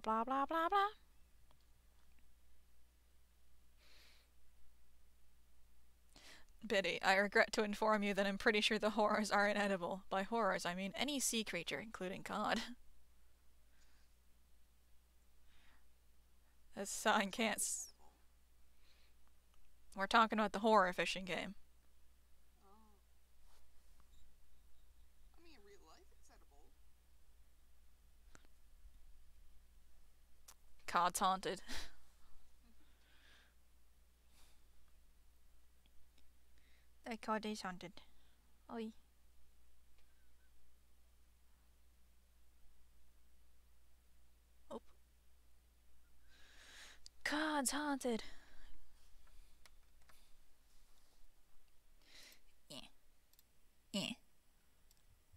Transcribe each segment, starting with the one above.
blah blah blah blah blah. Biddy, I regret to inform you that I'm pretty sure the horrors are inedible. By horrors, I mean any sea creature, including cod. This sign can't. We're talking about the horror fishing game. Oh. I mean, in real life, it's edible. Cod's haunted. That cod is haunted. Oi. Oh. Cod's haunted. Yeah.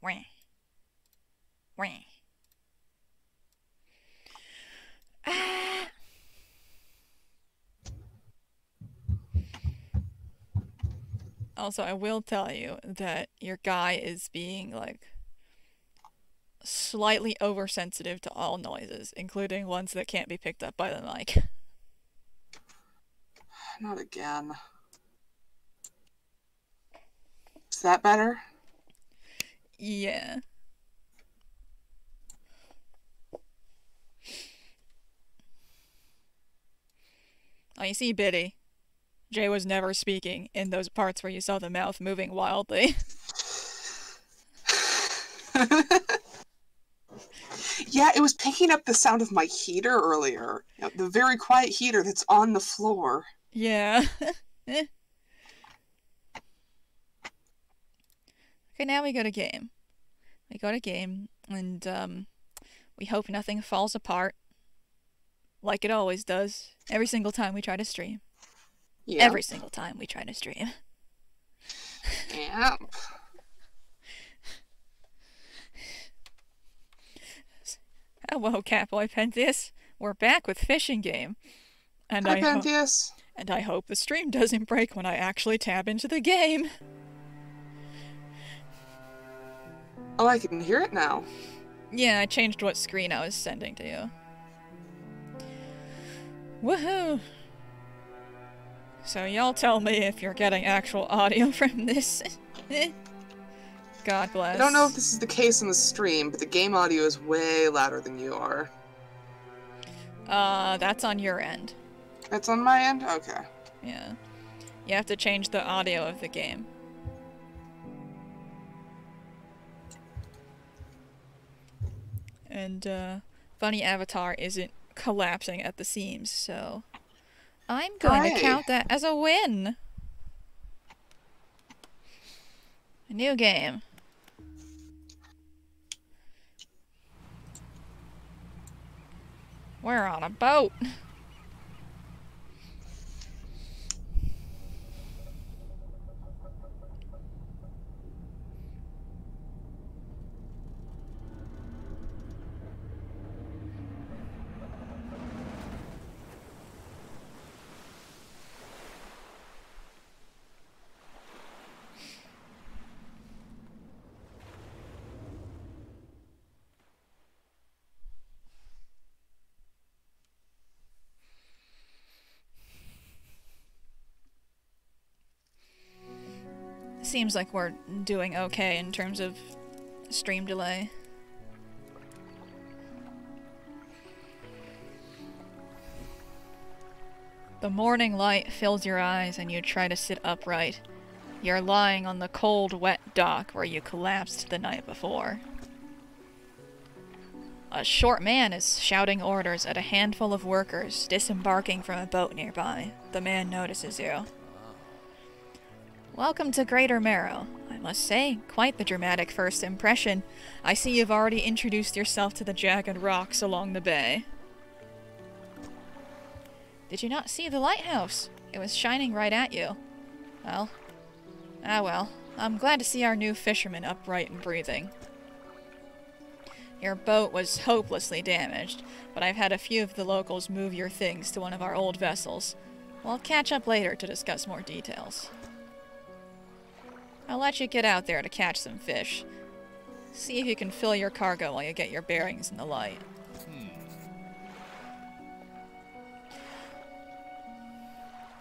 Wah. Wah. Ah. Also, I will tell you that your guy is being, like, slightly oversensitive to all noises, including ones that can't be picked up by the mic. Not again. Is that better? Yeah. Oh, you see, Biddy. Jay was never speaking in those parts where you saw the mouth moving wildly. Yeah, it was picking up the sound of my heater earlier. You know, the very quiet heater that's on the floor. Yeah. Okay, now we go to game. We go to game, and we hope nothing falls apart. Like it always does. Every single time we try to stream. Yeah. Every single time we try to stream. Yeah. Hello, Catboy Pentheus. We're back with Fishing Game. And Hi, Pentheus. And I hope the stream doesn't break when I actually tab into the game. Oh, I can hear it now. Yeah, I changed what screen I was sending to you. Woohoo! So y'all tell me if you're getting actual audio from this. God bless. I don't know if this is the case in the stream, but the game audio is way louder than you are. That's on your end. That's on my end? Okay. Yeah. You have to change the audio of the game. And, Funny Avatar isn't collapsing at the seams, so I'm going to count that as a win. A new game. We're on a boat. Seems like we're doing okay in terms of stream delay. The morning light fills your eyes and you try to sit upright. You're lying on the cold, wet dock where you collapsed the night before. A short man is shouting orders at a handful of workers disembarking from a boat nearby. The man notices you. Welcome to Greater Marrow. I must say, quite the dramatic first impression. I see you've already introduced yourself to the jagged rocks along the bay. Did you not see the lighthouse? It was shining right at you. Well. Well. I'm glad to see our new fisherman upright and breathing. Your boat was hopelessly damaged, but I've had a few of the locals move your things to one of our old vessels. We'll catch up later to discuss more details. I'll let you get out there to catch some fish. See if you can fill your cargo while you get your bearings in the light.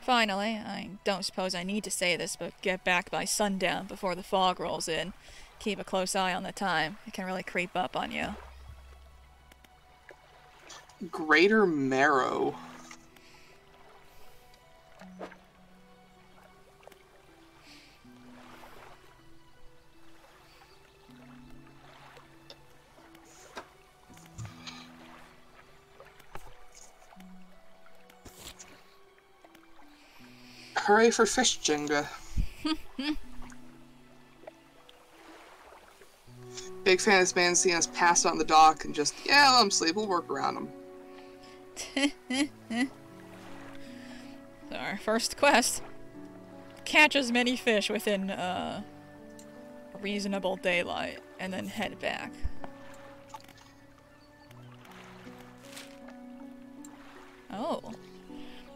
Finally, I don't suppose I need to say this, but get back by sundown before the fog rolls in. Keep a close eye on the time. It can really creep up on you. Greater Marrow. Hooray for fish Jenga. Big fan of this man seeing us pass on the dock and just, yeah, let him sleep, we'll work around him. So our first quest. Catch as many fish within reasonable daylight, and then head back. Oh.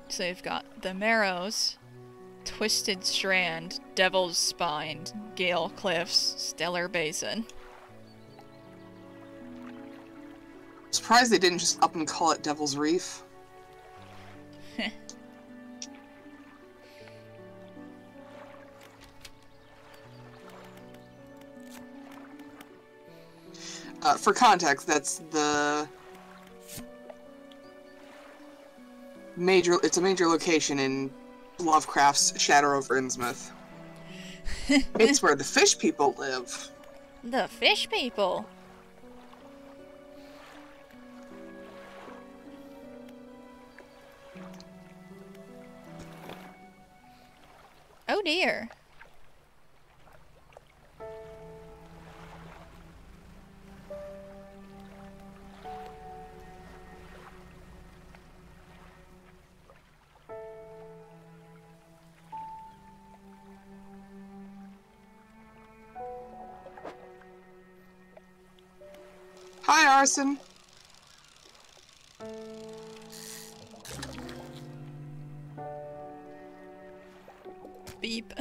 So you've got the Marrows, Twisted Strand, Devil's Spine, Gale Cliffs, Stellar Basin. Surprised they didn't just up and call it Devil's Reef. For context, that's the it's a major location in Lovecraft's Shadow over Innsmouth. It's where the fish people live. The fish people? Oh dear. Hi, Arson. Beep.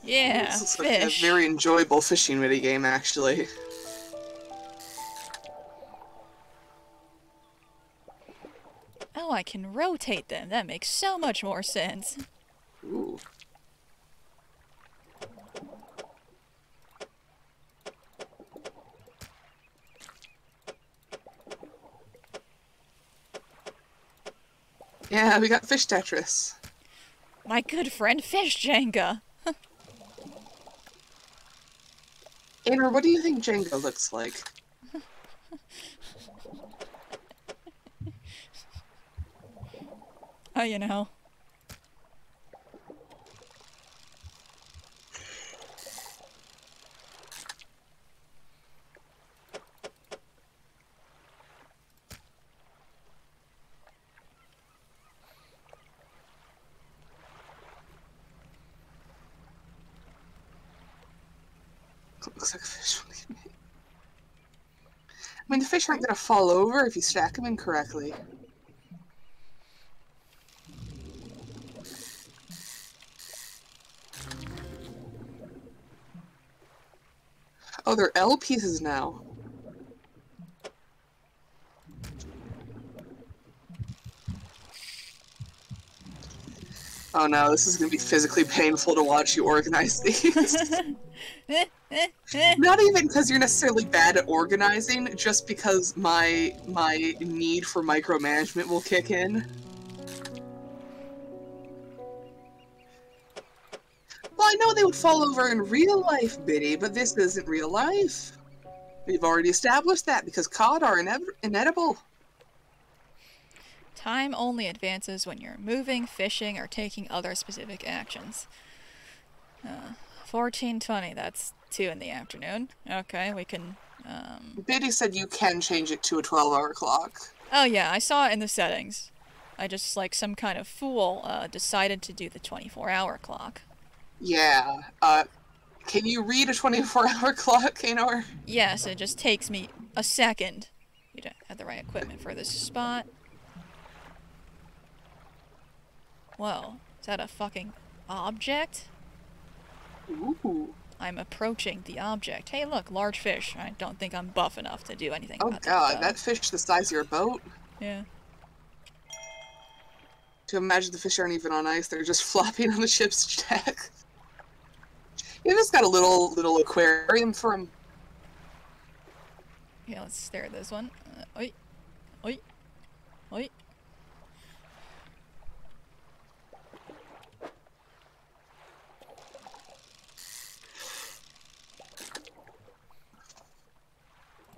Yeah, this looks fish. like a very enjoyable fishing minigame, actually. Oh, I can rotate them. That makes so much more sense. Ooh. Yeah, we got fish Tetris. My good friend Fish Jenga. Aenor, what do you think Jenga looks like? Oh, you know. Looks like a fish. I mean, the fish aren't gonna fall over if you stack them incorrectly. Oh, they're L pieces now. Oh no, this is gonna be physically painful to watch you organize these. Not even because you're necessarily bad at organizing, just because my need for micromanagement will kick in. Well, I know they would fall over in real life, Biddy, but this isn't real life. We've already established that because cod are inedible. Time only advances when you're moving, fishing, or taking other specific actions. 14:20, that's 2 in the afternoon. Okay, we can, Biddy said you can change it to a 12-hour clock. Oh yeah, I saw it in the settings. I just, like some kind of fool, decided to do the 24-hour clock. Yeah, can you read a 24-hour clock, Aenor? Yes, it just takes me a second. You don't have the right equipment for this spot. Whoa, is that a fucking object? Ooh. I'm approaching the object. Hey, look, large fish. I don't think I'm buff enough to do anything Oh about god, that, that fish the size of your boat? Yeah. To imagine the fish aren't even on ice, they're just flopping on the ship's deck. You just got a little aquarium for him. Yeah, let's stare at this one. Oi. Oi. Oi.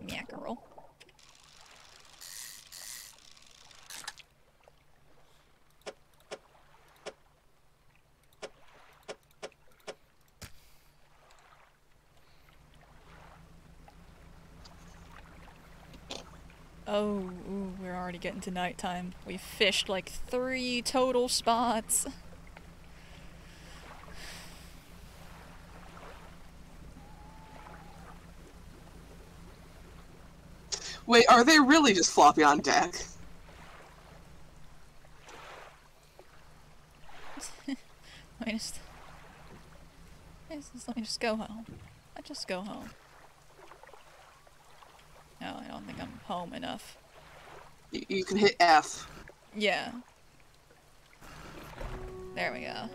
Mackerel. Oh, ooh, we're already getting to nighttime. We've fished like 3 total spots. Wait, are they really just flopping on deck? Let me just go home. I just go home. No, I don't think I'm home enough. You can hit F. Yeah. There we go.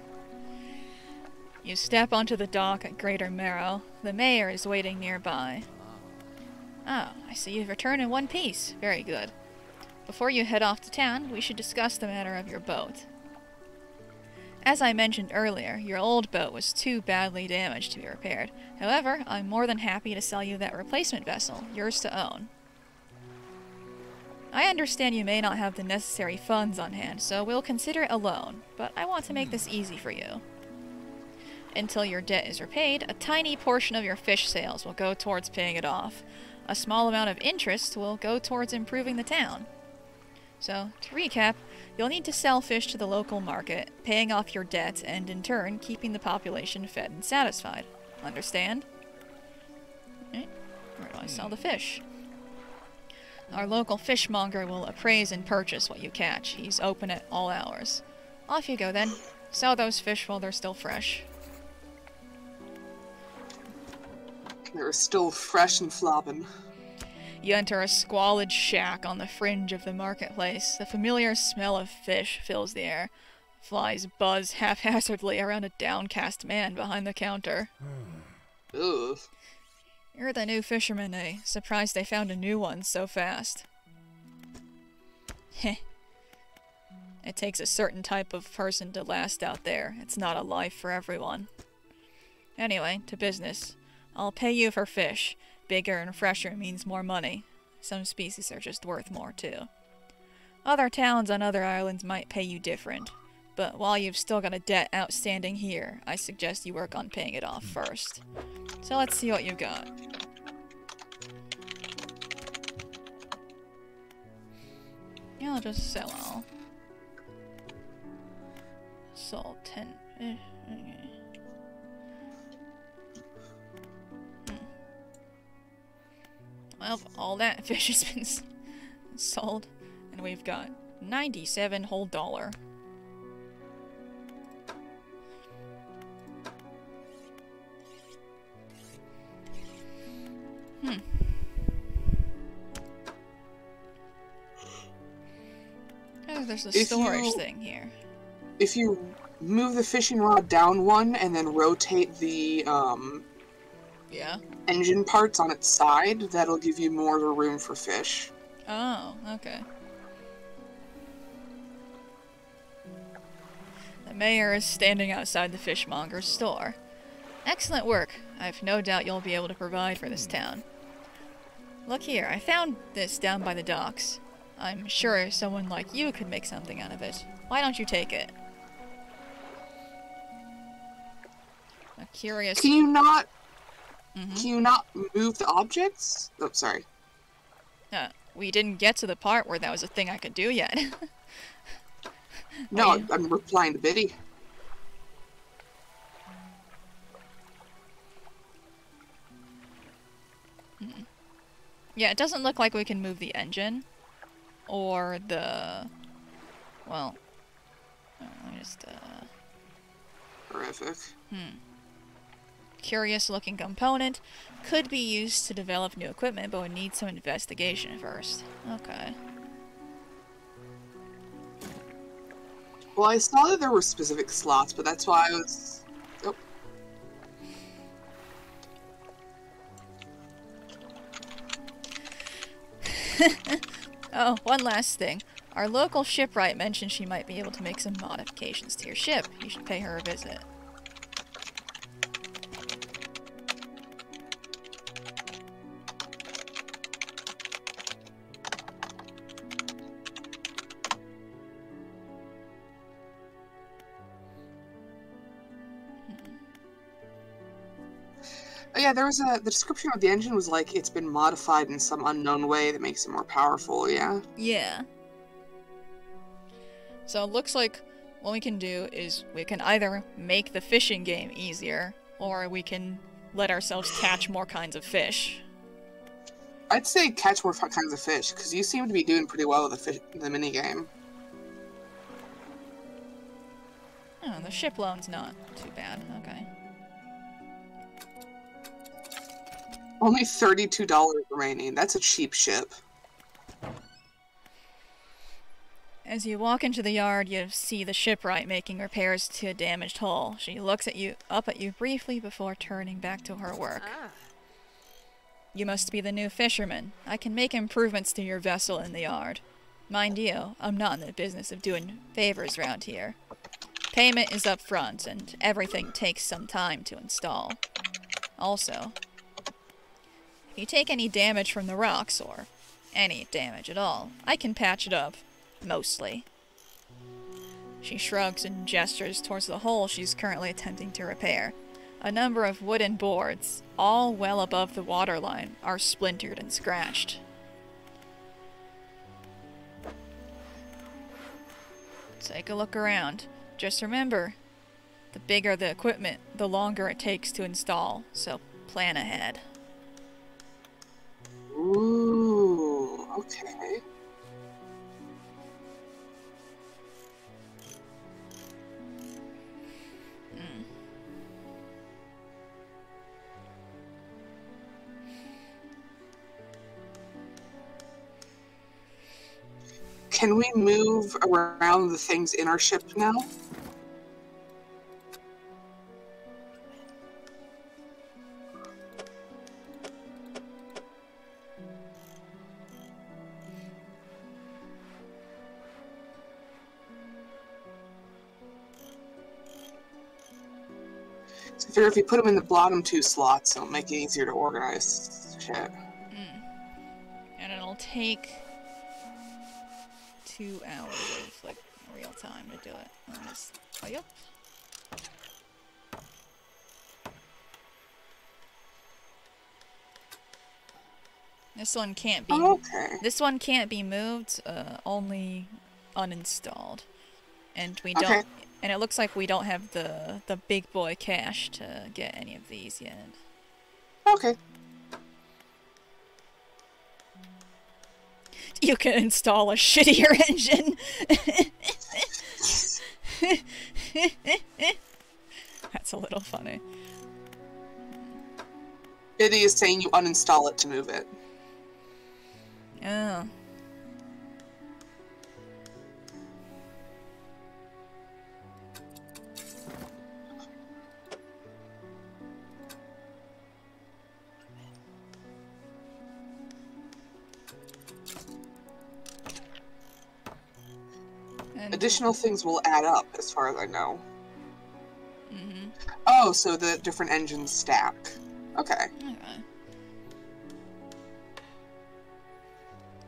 You step onto the dock at Greater Marrow. The mayor is waiting nearby. Oh, I see you've returned in one piece. Very good. Before you head off to town, we should discuss the matter of your boat. As I mentioned earlier, your old boat was too badly damaged to be repaired. However, I'm more than happy to sell you that replacement vessel, yours to own. I understand you may not have the necessary funds on hand, so we'll consider it a loan, but I want to make this easy for you. Until your debt is repaid, a tiny portion of your fish sales will go towards paying it off. A small amount of interest will go towards improving the town. So, to recap, you'll need to sell fish to the local market, paying off your debt, and in turn, keeping the population fed and satisfied. Understand? Okay. Where do I sell the fish? Our local fishmonger will appraise and purchase what you catch. He's open at all hours. Off you go then. Sell those fish while they're still fresh. They're still fresh and flopping. You enter a squalid shack on the fringe of the marketplace. The familiar smell of fish fills the air. Flies buzz haphazardly around a downcast man behind the counter. Ugh. You're the new fisherman, eh? Surprised they found a new one so fast. Heh. It takes a certain type of person to last out there. It's not a life for everyone. Anyway, to business. I'll pay you for fish. Bigger and fresher means more money. Some species are just worth more, too. Other towns on other islands might pay you different. But while you've still got a debt outstanding here, I suggest you work on paying it off first. So let's see what you've got. Yeah, I'll just sell all. Sold 10. Okay. Well, all that fish has been sold, and we've got 97 whole dollar. Oh, there's a storage thing here. If you move the fishing rod down one and then rotate the Yeah. engine parts on its side, that'll give you more room for fish. Oh, okay. The mayor is standing outside the fishmonger's store. Excellent work. I've no doubt you'll be able to provide for this town. Look here, I found this down by the docks. I'm sure someone like you could make something out of it. Why don't you take it? A curious... Can you not... Can you not move the objects? Oh, sorry. We didn't get to the part where that was a thing I could do yet. No, I'm replying to Biddy. Yeah, it doesn't look like we can move the engine. Or the... Well... let me just, Horrific. Curious-looking component. Could be used to develop new equipment, but would need some investigation first. Okay. Well, I saw that there were specific slots, but that's why I was... Oh. Oh, one last thing. Our local shipwright mentioned she might be able to make some modifications to your ship. You should pay her a visit. Oh, yeah, there was the description of the engine was like it's been modified in some unknown way that makes it more powerful, yeah? Yeah. So it looks like what we can do is we can either make the fishing game easier, or we can let ourselves catch more kinds of fish. I'd say catch more kinds of fish, because you seem to be doing pretty well with the minigame. Oh, the ship loan's not too bad. Okay. Only $32 remaining. That's a cheap ship. As you walk into the yard, you see the shipwright making repairs to a damaged hull. She looks up at you briefly before turning back to her work. You must be the new fisherman. I can make improvements to your vessel in the yard. Mind you, I'm not in the business of doing favors around here. Payment is up front, and everything takes some time to install. Also, if you take any damage from the rocks, or any damage at all, I can patch it up. Mostly. She shrugs and gestures towards the hole she's currently attempting to repair. A number of wooden boards, all well above the waterline, are splintered and scratched. Take a look around. Just remember, the bigger the equipment, the longer it takes to install, so plan ahead. Ooh, okay. Can we move around the things in our ship now? So I figure if you put them in the bottom two slots, it'll make it easier to organize shit. And it'll take 2 hours of, like, real time to do it. Oh, yep. This one can't be. Oh, okay. This one can't be moved. Only uninstalled, and we don't. Okay. And it looks like we don't have the big boy cash to get any of these yet. Okay. You can install a shittier engine. That's a little funny. It is saying you uninstall it to move it. Oh. Additional things will add up, as far as I know. Mm-hmm. Oh, so the different engines stack. Okay. Okay.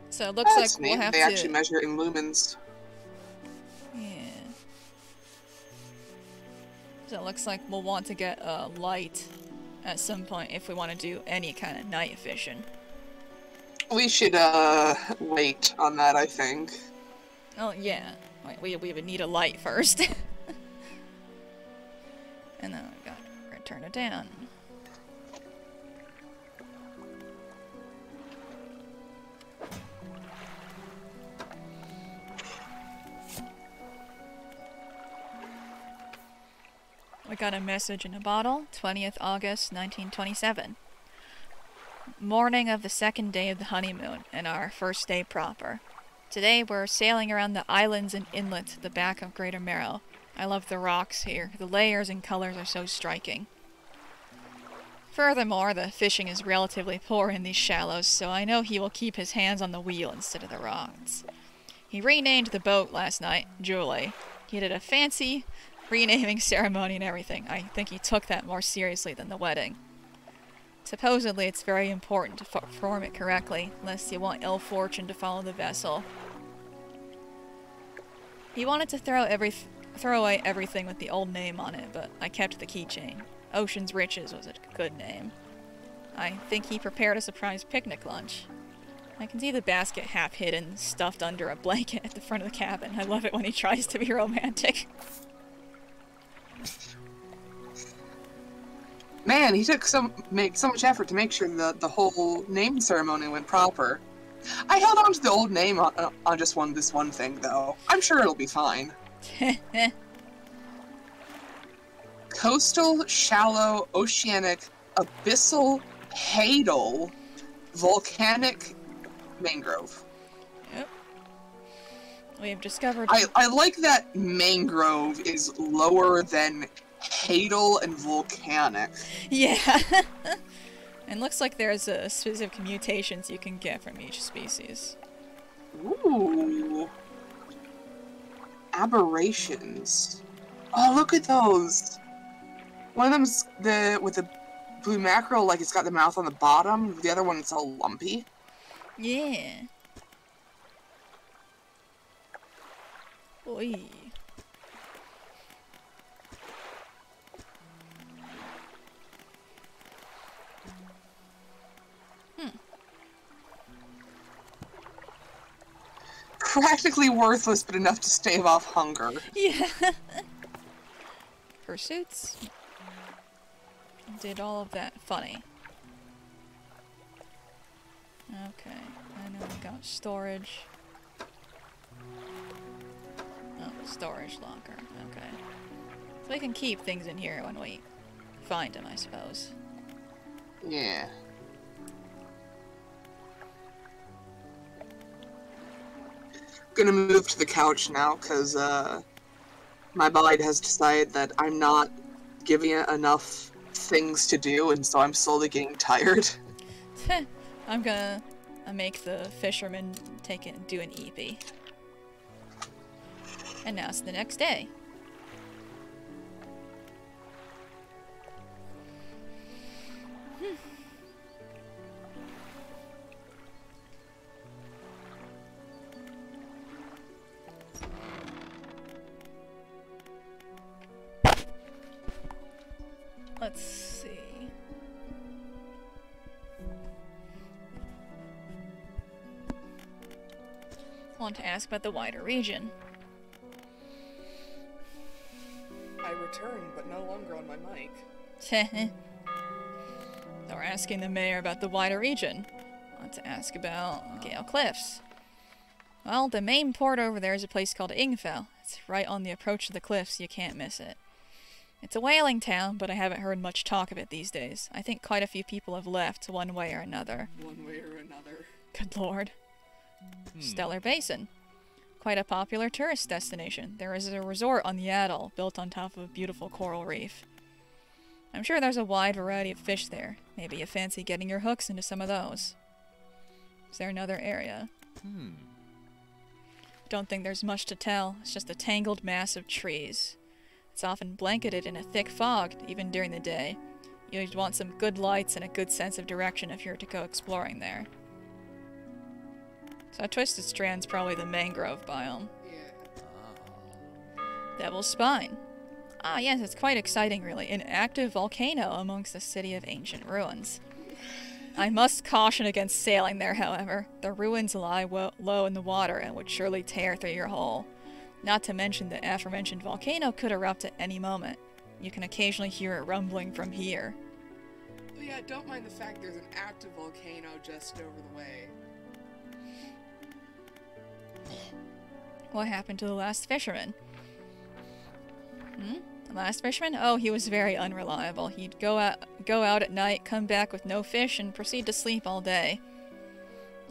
So it looks That's like neat. we'll have they to... actually measure in lumens. Yeah. So it looks like we'll want to get a light at some point if we want to do any kind of night fishing. We should, wait on that, I think. Oh, yeah. Wait, we would need a light first. And then we gotta turn it down. We got a message in a bottle, 20th August, 1927. Morning of the second day of the honeymoon, and our first day proper. Today we're sailing around the islands and inlets at the back of Greater Marrow. I love the rocks here. The layers and colors are so striking. Furthermore, the fishing is relatively poor in these shallows, so I know he will keep his hands on the wheel instead of the rocks. He renamed the boat last night, Julie. He did a fancy renaming ceremony and everything. I think he took that more seriously than the wedding. Supposedly, it's very important to perform it correctly, unless you want ill fortune to follow the vessel. He wanted to throw away everything with the old name on it, but I kept the keychain. Ocean's Riches was a good name. I think he prepared a surprise picnic lunch. I can see the basket half hidden, stuffed under a blanket at the front of the cabin. I love it when he tries to be romantic. Man, he took so much effort to make sure that the whole name ceremony went proper. I held on to the old name on just this one thing, though. I'm sure it'll be fine. Coastal, shallow, oceanic, abyssal, hadal, volcanic, mangrove. Yep. We have discovered... I like that mangrove is lower than hadal and volcanic. Yeah. And looks like there's specific mutations you can get from each species. Ooh. Aberrations. Oh, look at those. One of them's with the blue mackerel, like it's got the mouth on the bottom. The other one is all lumpy. Yeah. Oi. Practically worthless, but enough to stave off hunger. Yeah. Pursuits. Did all of that funny. Okay. I know we got storage. Oh, storage locker. Okay. So we can keep things in here when we find them, I suppose. Yeah. Gonna move to the couch now, because, my body has decided that I'm not giving it enough things to do, and so I'm slowly getting tired. I'm gonna make the fisherman take it and do an EP. And now it's the next day. Let's see. Want to ask about the wider region. I returned, but no longer on my mic. So we're asking the mayor about the wider region. Want to ask about Gale Cliffs. Well, the main port over there is a place called Ingfell. It's right on the approach to the cliffs, you can't miss it. It's a whaling town, but I haven't heard much talk of it these days. I think quite a few people have left, one way or another. One way or another. Good lord. Stellar Basin. Quite a popular tourist destination. There is a resort on the atoll, built on top of a beautiful coral reef. I'm sure there's a wide variety of fish there. Maybe you fancy getting your hooks into some of those. Is there another area? Don't think there's much to tell. It's just a tangled mass of trees. It's often blanketed in a thick fog, even during the day. You'd want some good lights and a good sense of direction if you're to go exploring there. So Twisted Strand's probably the mangrove biome. Yeah. Devil's Spine. Ah yes, it's quite exciting really. An active volcano amongst a city of ancient ruins. I must caution against sailing there, however. The ruins lie low in the water and would surely tear through your hull. Not to mention the aforementioned volcano could erupt at any moment. You can occasionally hear it rumbling from here. Well, yeah, don't mind the fact there's an active volcano just over the way. What happened to the last fisherman? The last fisherman? Oh, he was very unreliable. He'd go out at night, come back with no fish, and proceed to sleep all day.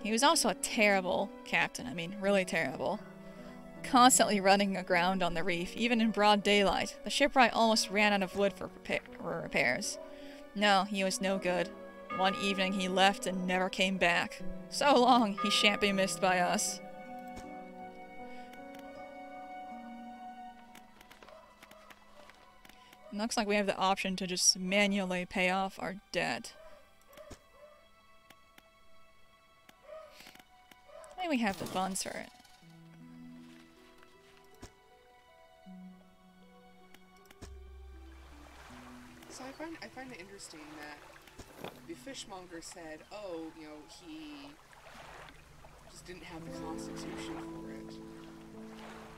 He was also a terrible captain. I mean, really terrible. Constantly running aground on the reef, even in broad daylight. The shipwright almost ran out of wood for repairs. No, he was no good. One evening he left and never came back. So long, he shan't be missed by us. It looks like we have the option to just manually pay off our debt. Maybe we have the funds for it. So I find it interesting that the fishmonger said, oh, you know, he just didn't have the constitution for it.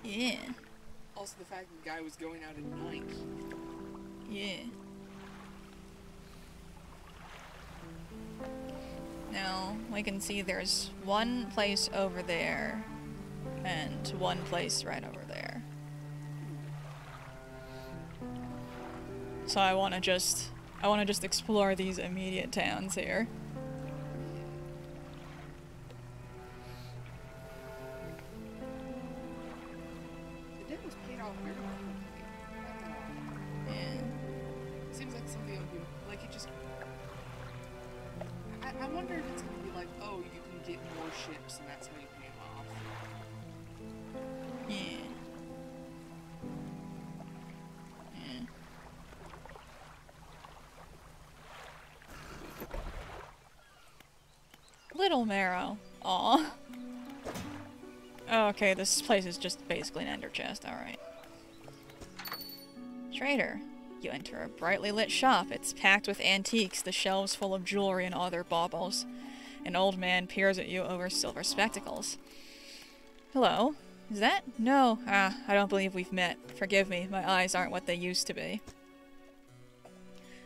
Yeah. Also the fact that the guy was going out at night. Yeah. Now, we can see there's one place over there, and one place right over there. So I wanna just explore these immediate towns here. The debt was paid off very quickly. Yeah. Seems like something would be like it just. I wonder if it's gonna be like, oh, you can get more ships and that's how you pay them off. Yeah. Yeah. Little Marrow. Aw. Okay, this place is just basically an ender chest, alright. Trader. You enter a brightly lit shop. It's packed with antiques, the shelves full of jewelry and other baubles. An old man peers at you over silver spectacles. Hello? Is that? No. I don't believe we've met. Forgive me, my eyes aren't what they used to be.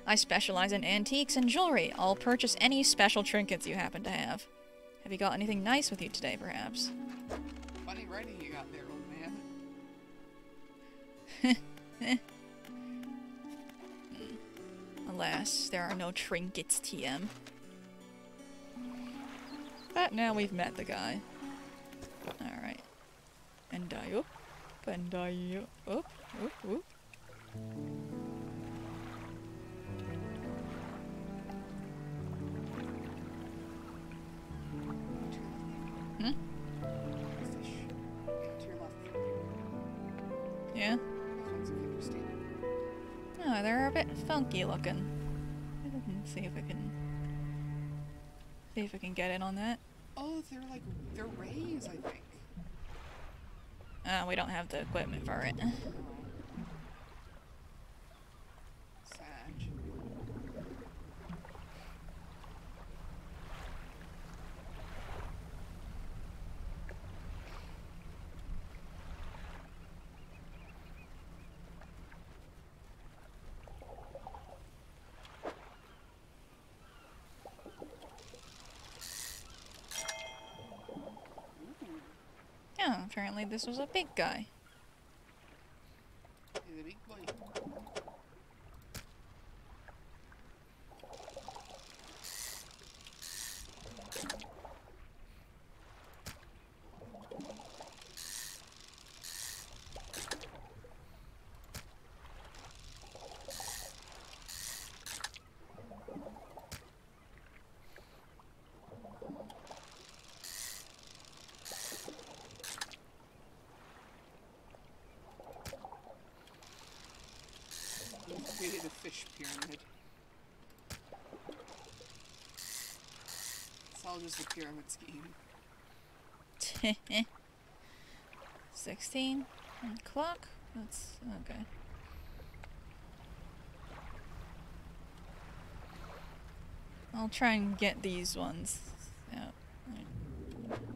I specialize in antiques and jewelry. I'll purchase any special trinkets you happen to have. Have you got anything nice with you today, perhaps? Funny writing you got there, old man. Alas, there are no trinkets, TM. But now we've met the guy. Alright. And die up. And die up. Up. Hmm? Fish. To your left. Yeah? These ones look interesting. Oh, they're a bit funky looking. See if I can get in on that. Oh, they're rays, I think. We don't have the equipment for it. Sag. Yeah, apparently this was a big guy. He's a big boy. Created a fish pyramid. It's all just a pyramid scheme. 16 o'clock? That's okay. I'll try and get these ones out.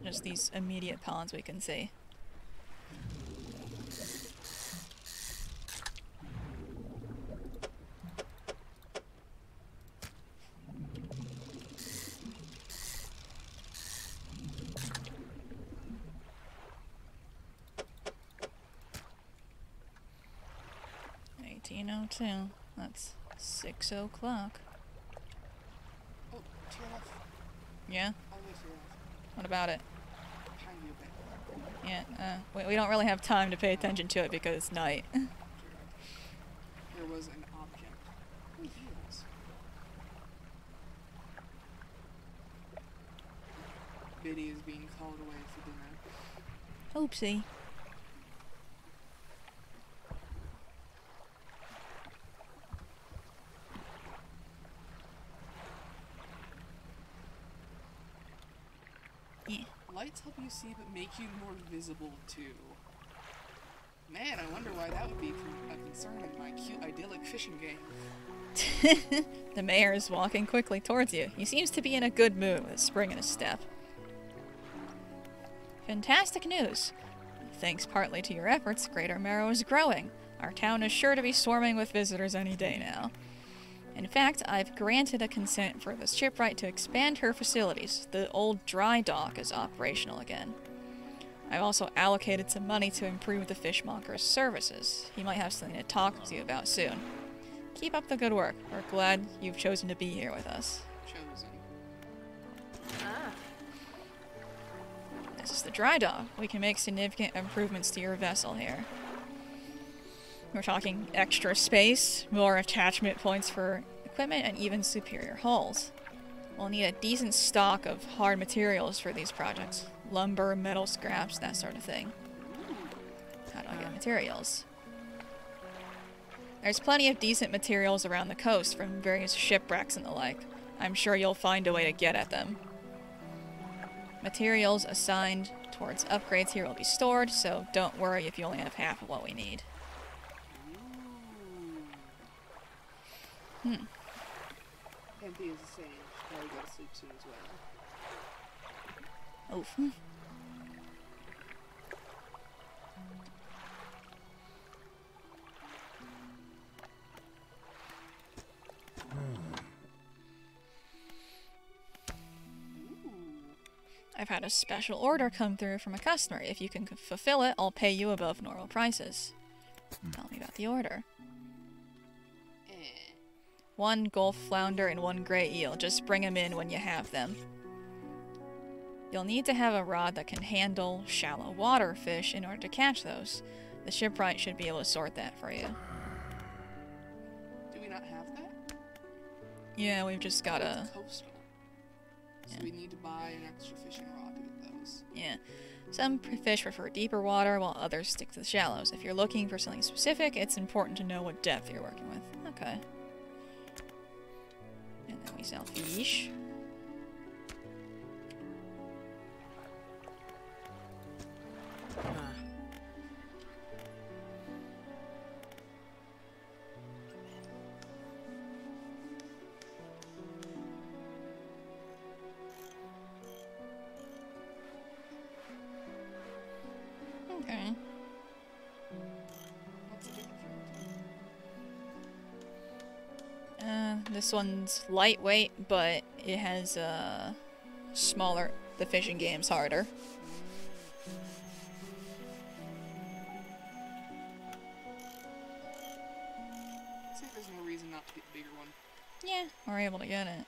Just these immediate pawns we can see. 15:02. That's 6 o'clock. Oh, to your left. Yeah? All the way to your left. What about it? Behind you a bit. Yeah, we don't really have time to pay attention to it because it's night. There was an object. Oh, heels. Biddy is being called away for dinner. Oopsie. Yeah. Lights help you see but make you more visible too. Man, I wonder why that would be a concern in my cute idyllic fishing game. The mayor is walking quickly towards you. He seems to be in a good mood with a spring in his step. Fantastic news! Thanks partly to your efforts, Greater Marrow is growing. Our town is sure to be swarming with visitors any day now. In fact, I've granted a consent for the shipwright to expand her facilities. The old dry dock is operational again. I've also allocated some money to improve the fishmonger's services. He might have something to talk to you about soon. Keep up the good work. We're glad you've chosen to be here with us. Chosen. This is the dry dock. We can make significant improvements to your vessel here. We're talking extra space, more attachment points for equipment, and even superior hulls. We'll need a decent stock of hard materials for these projects. Lumber, metal scraps, that sort of thing. How do I get materials? There's plenty of decent materials around the coast from various shipwrecks and the like. I'm sure you'll find a way to get at them. Materials assigned towards upgrades here will be stored, so don't worry if you only have half of what we need. MP is a sage. Probably go to sleep soon as well. Oof. I've had a special order come through from a customer. If you can fulfill it, I'll pay you above normal prices. Tell me about the order. 1 gulf flounder and 1 gray eel. Just bring them in when you have them. You'll need to have a rod that can handle shallow water fish in order to catch those. The shipwright should be able to sort that for you. Do we not have that? Yeah, we've just got a... It's coastal. So we need to buy an extra fishing rod to get those. Yeah. Some fish prefer deeper water, while others stick to the shallows. If you're looking for something specific, it's important to know what depth you're working with. Okay. And then we sell fish. Okay. What's the difference? This one's lightweight, but it has smaller. The fishing game's harder. I'd say there's no reason not to get the bigger one. Yeah, we're able to get it.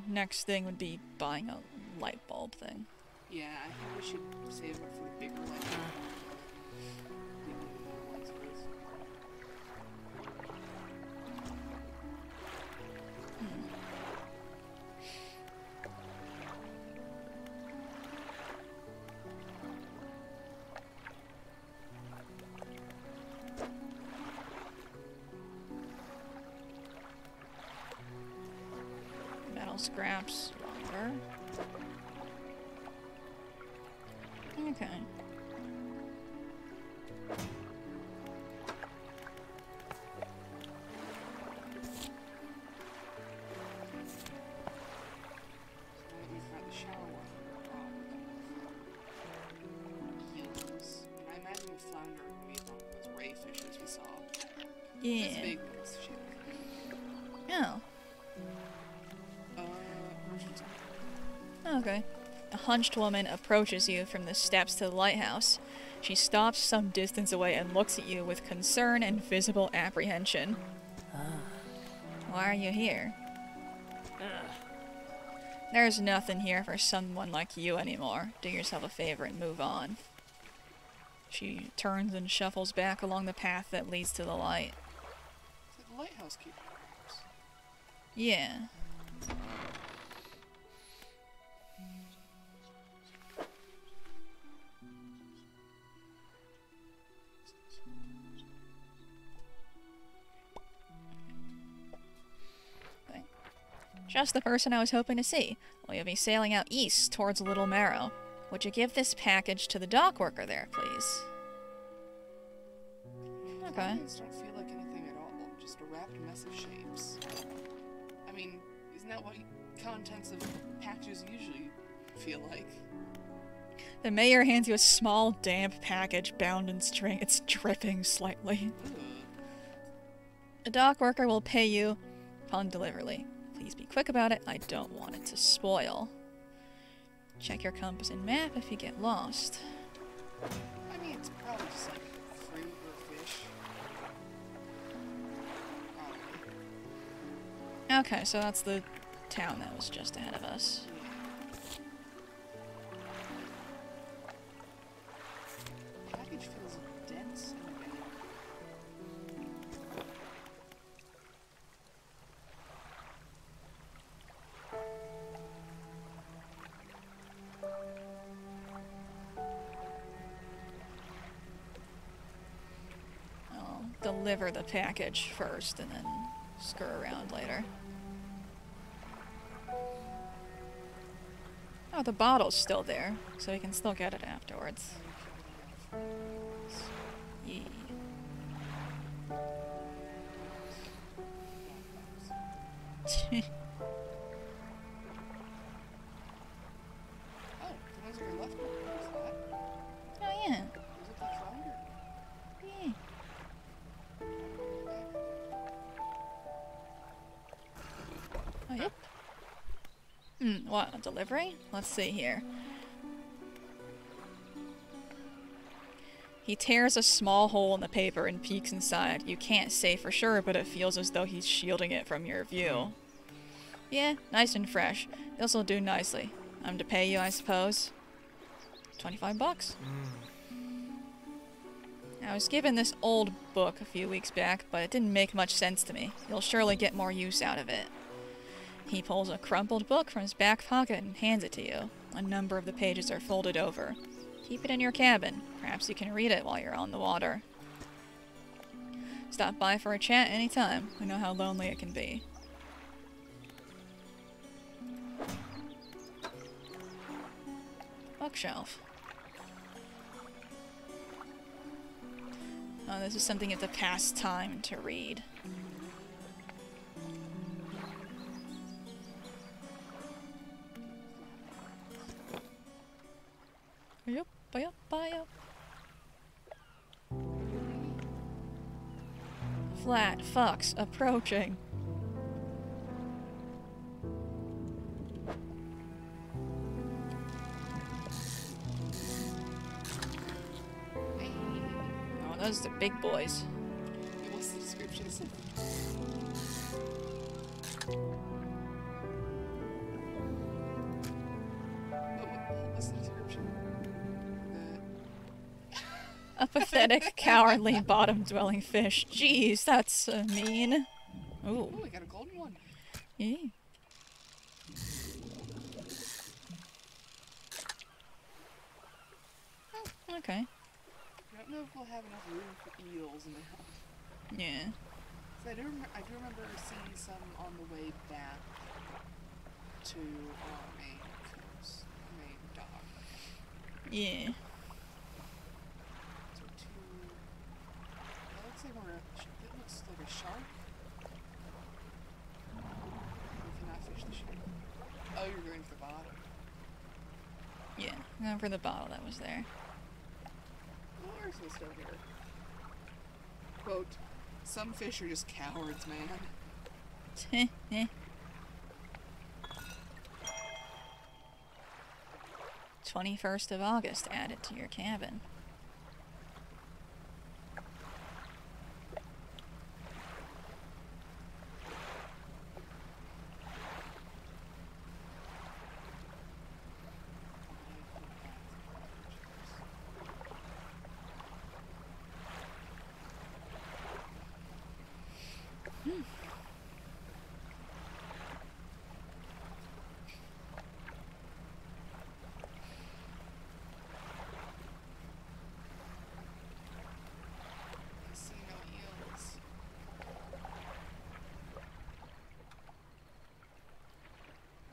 Next thing would be buying a light bulb thing. Yeah, I think we should save it for the bigger one. Metal scraps, lumber. Okay. Yeah. This big next ship. Oh. Merchant's Okay. A hunched woman approaches you from the steps to the lighthouse. She stops some distance away and looks at you with concern and visible apprehension. Why are you here? There's nothing here for someone like you anymore. Do yourself a favor and move on. She turns and shuffles back along the path that leads to the light. It's like the lighthouse keeper, perhaps. Yeah. Just the person I was hoping to see. We'll be sailing out east towards Little Marrow. Would you give this package to the dock worker there, please? Okay. These don't feel like anything at all. Just a wrapped mess of shapes. I mean, isn't that what contents of packages usually feel like? The mayor hands you a small, damp package bound in string. It's dripping slightly. Ugh. A dock worker will pay you upon delivery. Please be quick about it. I don't want it to spoil. Check your compass and map if you get lost. I mean, it's probably just like fruit or fish. Probably. Okay, so that's the town that was just ahead of us. The package feels dense and big. I'll deliver the package first and then screw around later. Oh, the bottle's still there, so we can still get it afterwards. Yeah. Oh, the ones that are left over. What is that? Oh, yeah. Those look like flounder. Yeah. Oh, yep. What, a delivery? Let's see here. He tears a small hole in the paper and peeks inside. You can't say for sure, but it feels as though he's shielding it from your view. Yeah, nice and fresh. This'll do nicely. I'm to pay you, I suppose. 25 bucks. I was given this old book a few weeks back, but it didn't make much sense to me. You'll surely get more use out of it. He pulls a crumpled book from his back pocket and hands it to you. A number of the pages are folded over. Keep it in your cabin. Perhaps you can read it while you're on the water. Stop by for a chat anytime. I know how lonely it can be. Bookshelf. Oh, this is something you have to pass time to read. Yup, yup, yup. Flat fox approaching. Oh, those are big boys. Wait, what's the description? Is it? What's the description? A pathetic, cowardly, bottom-dwelling fish. Jeez, that's mean. Ooh. Oh, we got a golden one. Yeah. Oh, okay. I don't know if we'll have enough room for eels now. Yeah. 'Cause I do remember seeing some on the way back to our main coast, main dock. Yeah. So that looks like it looks like a shark. We cannot fish the shark. Oh, you're going for the bottom. Yeah. Going for the bottle that was there. What are some stuff here? Quote, Some fish are just cowards, man. 21st of August added to your cabin.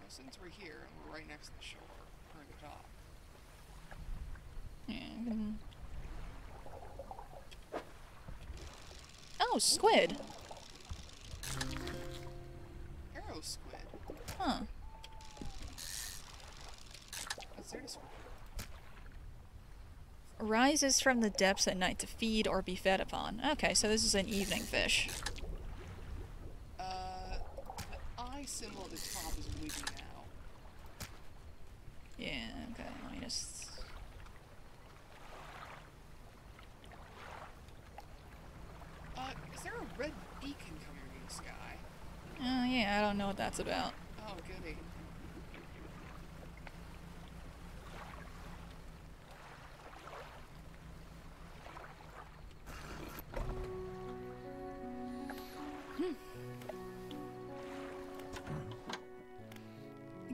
Since we're here and we're right next to the shore, or the dock. Yeah. Oh, squid. Arrow squid. Huh. What's there to squid? Rises from the depths at night to feed or be fed upon. Okay, so this is an evening fish. The eye symbol at the top is wigging out. Yeah, okay, let me just... Is there a red beacon coming from the sky? Oh, yeah, I don't know what that's about. Oh, goody.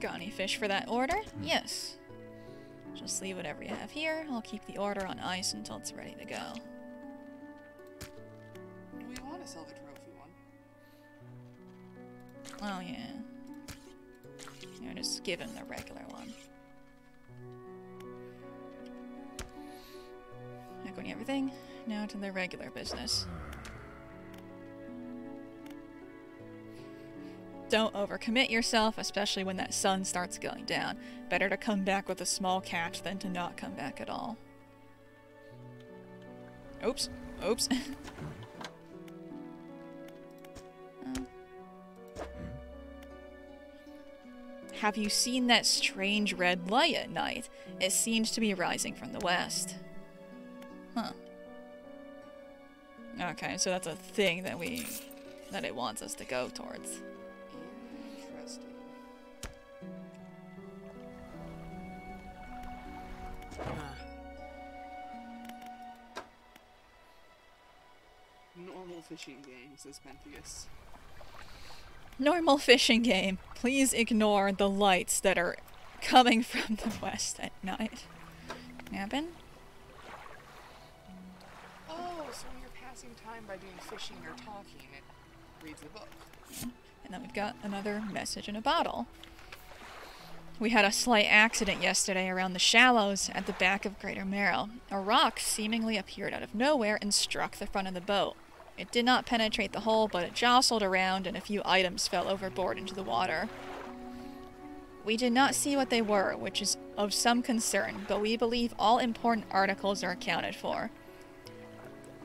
Got any fish for that order? Yes. Just leave whatever you have here. I'll keep the order on ice until it's ready to go. Do we want to sell the trophy one? Oh, yeah. Yeah, just give him the regular one. Echoing everything. Now to the regular business. Don't overcommit yourself, especially when that sun starts going down. Better to come back with a small catch than to not come back at all. Oops. Oops. Have you seen that strange red light at night? It seems to be rising from the west. Huh. Okay, so that's a thing that it wants us to go towards. Interesting. Normal fishing game, says Pentheus. Normal fishing game. Please ignore the lights that are coming from the west at night. Happen? Oh, so when you're passing time by doing fishing or talking, it reads the book. And then we've got another message in a bottle. We had a slight accident yesterday around the shallows at the back of Greater Merrill. A rock seemingly appeared out of nowhere and struck the front of the boat. It did not penetrate the hull, but it jostled around and a few items fell overboard into the water. We did not see what they were, which is of some concern, but we believe all important articles are accounted for.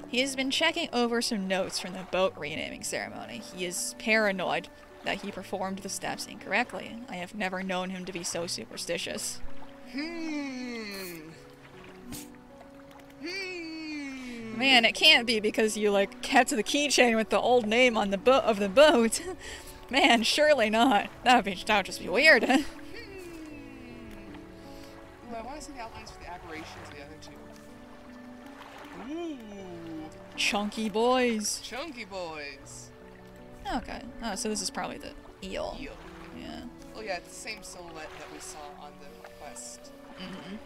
He has been checking over some notes from the boat renaming ceremony. He is paranoid that he performed the steps incorrectly. I have never known him to be so superstitious. Man, it can't be because you, like, kept the keychain with the old name on the of the boat. Man, surely not. That would just be weird. Ooh, I want to see the outlines for the aberrations of the other two. Ooh. Chunky boys. Chunky boys. Okay. Oh, so this is probably the eel. Eel. Yeah. Oh yeah, it's the same silhouette that we saw on the quest. Mm-hmm.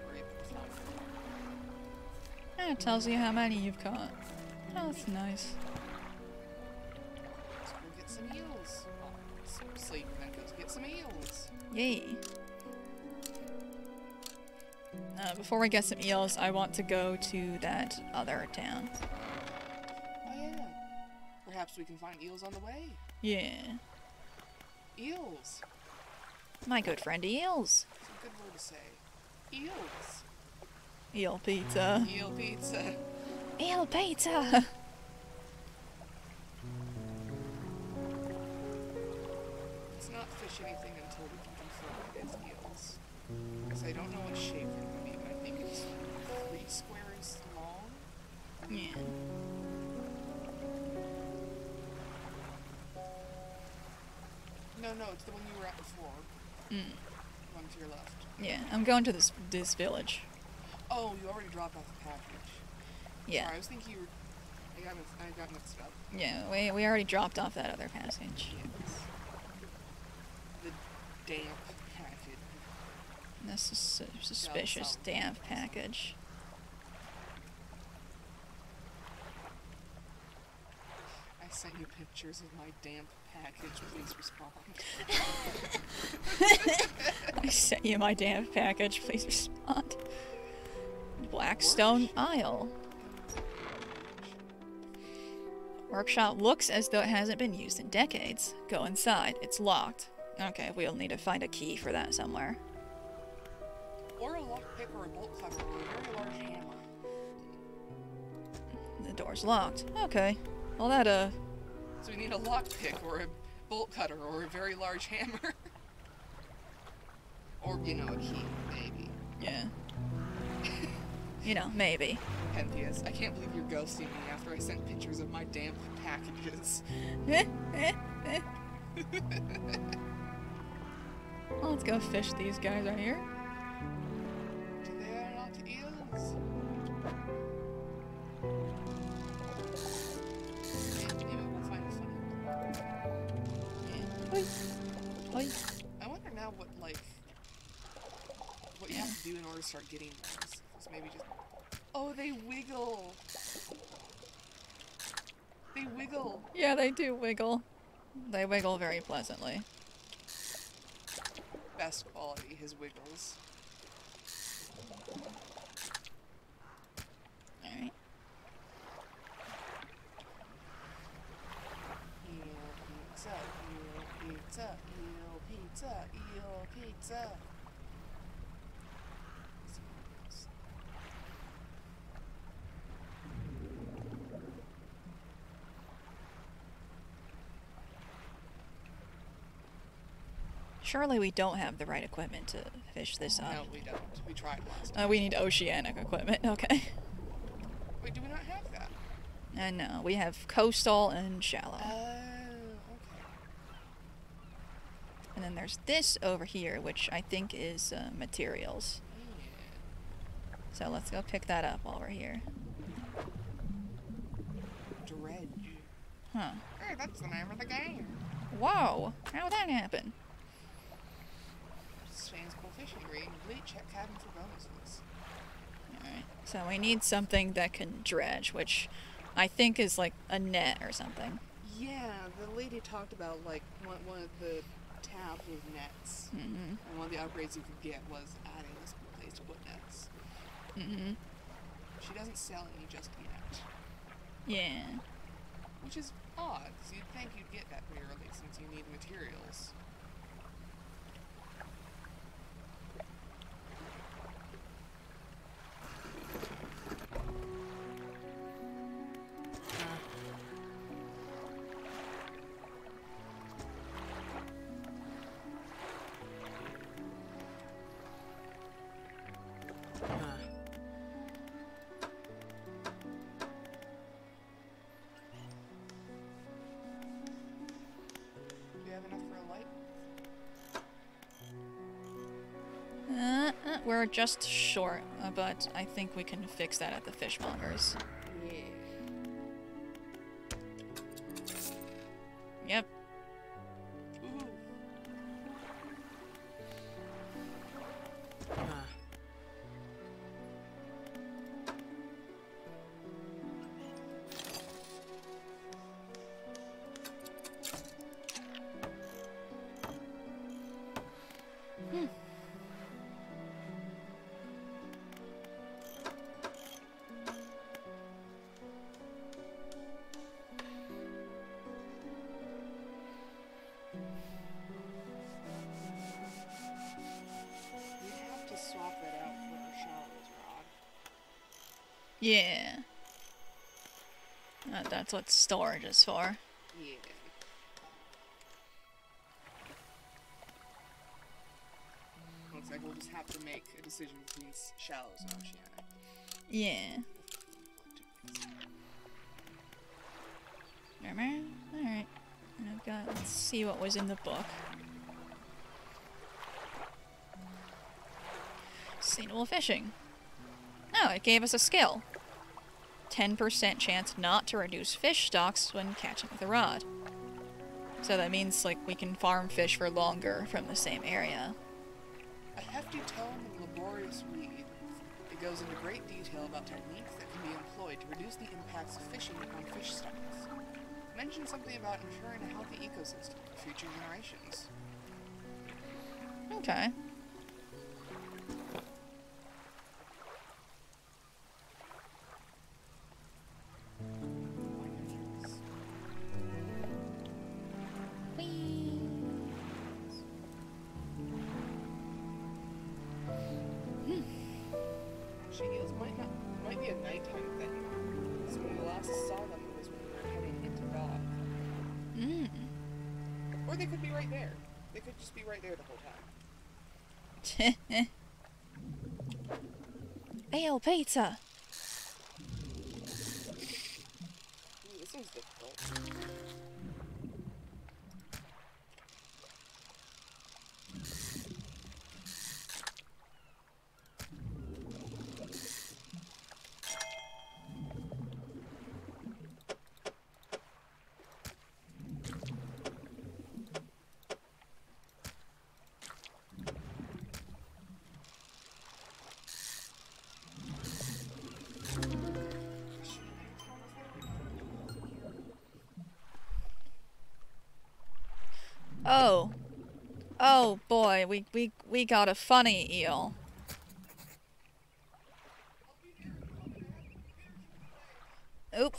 We're able to find It tells you how many you've caught. Oh, that's nice. Let's go get some eels. Well, sleep and then go get some eels. Yay. Before we get some eels, I want to go to that other town. Oh yeah. Perhaps we can find eels on the way. Yeah. Eels. My good friend Eels. It's a good word to say. Eels. Eel pizza. Eel pizza. Eel pizza! touch anything until we can confirm it is eels. Because I don't know what shape they're going to be, but I think it's 3 squares long. Yeah. No, it's the one you were at before. Mm. One to your left. Yeah, I'm going to this village. Oh, you already dropped off the package. Yeah. Sorry, I was thinking you were... I got mixed up. Yeah, we already dropped off that other passage. Yes. The damp package. This is a suspicious damp package. I sent you pictures of my damp package. Please respond. I sent you my damp package. Please respond. Blackstone Isle. Workshop looks as though it hasn't been used in decades. Go inside. It's locked. Okay, we'll need to find a key for that somewhere. Or a lockpick or a bolt cutter or a very large hammer. The door's locked. Okay. Well, that, So we need a lockpick or a bolt cutter or a very large hammer. Or, you know, a key, maybe. yeah. You know, maybe. Pentheus, I can't believe you're ghosting me after I sent pictures of my damp packages. Well, let's go fish these guys right here. Do they are not eels? Maybe we'll find a funny one. Yeah. Oi. Oi. I wonder now what, like, what you have to do in order to start getting those. It's maybe just... Oh, they wiggle! They wiggle! Yeah, they do wiggle. They wiggle very pleasantly. Best quality, his wiggles. Alright. Eel pizza, eel pizza, eel pizza, eel pizza. Surely we don't have the right equipment to fish this up. No, we don't. We tried last time. We need oceanic equipment. Okay. Wait, do we not have that? And no, we have coastal and shallow. Okay. And then there's this over here, which I think is materials. Yeah. So let's go pick that up while we're here. Dredge. Huh. Hey, that's the name of the game. Whoa! How'd that happen? Shane's cool fishing green. Complete check cabin for bonuses. Alright. So we need something that can dredge, which I think is like a net or something. Yeah, the lady talked about like one of the tabs with nets. Mm-hmm. And one of the upgrades you could get was adding this place to put nets. Mm-hmm. She doesn't sell any just yet. Yeah. Which is odd, because you'd think you'd get that pretty early since you need materials. Do you have enough for a light? We're just short, but I think we can fix that at the fishmonger's. Yeah. Yep. Ooh. We'd have to swap that out for our shallows rod. Yeah. That's what storage is for. Yeah. have to make a decision between shallows and oceanic. Yeah. Alright. I've got, let's see what was in the book. Sustainable fishing. Oh, it gave us a skill. 10% chance not to reduce fish stocks when catching with a rod. So that means, like, we can farm fish for longer from the same area. A hefty tome of laborious read. It goes into great detail about techniques that can be employed to reduce the impacts of fishing on fish stocks. Mention something about ensuring a healthy ecosystem for future generations. Okay. Shields might be a nighttime thing. So when we last saw them, it was when we were heading into dock. Or they could be right there. They could just be right there the whole time. Ale pizza! Ooh, this one's difficult. Oh. Oh boy, we got a funny eel. Oop.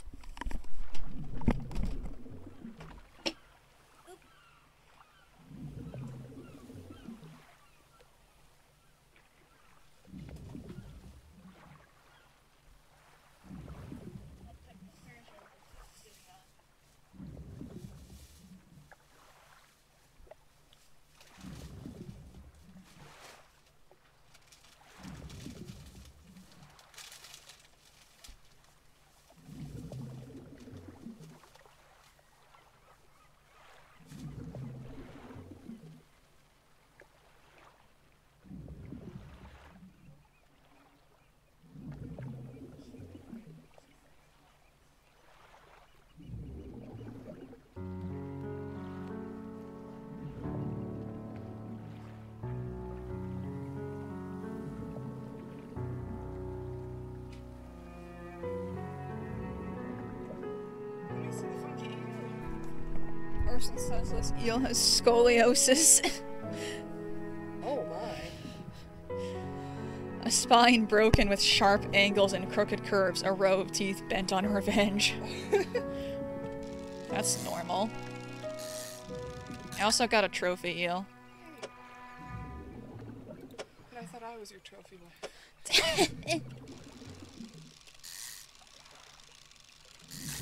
Orson says this eel has scoliosis. Oh my. A spine broken with sharp angles and crooked curves, a row of teeth bent on revenge. That's normal. I also got a trophy eel. And I thought I was your trophy wife.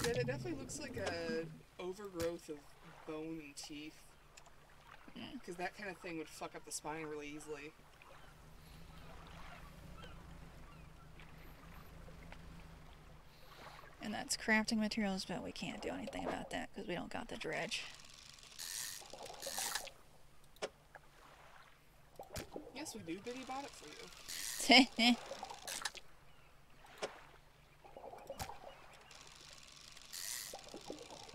Yeah, it definitely looks like a overgrowth of bone and teeth. Because that kind of thing would fuck up the spine really easily. And that's crafting materials, but we can't do anything about that because we don't got the dredge. Yes, we do. Biddy bought it for you.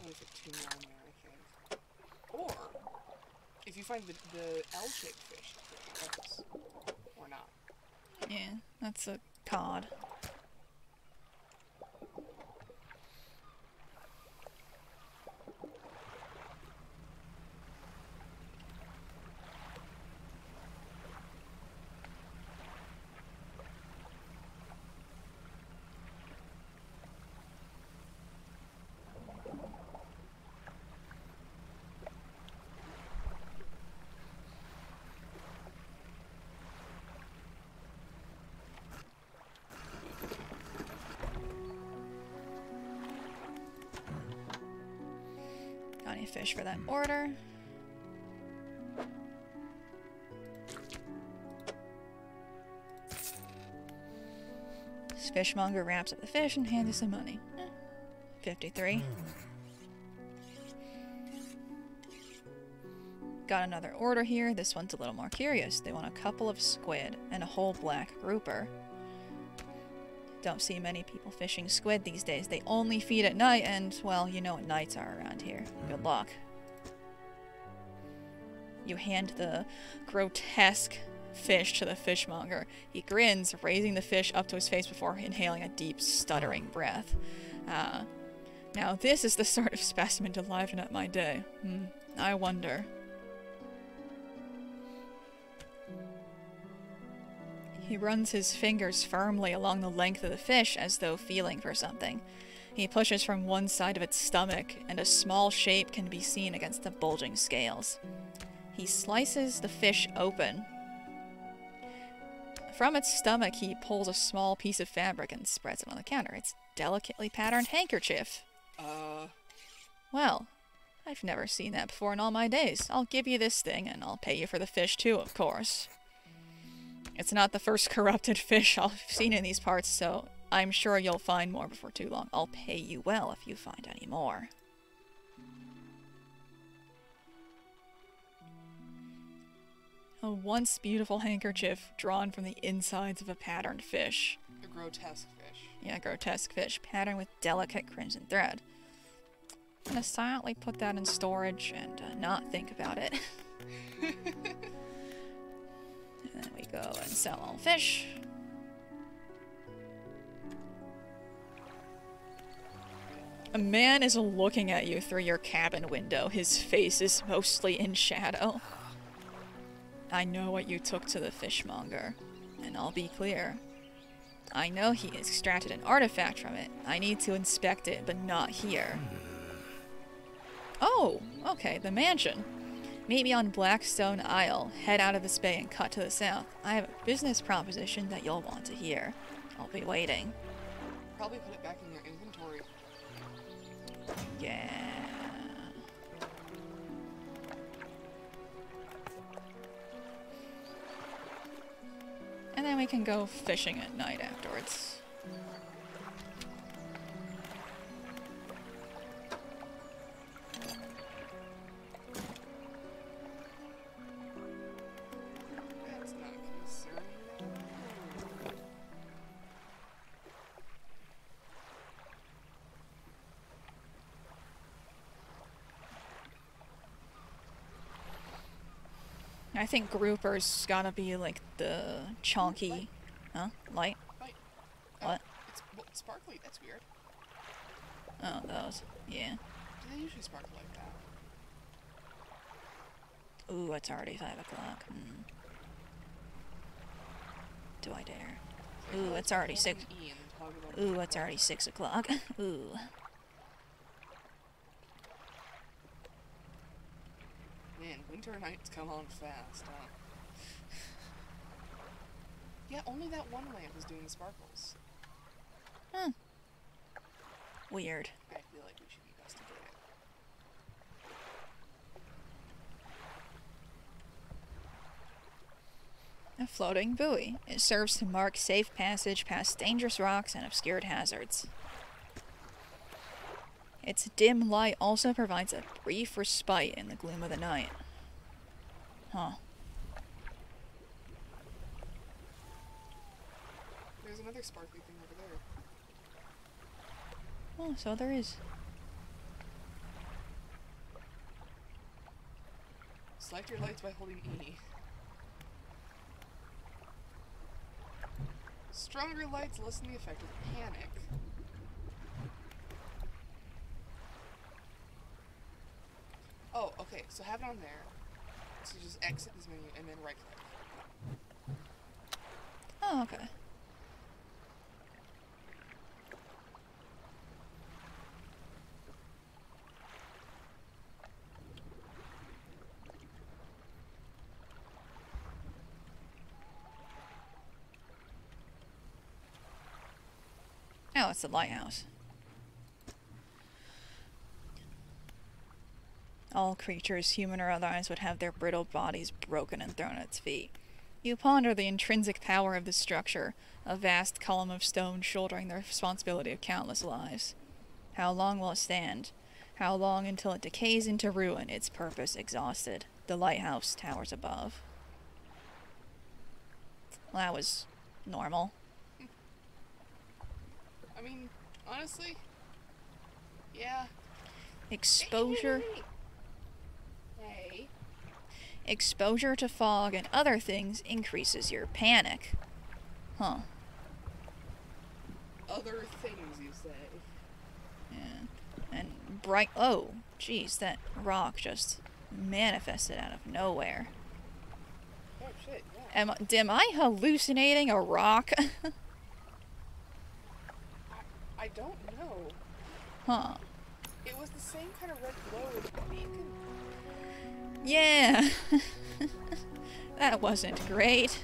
Only for 2 on there, I think. Or, if you find the L-shaped fish, those. Or not. Yeah, that's a cod. Got any fish for that order? Fishmonger wraps up the fish and hands you some money. 53. Got another order here. This one's a little more curious. They want a couple of squid and a whole black grouper. Don't see many people fishing squid these days. They only feed at night, and, well, you know what nights are around here. Good luck. You hand the grotesque fish to the fishmonger. He grins, raising the fish up to his face before inhaling a deep, stuttering breath. Now this is the sort of specimen to liven up my day. I wonder. He runs his fingers firmly along the length of the fish as though feeling for something. He pushes from one side of its stomach, and a small shape can be seen against the bulging scales. He slices the fish open. From its stomach, he pulls a small piece of fabric and spreads it on the counter. It's a delicately patterned handkerchief. Well, I've never seen that before in all my days. I'll give you this thing, and I'll pay you for the fish too, of course. It's not the first corrupted fish I've seen in these parts, so I'm sure you'll find more before too long. I'll pay you well if you find any more. A once beautiful handkerchief drawn from the insides of a patterned fish. A grotesque fish. Yeah, grotesque fish, patterned with delicate crimson thread. I'm gonna silently put that in storage and not think about it. And then we go and sell all fish. A man is looking at you through your cabin window. His face is mostly in shadow. I know what you took to the fishmonger, and I'll be clear. I know he extracted an artifact from it. I need to inspect it, but not here. Oh, okay, the mansion. Meet me on Blackstone Isle. Head out of this bay and cut to the south. I have a business proposition that you'll want to hear. I'll be waiting. Probably put it back in your inventory. Yeah. And then we can go fishing at night afterwards. That's not concerning. I think groupers gotta be like the chunky, huh? Light? Light. What? It's sparkly. That's weird. Oh, those. Yeah. Do they usually sparkle like that? Ooh, it's already 5 o'clock. Do I dare? Ooh, it's already 6. Ooh, it's already 6 o'clock. Ooh. Man, winter nights come on fast, huh? Yeah, only that one lamp is doing the sparkles. Weird. I feel like we should investigate it. A floating buoy. It serves to mark safe passage past dangerous rocks and obscured hazards. Its dim light also provides a brief respite in the gloom of the night. Huh. There's another sparkly thing over there. Oh, so there is. Select your lights by holding E. Stronger lights lessen the effect of panic. Oh, okay, so have it on there. So just exit this menu and then right click. Oh, okay. Oh, it's the lighthouse. All creatures, human or otherwise, would have their brittle bodies broken and thrown at its feet. You ponder the intrinsic power of this structure, a vast column of stone shouldering the responsibility of countless lives. How long will it stand? How long until it decays into ruin, its purpose exhausted? The lighthouse towers above. Well, that was normal. I mean, honestly, yeah. Exposure... Hey. Exposure to fog and other things increases your panic. Huh. Other things, you say? Yeah. And bright... Oh, jeez, that rock just manifested out of nowhere. Oh shit, yeah. Am I hallucinating a rock? I don't know. Huh. It was the same kind of red glow as the beacon. Yeah. That wasn't great.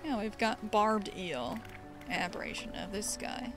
Yeah, we've got barbed eel. Aberration of this guy.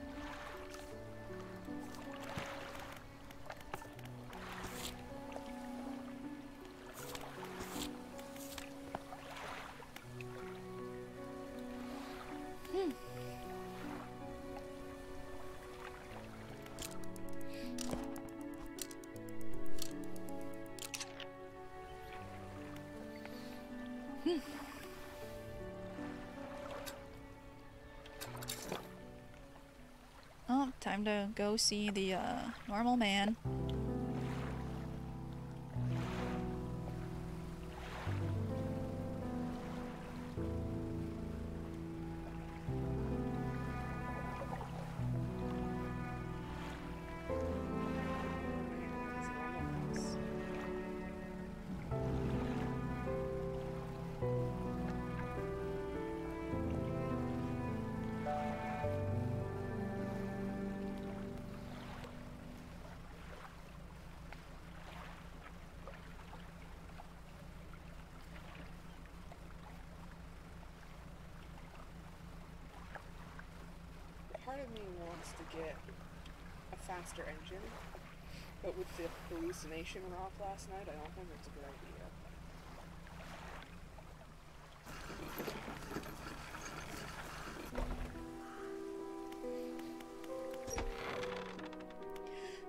Oh, time to go see the normal man. Part of me wants to get a faster engine, but with the hallucination rock last night, I don't think it's a good idea.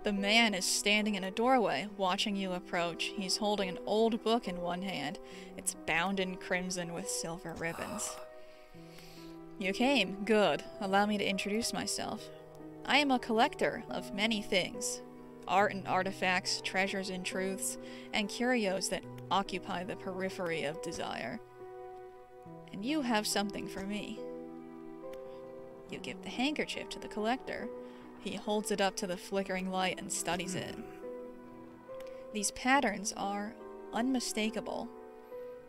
The man is standing in a doorway, watching you approach. He's holding an old book in one hand. It's bound in crimson with silver ribbons. You came. Good. Allow me to introduce myself. I am a collector of many things. Art and artifacts, treasures and truths, and curios that occupy the periphery of desire. And you have something for me. You give the handkerchief to the collector. He holds it up to the flickering light and studies it. These patterns are unmistakable.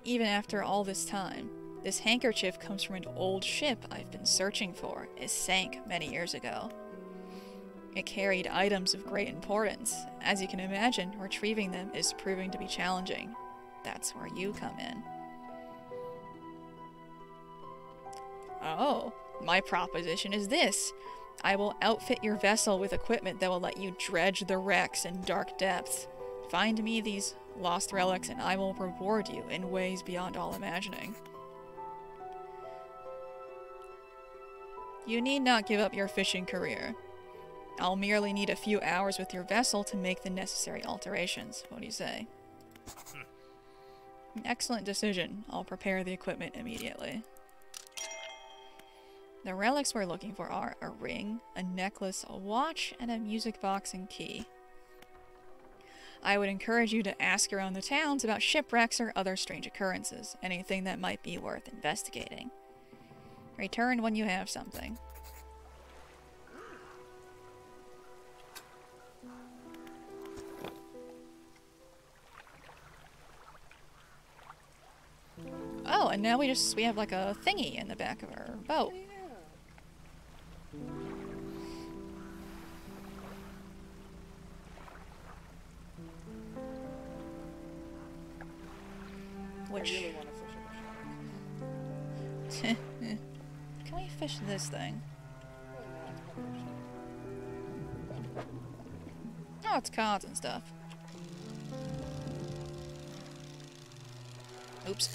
Even after all this time, this handkerchief comes from an old ship I've been searching for. It sank many years ago. It carried items of great importance. As you can imagine, retrieving them is proving to be challenging. That's where you come in. Oh, my proposition is this. I will outfit your vessel with equipment that will let you dredge the wrecks in dark depths. Find me these lost relics and I will reward you in ways beyond all imagining. You need not give up your fishing career. I'll merely need a few hours with your vessel to make the necessary alterations. What do you say? An excellent decision. I'll prepare the equipment immediately. The relics we're looking for are a ring, a necklace, a watch, and a music box and key. I would encourage you to ask around the towns about shipwrecks or other strange occurrences, anything that might be worth investigating. Return when you have something. Oh, and now we have like a thingy in the back of our boat. Which... I really want to fish at the shark. Can we fish this thing? Oh, it's cards and stuff. Oops.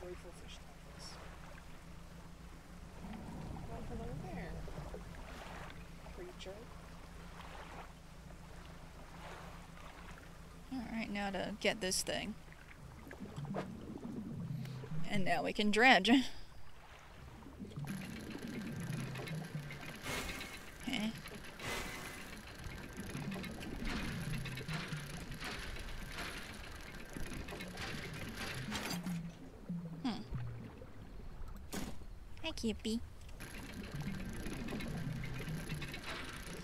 Joyful fish tackles. Oh, hello there, creature. Alright, now to get this thing. And now we can dredge. Okay. Hi, Cupie.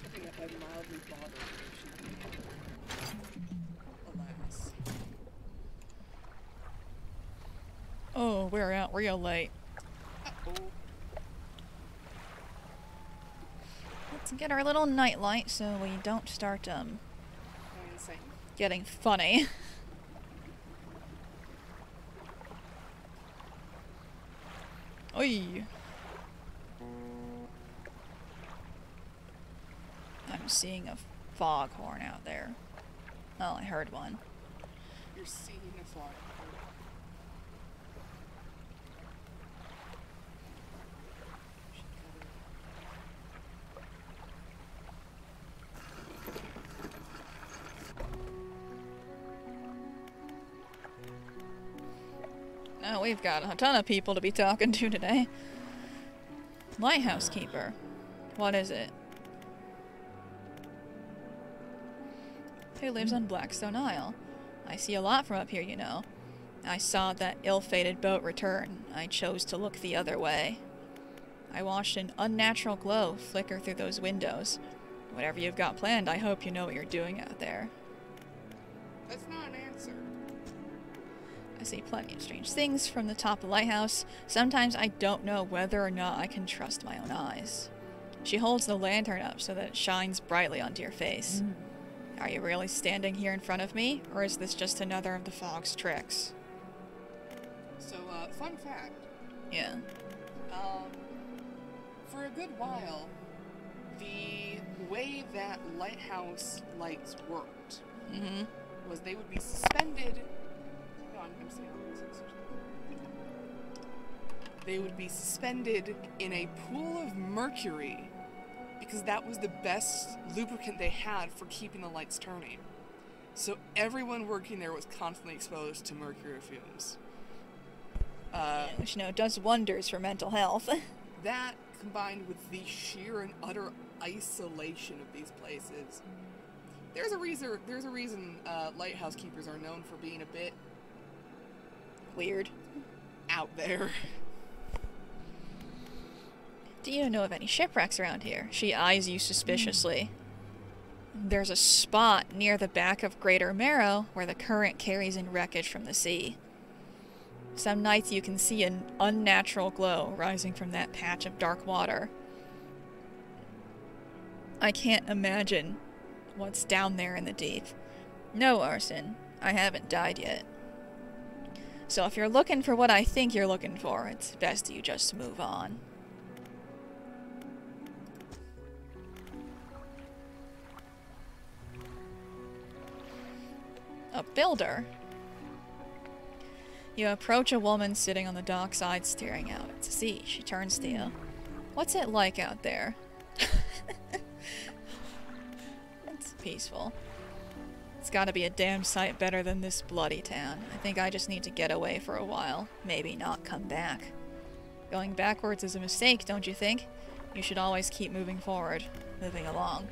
Something that I mildly bothered me. Alas. Oh, we're out real late. Uh-oh. Let's get our little nightlight so we don't start, Going insane. getting funny. Oi! I'm seeing a foghorn out there. Oh, I heard one. You're seeing a fly. Oh, we've got a ton of people to be talking to today. Lighthouse keeper. What is it? Who lives on Blackstone Isle? I see a lot from up here, you know. I saw that ill-fated boat return. I chose to look the other way. I watched an unnatural glow flicker through those windows. Whatever you've got planned, I hope you know what you're doing out there. That's not an answer. I see plenty of strange things from the top of the lighthouse. Sometimes I don't know whether or not I can trust my own eyes. She holds the lantern up so that it shines brightly onto your face. Are you really standing here in front of me, or is this just another of the fog's tricks? So, fun fact. Yeah. For a good while, the way that lighthouse lights worked was they would be suspended. No, I'm saying they would be suspended in a pool of mercury because that was the best lubricant they had for keeping the lights turning. So everyone working there was constantly exposed to mercury fumes. Which, you know, does wonders for mental health. That, combined with the sheer and utter isolation of these places, there's a reason lighthouse keepers are known for being a bit Weird. out there. Do you know of any shipwrecks around here? She eyes you suspiciously. There's a spot near the back of Greater Marrow where the current carries in wreckage from the sea. Some nights you can see an unnatural glow rising from that patch of dark water. I can't imagine what's down there in the deep. No, Arson, I haven't died yet. So if you're looking for what I think you're looking for, it's best you just move on. A builder? You approach a woman sitting on the dockside staring out at the sea. She turns to you. What's it like out there? It's peaceful. It's gotta be a damn sight better than this bloody town. I think I just need to get away for a while. Maybe not come back. Going backwards is a mistake, don't you think? You should always keep moving forward. Moving along.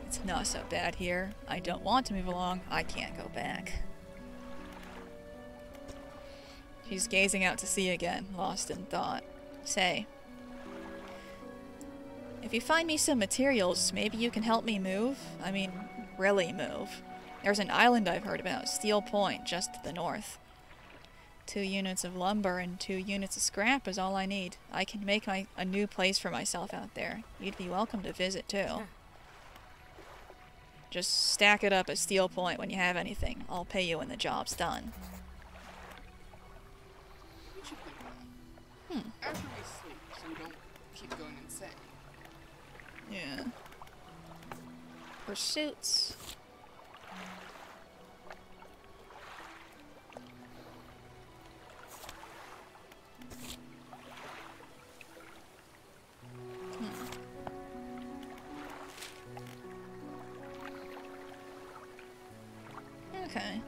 It's not so bad here. I don't want to move along. I can't go back. She's gazing out to sea again, lost in thought. Say, if you find me some materials, maybe you can help me move? I mean, really move. There's an island I've heard about, Steel Point, just to the north. 2 units of lumber and 2 units of scrap is all I need. I can make a new place for myself out there. You'd be welcome to visit, too. Just stack it up at Steel Point when you have anything. I'll pay you when the job's done. We should do that. After we sleep, so we don't keep going insane. Yeah. Pursuits. Okay.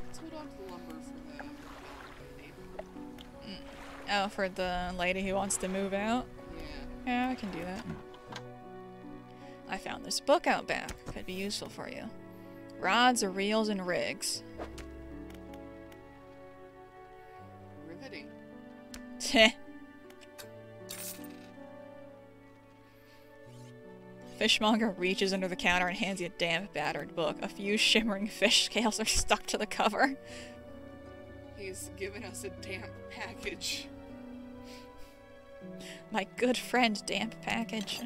Let's hold on to the lumber for the lady. Oh, for the lady who wants to move out? Yeah. Yeah, I can do that. I found this book out back. Could be useful for you. Rods, reels, and rigs. Riveting. Teh. Fishmonger reaches under the counter and hands you a damp, battered book. A few shimmering fish scales are stuck to the cover. He's given us a damp package. My good friend, damp package.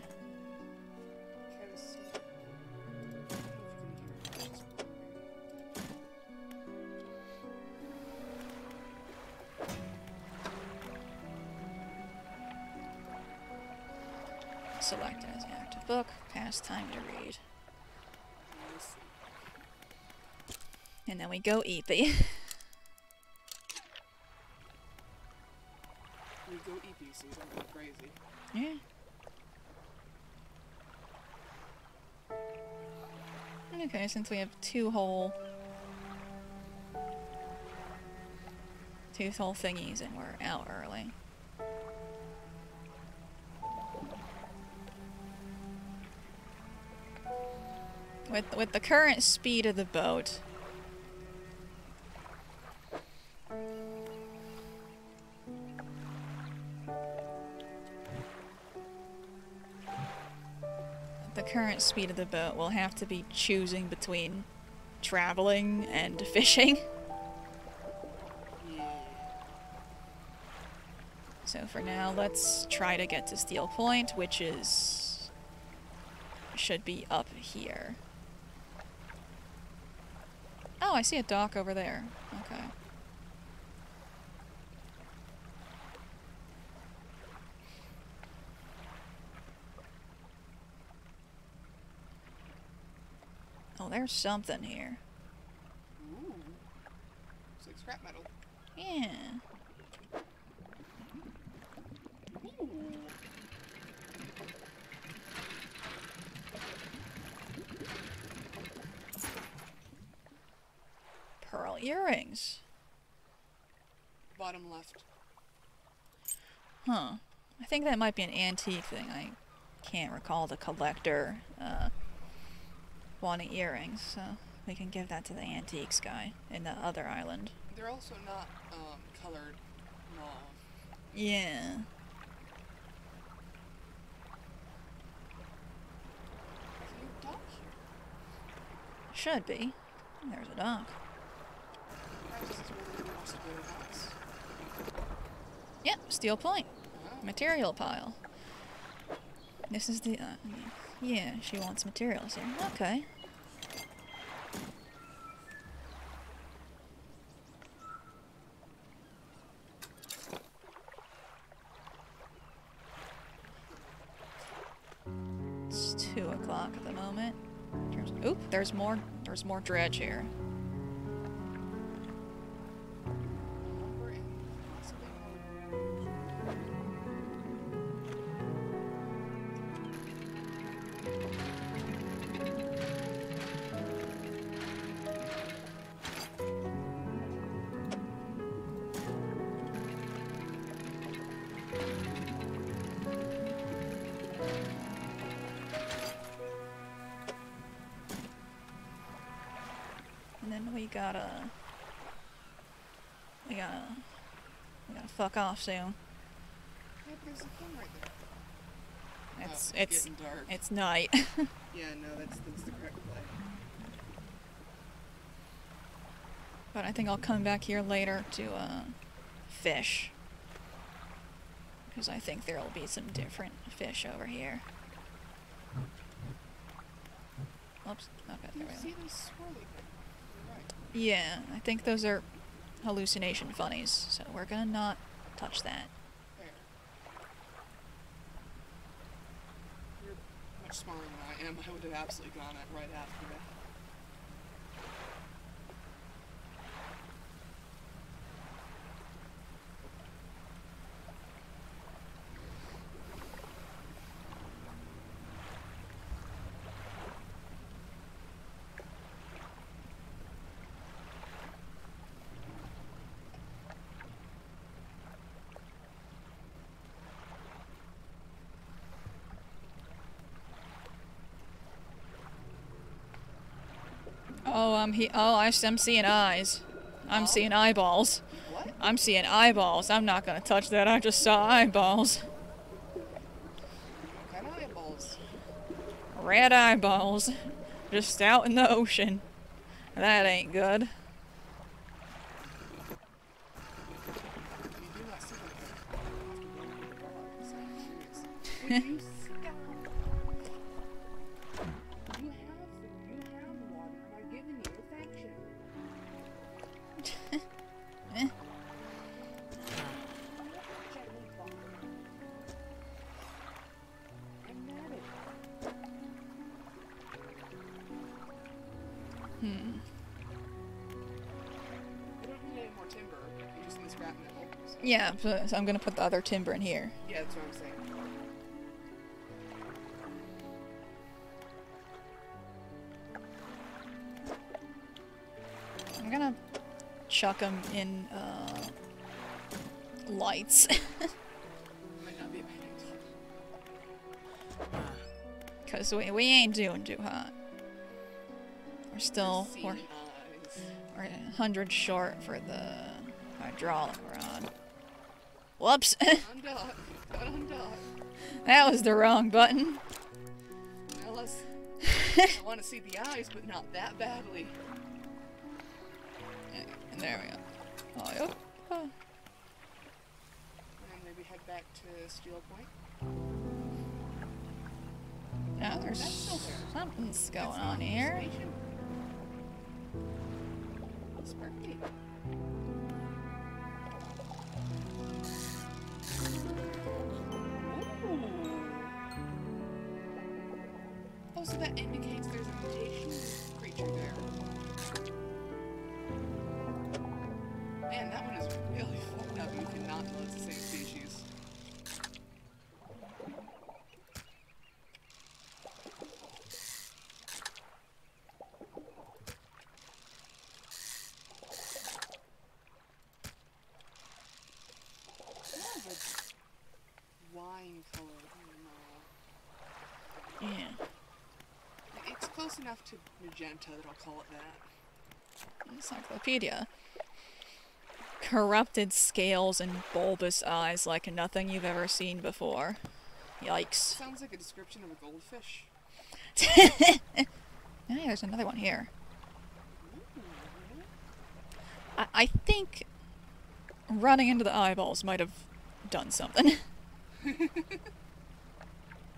Select as an active book. Past time to read. And then we go eepy. We go EP, so we don't go crazy. Yeah. Okay, since we have two whole thingies and we're out early. With the current speed of the boat, we'll have to be choosing between traveling and fishing. Yeah. So for now, let's try to get to Steel Point, which should be up here. Oh, I see a dock over there. Okay. Oh, there's something here. Ooh. Looks like scrap metal. Yeah. Ooh. Pearl earrings. Bottom left. Huh. I think that might be an antique thing. I can't recall the collector wanting earrings, so we can give that to the antiques guy in the other island. They're also not colored mauve. Yeah. Is there a dock here? Should be. There's a dock. Perhaps this is where the lady wants to go to house. Yep, Steel Point. Oh. Material pile. This is the, yeah, she wants materials here. Okay. It's 2 o'clock at the moment. Oop, there's more dredge here. Lumber and possibly And then we gotta fuck off soon. Yeah, but there's a thing right there. It's Oh, it's getting dark. it's night. Yeah, no, that's the correct play. But I think I'll come back here later to fish. Because I think there will be some different fish over here. Oops, not bad. You There we see go. those swirly things? You're right. Yeah, I think those are hallucination funnies, so we're gonna not touch that. There. You're much smaller than I am. I would have absolutely gone at right after that. Oh, I'm seeing eyes. I'm seeing eyeballs. What? I'm seeing eyeballs. I'm not gonna touch that. I just saw eyeballs. What kind of eyeballs? Red eyeballs. Just out in the ocean. That ain't good. You do not see them. I'm curious. Would you stop? You have food, you have water, and I've given you affection. Gently talk. I'm mad at you. I don't need any more timber. You just need scrap metal. So. Yeah, so I'm gonna put the other timber in here. Yeah, that's what I'm saying. I'm gonna chuck them in lights. Might not be a bad idea. Because we ain't doing too hot. We're still, Seeing we're eyes. 100 short for the hydraulic rod. Whoops! Undock. Got undock. That was the wrong button. Now let's... I want to see the eyes, but not that badly. And there we go. Oh, yep. Oh. And maybe head back to Steel Point. Now That's there's still there. something's going That's on not here. hallucination. Sparky. Ooh. Oh, so that indicates there's a mutation creature there. Man, that one is really fucked up. You cannot tell it's the same species. More of a wine color. I don't know. Yeah. It's close enough to magenta that I'll call it that. Encyclopedia. Corrupted scales and bulbous eyes like nothing you've ever seen before. Yikes. Sounds like a description of a goldfish. Yeah, there's another one here. Ooh. I think running into the eyeballs might have done something.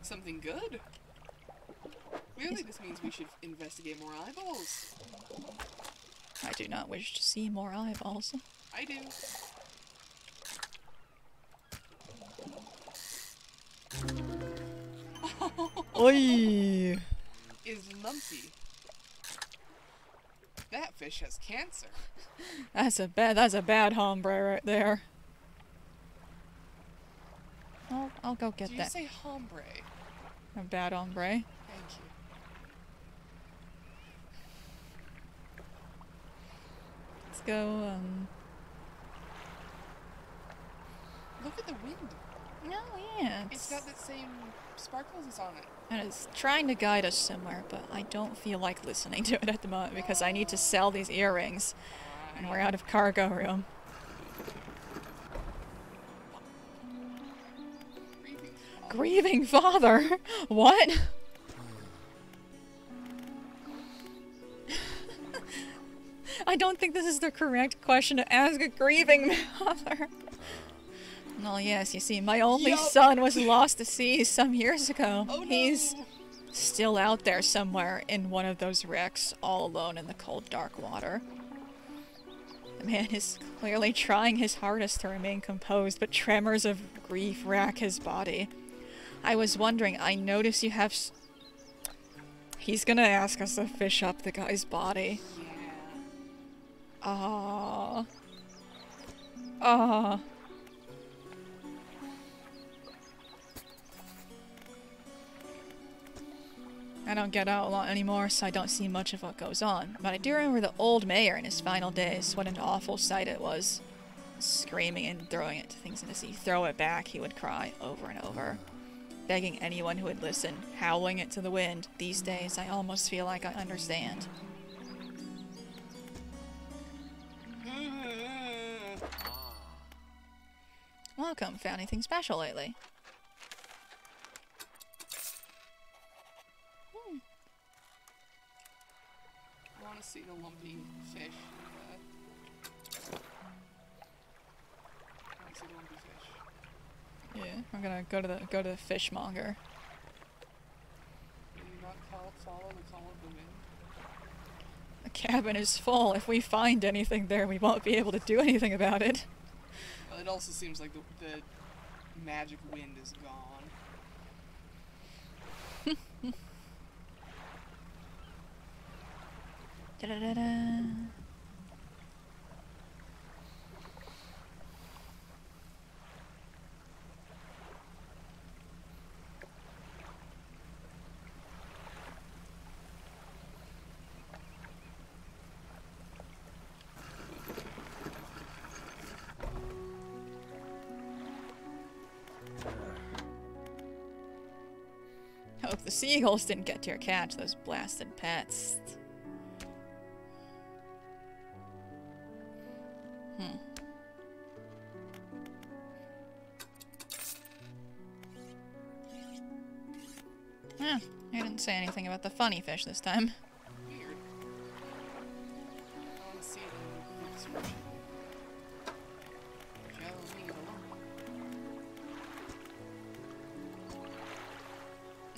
Something good? Clearly this means we should investigate more eyeballs. I do not wish to see more eyeballs. I do. Oi! Is lumpy. That fish has cancer. That's a bad hombre right there. I'll go get Did you that. say hombre? A bad hombre. Thank you. Let's go, Look at the wind. Oh yeah, It's got that same sparkles on it. and it's trying to guide us somewhere, but I don't feel like listening to it at the moment because I need to sell these earrings, and we're out of cargo room. grieving father? What? I don't think this is the correct question to ask a grieving mother. Oh yes, you see, my only son was lost to sea some years ago. Oh, no. He's still out there somewhere in one of those wrecks, all alone in the cold, dark water. The man is clearly trying his hardest to remain composed, but tremors of grief rack his body. I was wondering, I notice you have He's gonna ask us to fish up the guy's body. Yeah. Aww. Aww. I don't get out a lot anymore, so I don't see much of what goes on. But I do remember the old mayor in his final days. What an awful sight it was. Screaming and throwing it to things in the sea. Throw it back, he would cry over and over. Begging anyone who would listen. Howling it to the wind. These days, I almost feel like I understand. Welcome. Found anything special lately? I want to see the lumpy fish. I want to see the lumpy fish. Yeah, I'm gonna go to the fishmonger. Will you not follow the call of the wind? The cabin is full. If we find anything there, we won't be able to do anything about it. Well, it also seems like the magic wind is gone. Da-da-da-da. Hope the seagulls didn't get to your catch, those blasted pets. Yeah, you didn't say anything about the funny fish this time. Weird. I want to see the expression.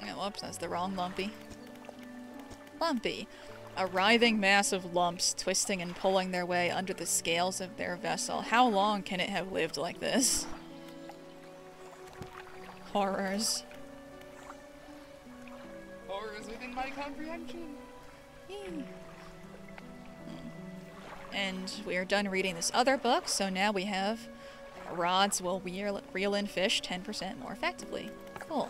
Oh, whoops, that's the wrong lumpy. Lumpy. A writhing mass of lumps twisting and pulling their way under the scales of their vessel. How long can it have lived like this? Horrors. Horrors within my comprehension. And we are done reading this other book, so now we have rods will reel in fish 10% more effectively. Cool.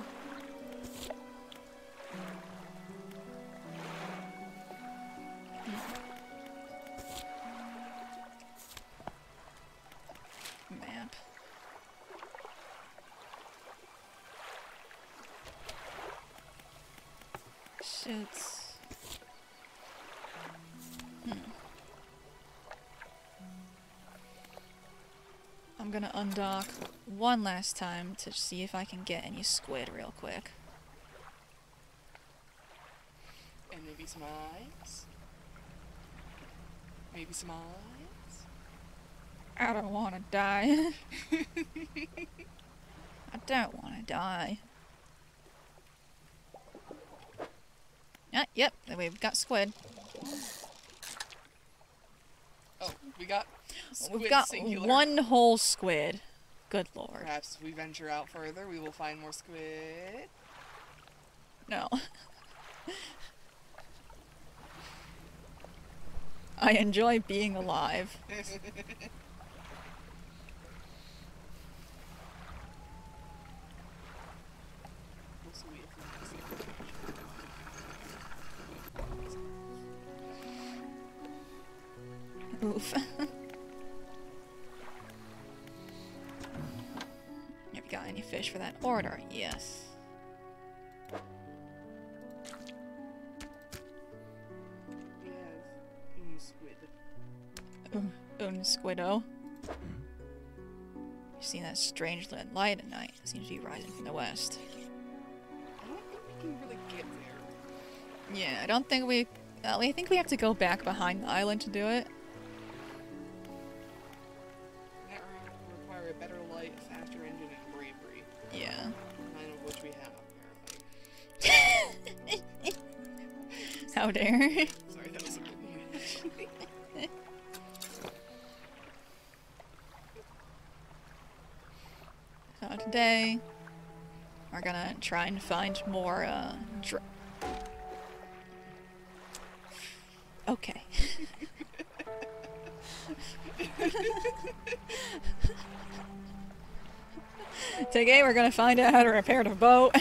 Map. Suits. I'm gonna undock one last time to see if I can get any squid real quick. And maybe some eyes. Maybe some eyes. I don't want to die. I don't want to die. Yep, we've got squid. Oh, we got squid We've got singular. one whole squid. Good lord. Perhaps if we venture out further, we will find more squid. No. I enjoy being alive. Oof. Have you got any fish for that order? Yes. We have squid. Squiddo. You seen that strange red light at night? Seems to be rising from the west. I don't think we can really get there. Yeah, I don't think we... I think we have to go back behind the island to do it. That will require a better light, a faster engine, and bravery. Yeah. None of which we have, apparently. How dare. Sorry, that was a bit mean. So today, we're gonna try and find more, Okay. Today we're gonna find out how to repair the boat.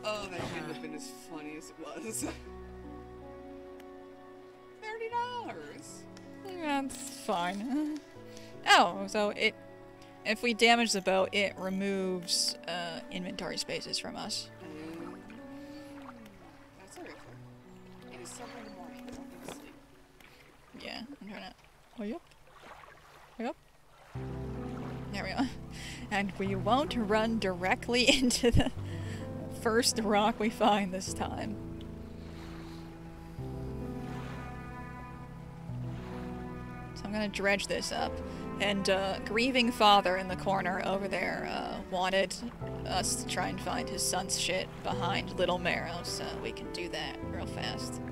Oh, that couldn't have been as funny as it was. $30! That's fine. Oh, so if we damage the boat, it removes inventory spaces from us. That's alright. It is 7 in the morning. I don't need to sleep. Yeah, I'm trying to... Oh, yep. Yep. There we go. And we won't run directly into the first rock we find this time. So I'm gonna dredge this up. And grieving father in the corner over there wanted us to try and find his son's shit behind Little Marrow, so we can do that real fast.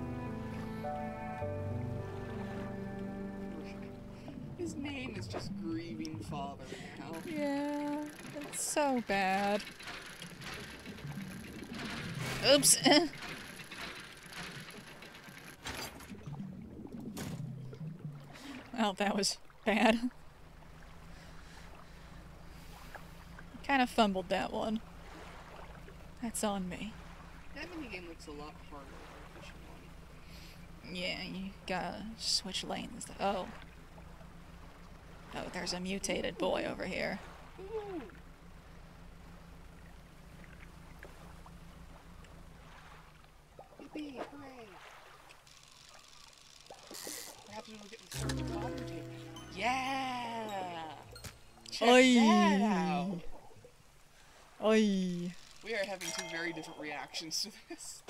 His name is just Grieving Father now. Yeah, it's so bad. Oops. Well, that was bad. Kind of fumbled that one. That's on me. That minigame looks a lot harder than the fishing one. Yeah, you gotta switch lanes. Oh. Oh, there's a mutated boy over here. Ooh. Yippee, hooray! Perhaps we'll get the circle water taken. Yeah! Check Oi. that out! Oi. We are having two very different reactions to this.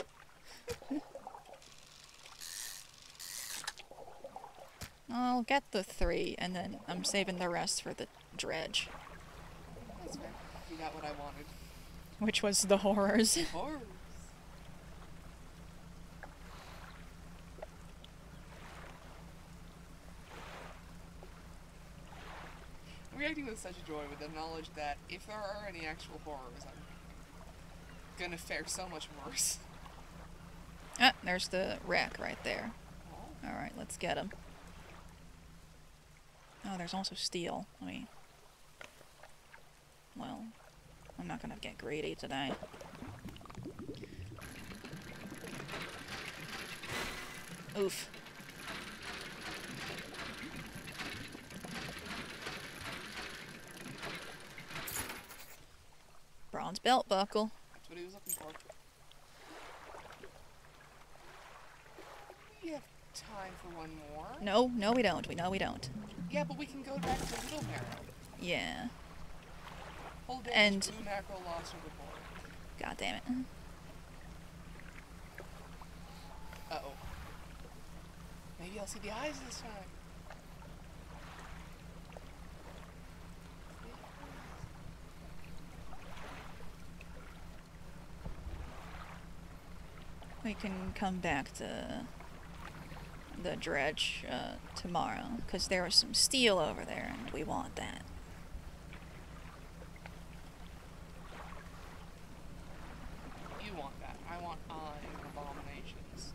I'll get the 3, and then I'm saving the rest for the dredge. That's fair. You got what I wanted. Which was the horrors. Horrors! I'm reacting with such joy with the knowledge that if there are any actual horrors, I'm gonna fare so much worse. Ah, there's the rack right there. Oh. Alright, let's get him. Oh, there's also steel. Well, I'm not gonna get greedy today. Oof. Bronze belt buckle. That's what he was looking for. We have time for one more. No, we don't. We don't. Yeah, but we can go back to Little Marrow. Yeah. Whole day And- blue mackerel lost overboard. God damn it. Uh-oh. Maybe I'll see the eyes this time. We can come back to the dredge tomorrow, because there was some steel over there, and we want that. You want that. I want iron abominations.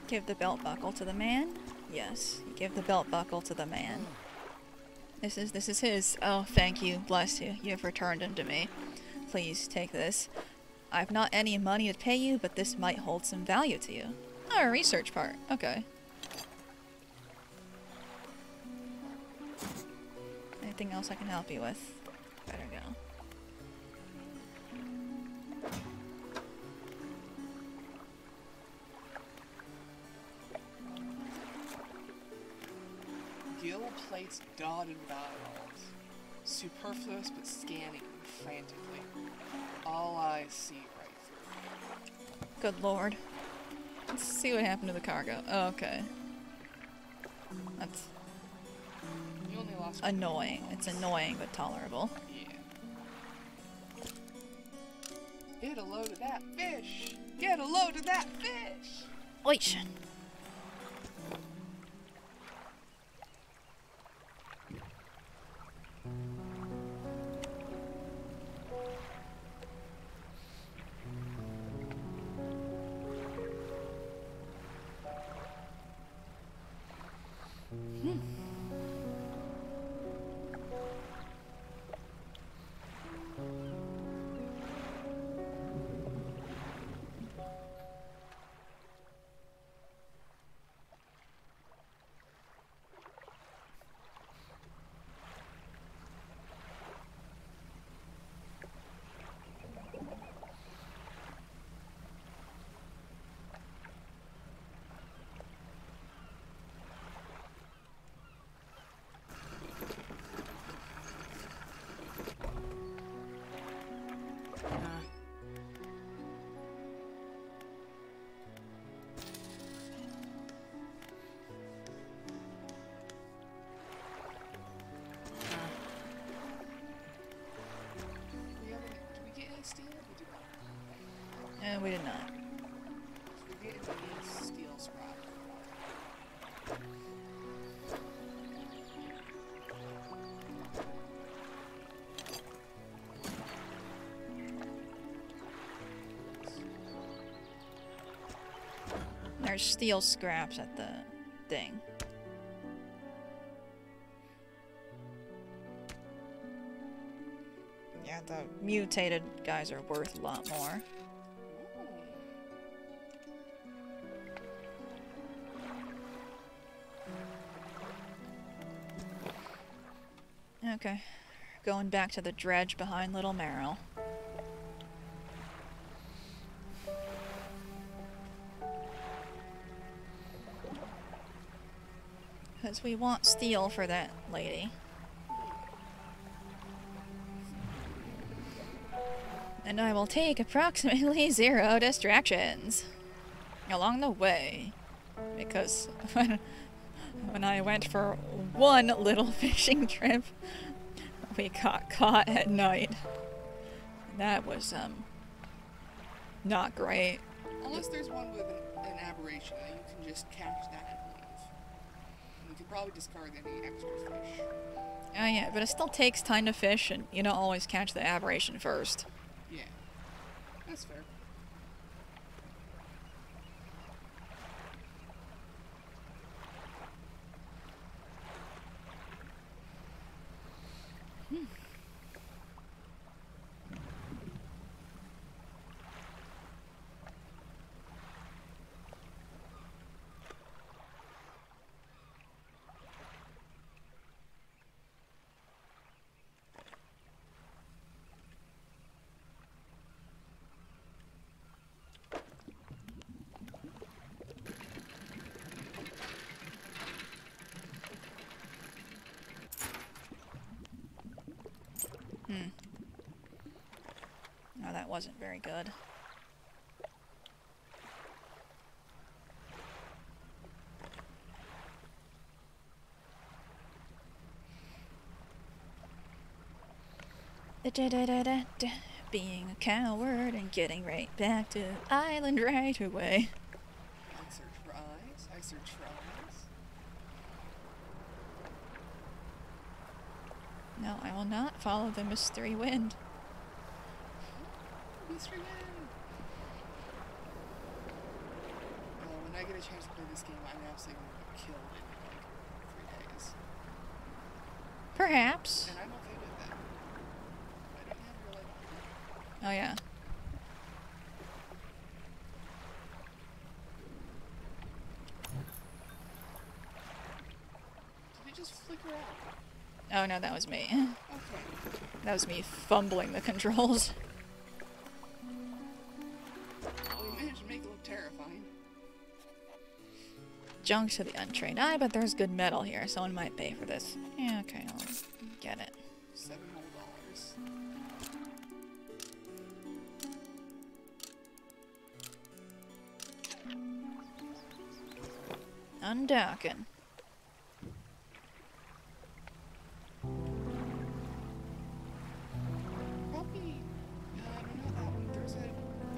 Give the belt buckle to the man? Yes, you give the belt buckle to the man. This is his. Oh, thank you. Bless you. You have returned him to me. Please, take this. I've not any money to pay you, but this might hold some value to you. Oh, a research part. Okay. anything else I can help you with? Better go. Gill plates dotted with eyeballs. Superfluous but scanning frantically. All eyes see right through. Good lord. Let's see what happened to the cargo. Oh, okay. That's You only lost annoying. It's annoying but tolerable. Yeah. Get a load of that fish! Get a load of that fish! Wait. We did not. We're getting the steel scrap. There's steel scraps at the thing. Yeah, the mutated guys are worth a lot more. Okay, going back to the dredge behind Little Merrill. Because we want steel for that lady. And I will take approximately 0 distractions along the way. Because when I went for one little fishing trip, we got caught at night. That was, not great. Unless there's one with an aberration, then you can just catch that and leave. And you can probably discard any extra fish. Oh yeah, but it still takes time to fish, and you don't always catch the aberration first. Yeah, that's fair. Oh, that wasn't very good. Being a coward and getting right back to the island right away. I search for eyes. I search for eyes. No, I will not follow the mystery wind. Mystery Man! When I get a chance to play this game, I'm absolutely going to get killed in like 3 days. Perhaps. And I'm okay with that. I don't have real life. Oh yeah. Did it just flicker out? Oh no, that was me. Okay. That was me fumbling the controls. Well, you managed to make it look terrifying. Junk to the untrained eye, but there's good metal here. Someone might pay for this. Yeah, okay, I'll get it. $7 more. Undocking. Probably, no, not that one. There was a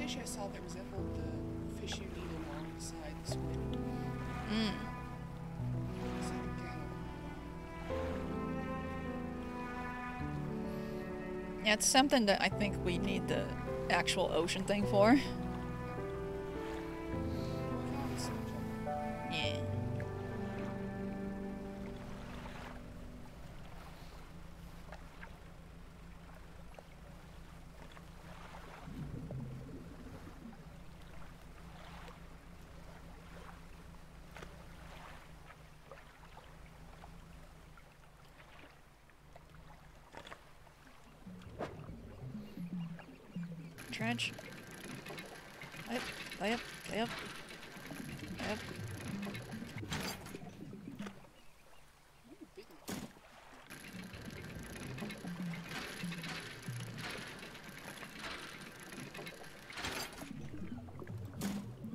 fish I saw that resembled the fish you need alongside the squid. Mm. It's like a gallon. Yeah, it's something that I think we need the actual ocean thing for. Yeah. Dredge. Yep, yep, yep. Yep. Big one.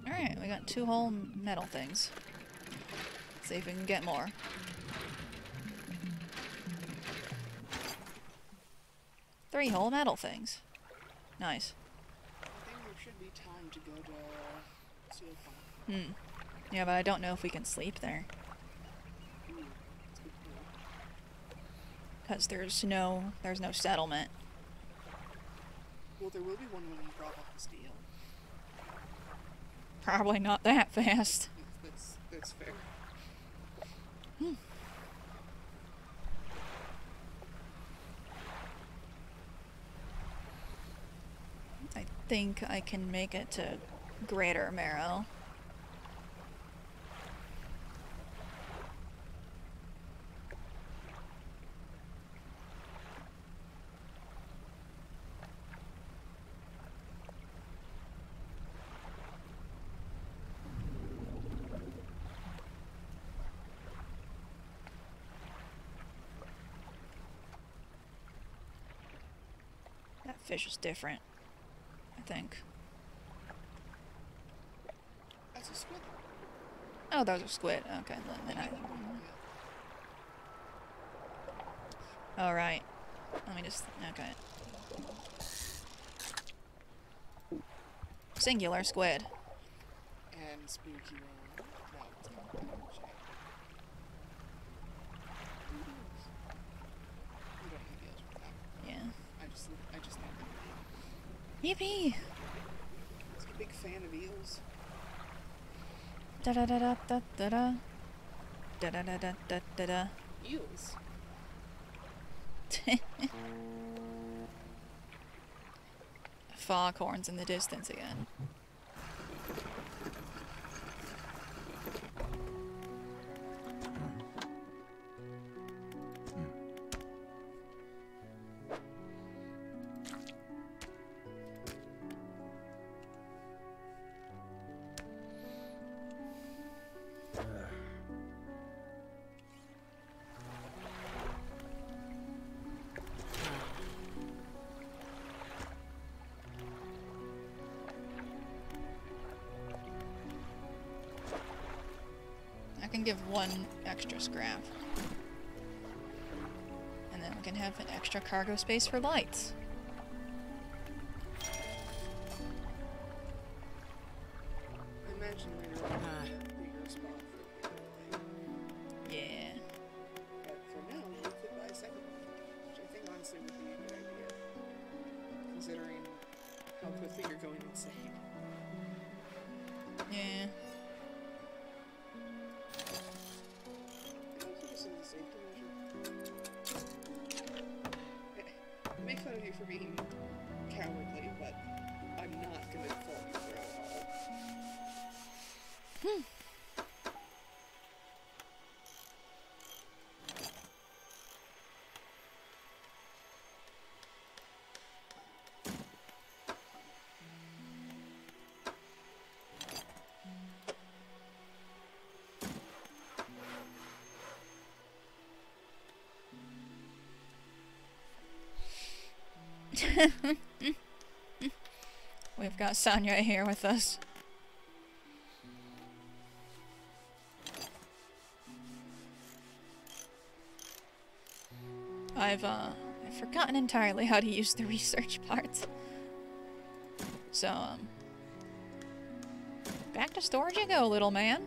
Alright, we got 2 whole metal things. Let's see if we can get more. Three whole metal things. Nice. I think there should be time to go to Seal Pond. Hmm. Yeah, but I don't know if we can sleep there. Ooh, that's a good point. Because there's no settlement. Well, there will be one when you drop off the steel. Probably not that fast. That's fair. I think I can make it to Greater Marrow. That fish is different, I think. That's a squid. Oh, those are squid. Okay, then I... Alright. Let me just... Okay. Singular squid. And spooky one. No, it's not that much. You don't need the edge for that. Yeah. I just think Yippee! I'm a big fan of eels. Da da da da da da da. Da da da da da da da. Eels? Foghorns in the distance again. I can give 1 extra scrap. And then we can have an extra cargo space for lights. I imagine later on a bigger spot for the light. Yeah. But for now, we could buy a second one, which I think honestly would be a good idea, considering how quickly you're going insane. Yeah. It also just is a safety measure. I make fun of you for being cowardly, but I'm not gonna fault you for it at all. We've got Sonya here with us. I've forgotten entirely how to use the research part. So, back to storage you go, little man.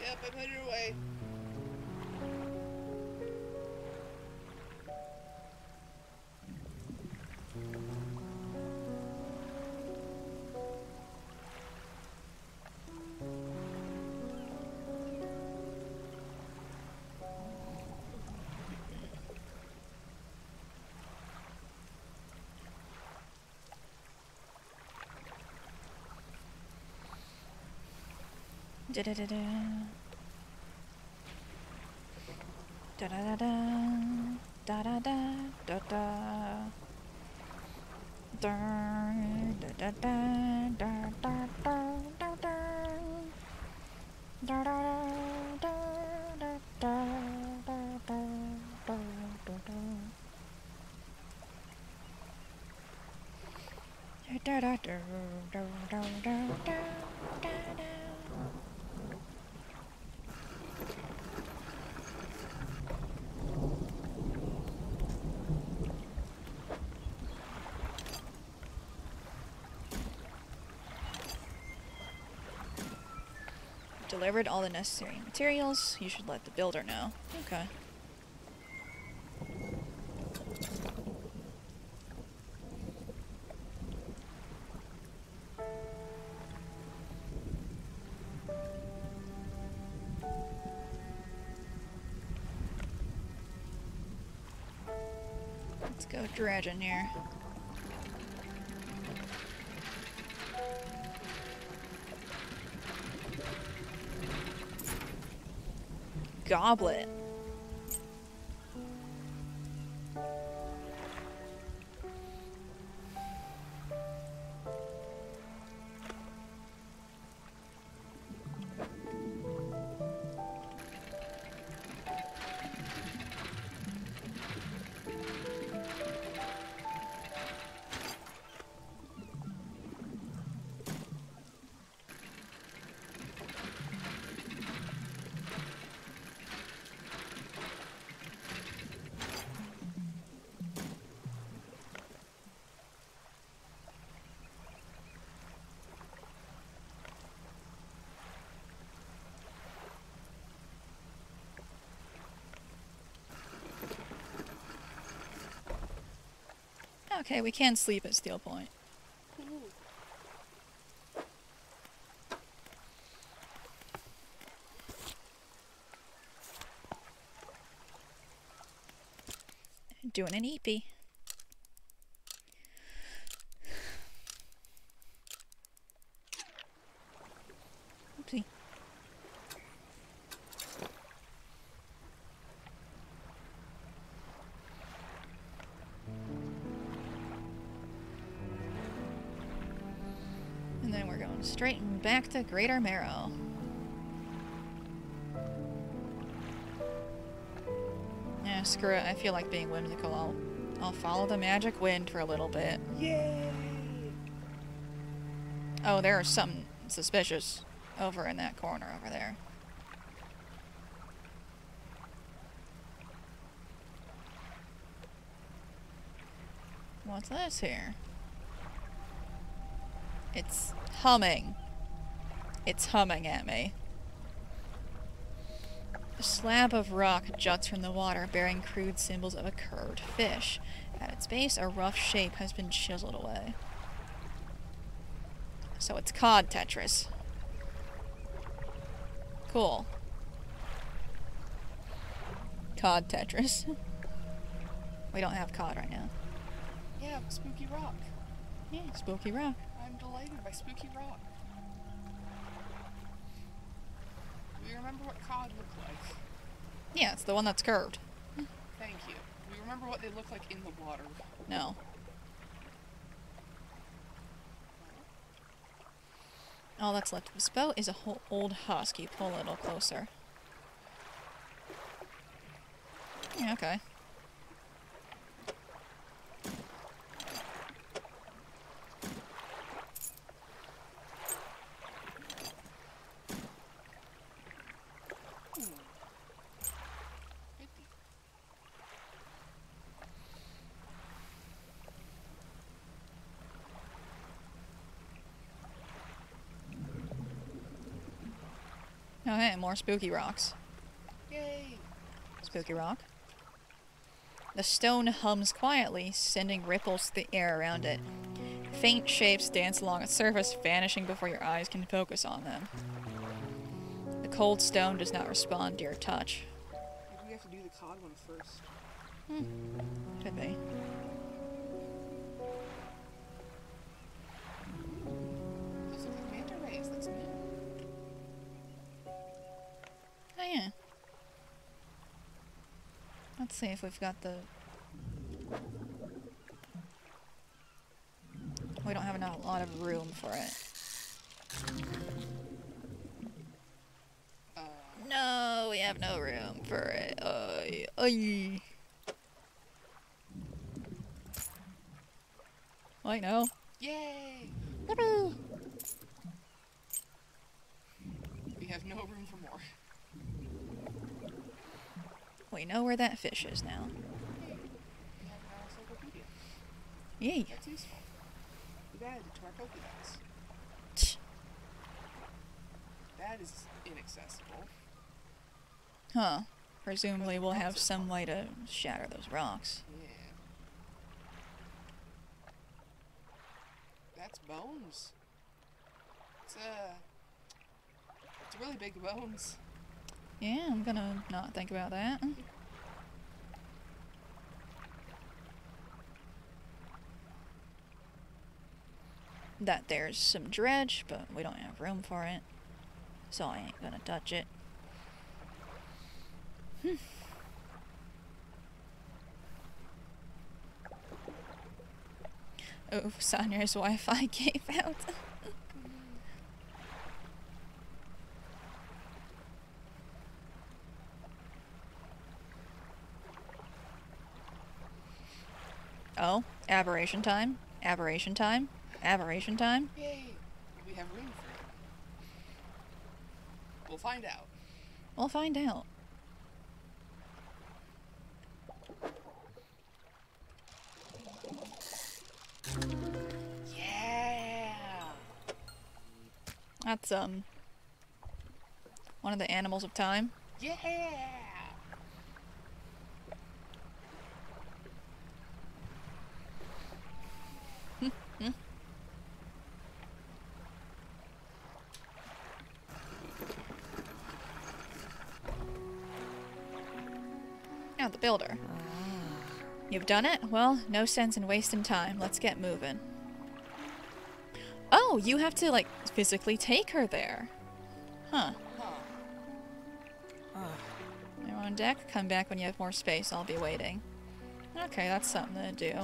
Yep, I'm headed away. Da da da da. Da da da da. Da da da da da. Da da da da da da da da da. Da da da da da da da da da da. Da da da da da da da da. Delivered all the necessary materials. You should let the builder know. Okay. Let's go dredge in here. Goblet. Okay, we can sleep at Steel Point. Doing an EP. Oopsie. And then we're going straight back to Greater Marrow. Yeah, screw it. I feel like being whimsical. I'll follow the magic wind for a little bit. Yay! Oh, there's something suspicious over in that corner over there. What's this here? It's humming. It's humming at me. A slab of rock juts from the water, bearing crude symbols of a curved fish. At its base, a rough shape has been chiseled away. So it's cod Tetris. Cool. Cod Tetris. We don't have cod right now. Yeah, spooky rock. Yeah, spooky rock. I'm delighted by spooky rock. Do you remember what cod looked like? Yeah, it's the one that's curved. Thank you. Do you remember what they look like in the water? No. All that's left of this boat is a whole old husk. You pull a little closer. Yeah, okay. Oh, hey, more spooky rocks. Yay! Spooky rock. The stone hums quietly, sending ripples through the air around it. Faint shapes dance along its surface, vanishing before your eyes can focus on them. The cold stone does not respond to your touch. Maybe we have to do the cod one first. Could be. Those look like manta rays. That's neat. Oh, yeah. Let's see if we've got the... We don't have a lot of room for it. No, we have no room for it. Wait, no. Yay! Woohoo! We have no room for more. We know where that fish is now. Hey, we have an encyclopedia. Yay. That's useful. We've added it to our Pokédex. Tch. That is inaccessible. Huh. Presumably we'll have some way to shatter those rocks. Yeah. That's bones. It's really big bones. Yeah, I'm gonna not think about that. That there's some dredge, but we don't have room for it. So I ain't gonna touch it. Oh, Sonya's Wi-Fi gave out. Oh, aberration time, aberration time, aberration time. Yay! We have room for it. We'll find out. We'll find out. Yeah! That's, one of the animals of time. Yeah! Now the builder. You've done it? Well, no sense in wasting time. Let's get moving. Oh, you have to, like, physically take her there. Huh. You're on deck. Come back when you have more space. I'll be waiting. Okay, that's something to do.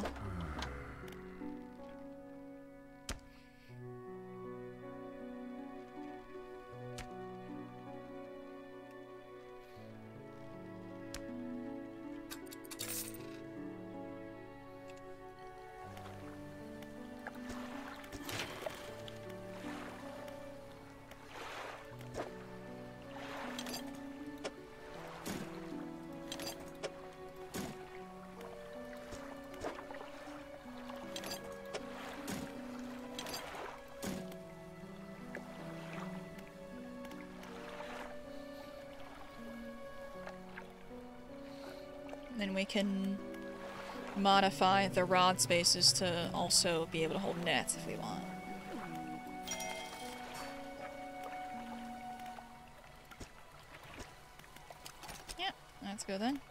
Then we can modify the rod spaces to also be able to hold nets if we want. Yeah, that's good then.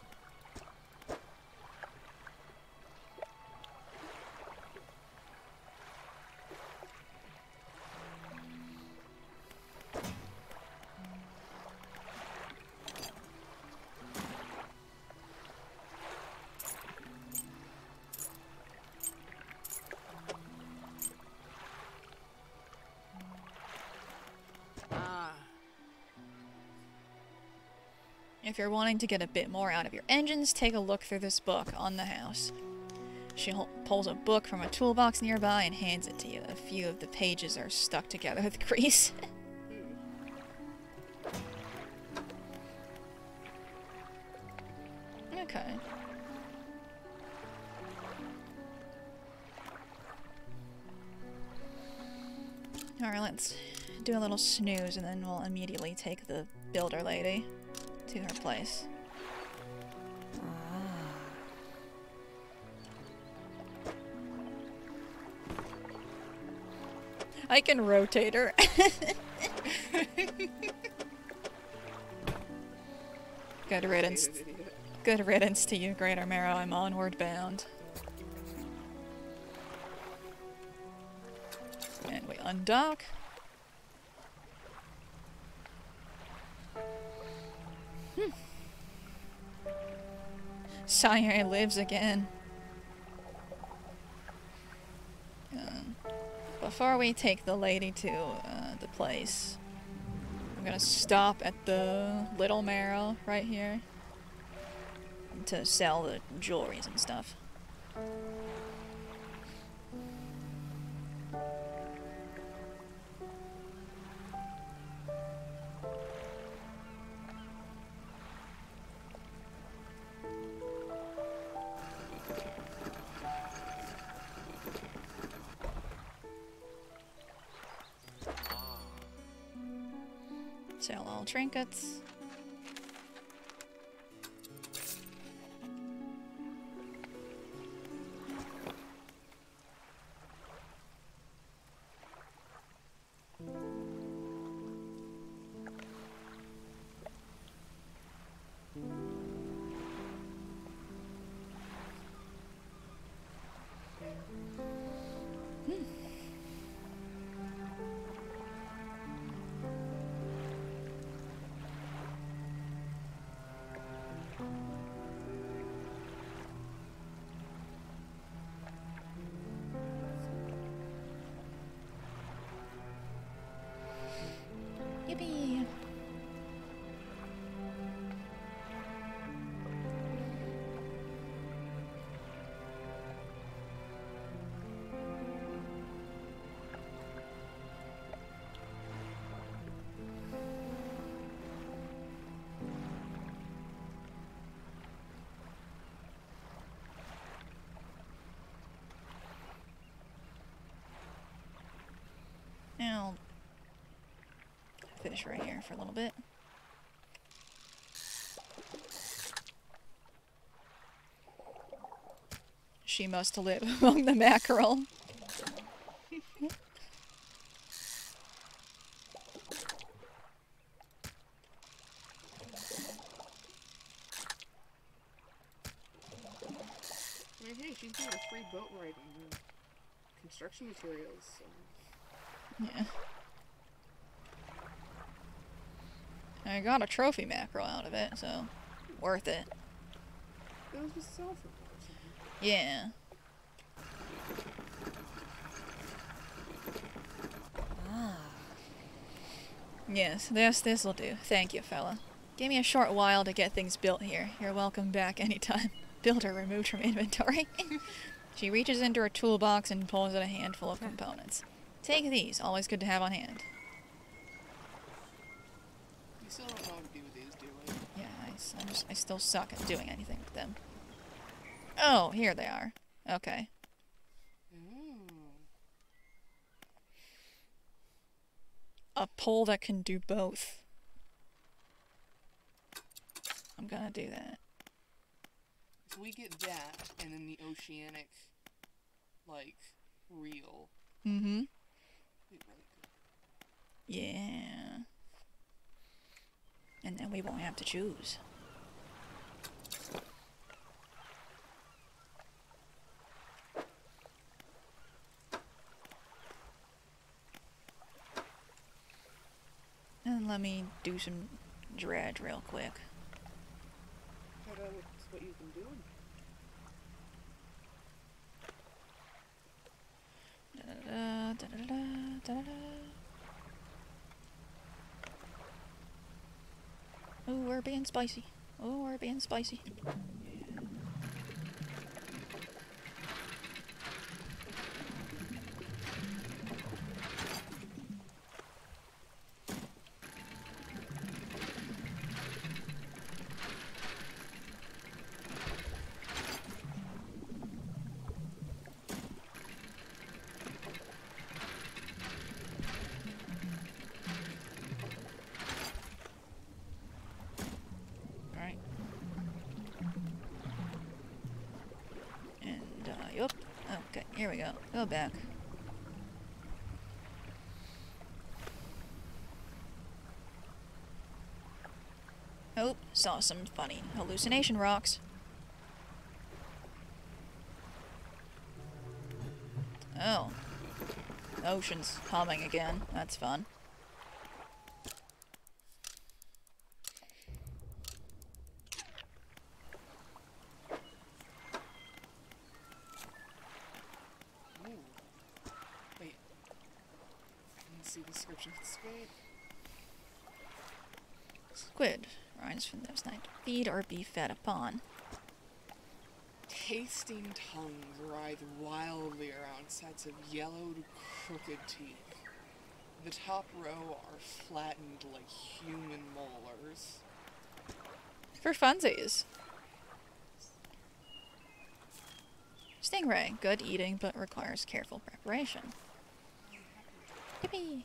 If you're wanting to get a bit more out of your engines, take a look through this book on the house. She pulls a book from a toolbox nearby and hands it to you. A few of the pages are stuck together with grease. Okay. Alright, let's do a little snooze and then we'll immediately take the builder lady to her place. I can rotate her. Good riddance. Good riddance to you, Greater Marrow. I'm onward bound. And we undock. Sire lives again. Before we take the lady to the place, I'm gonna stop at the Little Marrow right here to sell the jewelries and stuff. Sell all trinkets. Yippee! Now, fish right here for a little bit. She must live among the mackerel. I mean, hey, she's doing a free boat ride and construction materials, so... Yeah. I got a trophy mackerel out of it, so worth it. It was just sell for or something. Yeah. Yes, this'll do. Thank you, fella. Give me a short while to get things built here. You're welcome back anytime. Builder removed from inventory. She reaches into her toolbox and pulls out a handful of components. Take these. Always good to have on hand. You still don't know what to do with these, do we? Yeah, I still suck at doing anything with them. Oh, here they are. Okay. A pole that can do both. I'm gonna do that. If we get that, and then the oceanic, like, reel. Mm-hmm. Be really good. Yeah. And then we won't have to choose. And let me do some dredge real quick. That's what you've been doing. Da-da-da, da-da-da, da-da-da. Oh, we're being spicy. Oh, we're being spicy. Alright. And, yup. Okay, here we go. Go back. Oh, saw some funny hallucination rocks. Oh. Ocean's humming again. That's fun. Ooh. Wait. I didn't see the description of the squid. Squid. Rise from those night to feed or be fed upon. Tasting tongues writhe wildly around sets of yellowed, crooked teeth. The top row are flattened like human molars. For funsies. Stingray. Good eating, but requires careful preparation. Yippee!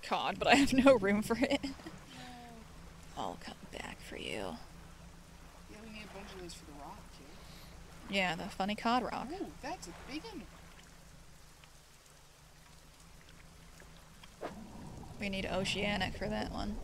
Cod, but I have no room for it. I'll come back for you. Yeah, we need a bunch of those for the rock, too. Yeah, the funny cod rock. Ooh, that's a big one. We need oceanic for that one.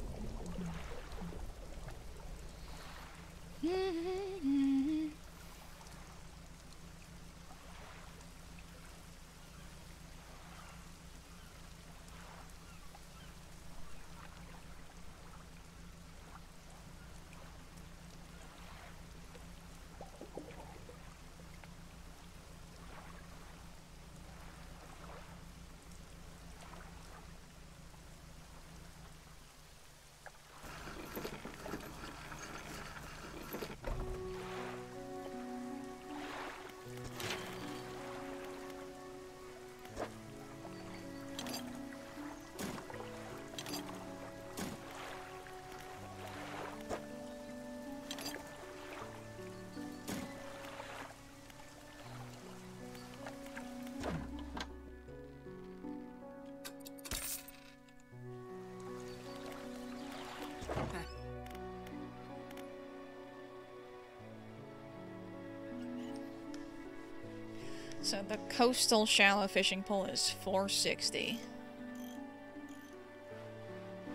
So the coastal shallow fishing pole is 460.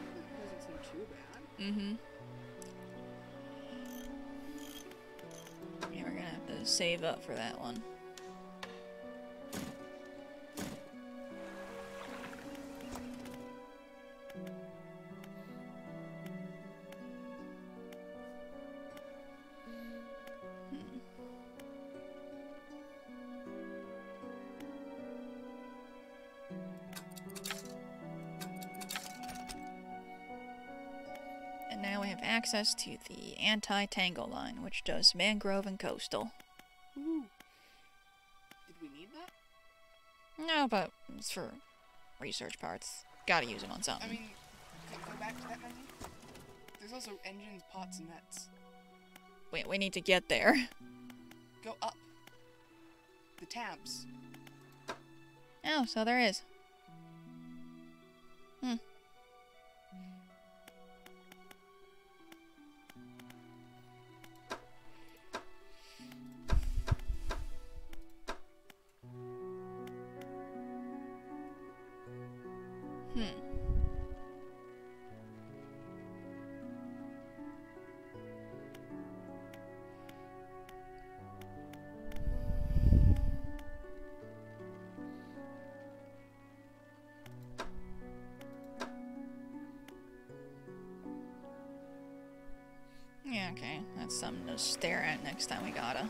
Doesn't seem too bad. Mm-hmm. Yeah, we're gonna have to save up for that one. And now we have access to the anti-tangle line, which does mangrove and coastal. Ooh. Did we need that? No, but it's for research parts. Gotta use them on I something. mean, go back to that menu. There's also engines, pots, and nets. Wait, we need to get there. Go up. The tabs. Oh, so there is. Hmm. Okay, that's something to stare at next time we gotta.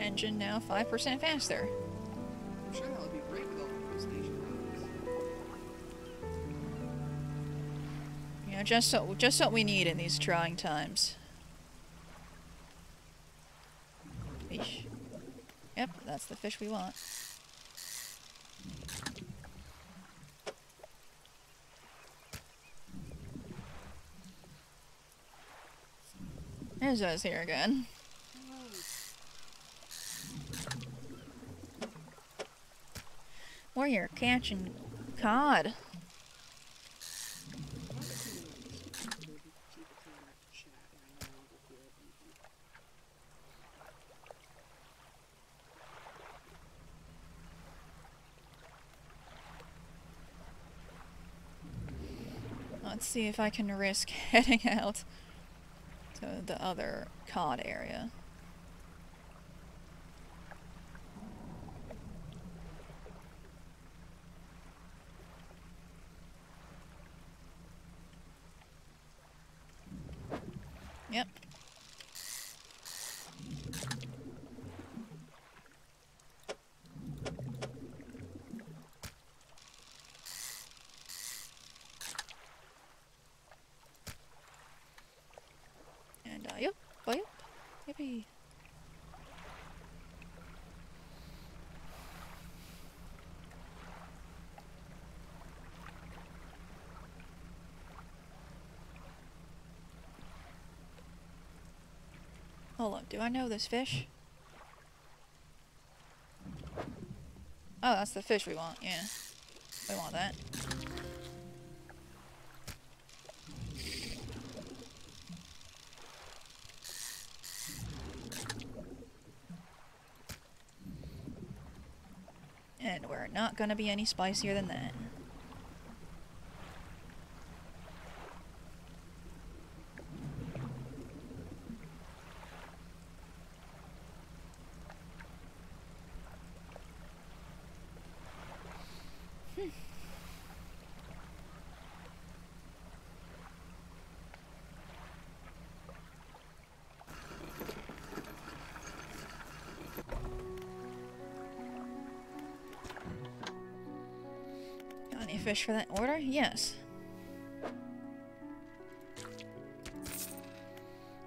Engine now 5% faster. I'm sure that would be great with all the station waggons. You know, just what we need in these trying times. Fish. Yep, that's the fish we want. There's us here again. We're here catching cod. Let's see if I can risk heading out to the other cod area. Yep. And, yep, yippee. Hold up, do I know this fish? Oh, that's the fish we want, yeah. We want that. And we're not gonna be any spicier than that. Got any fish for that order? Yes.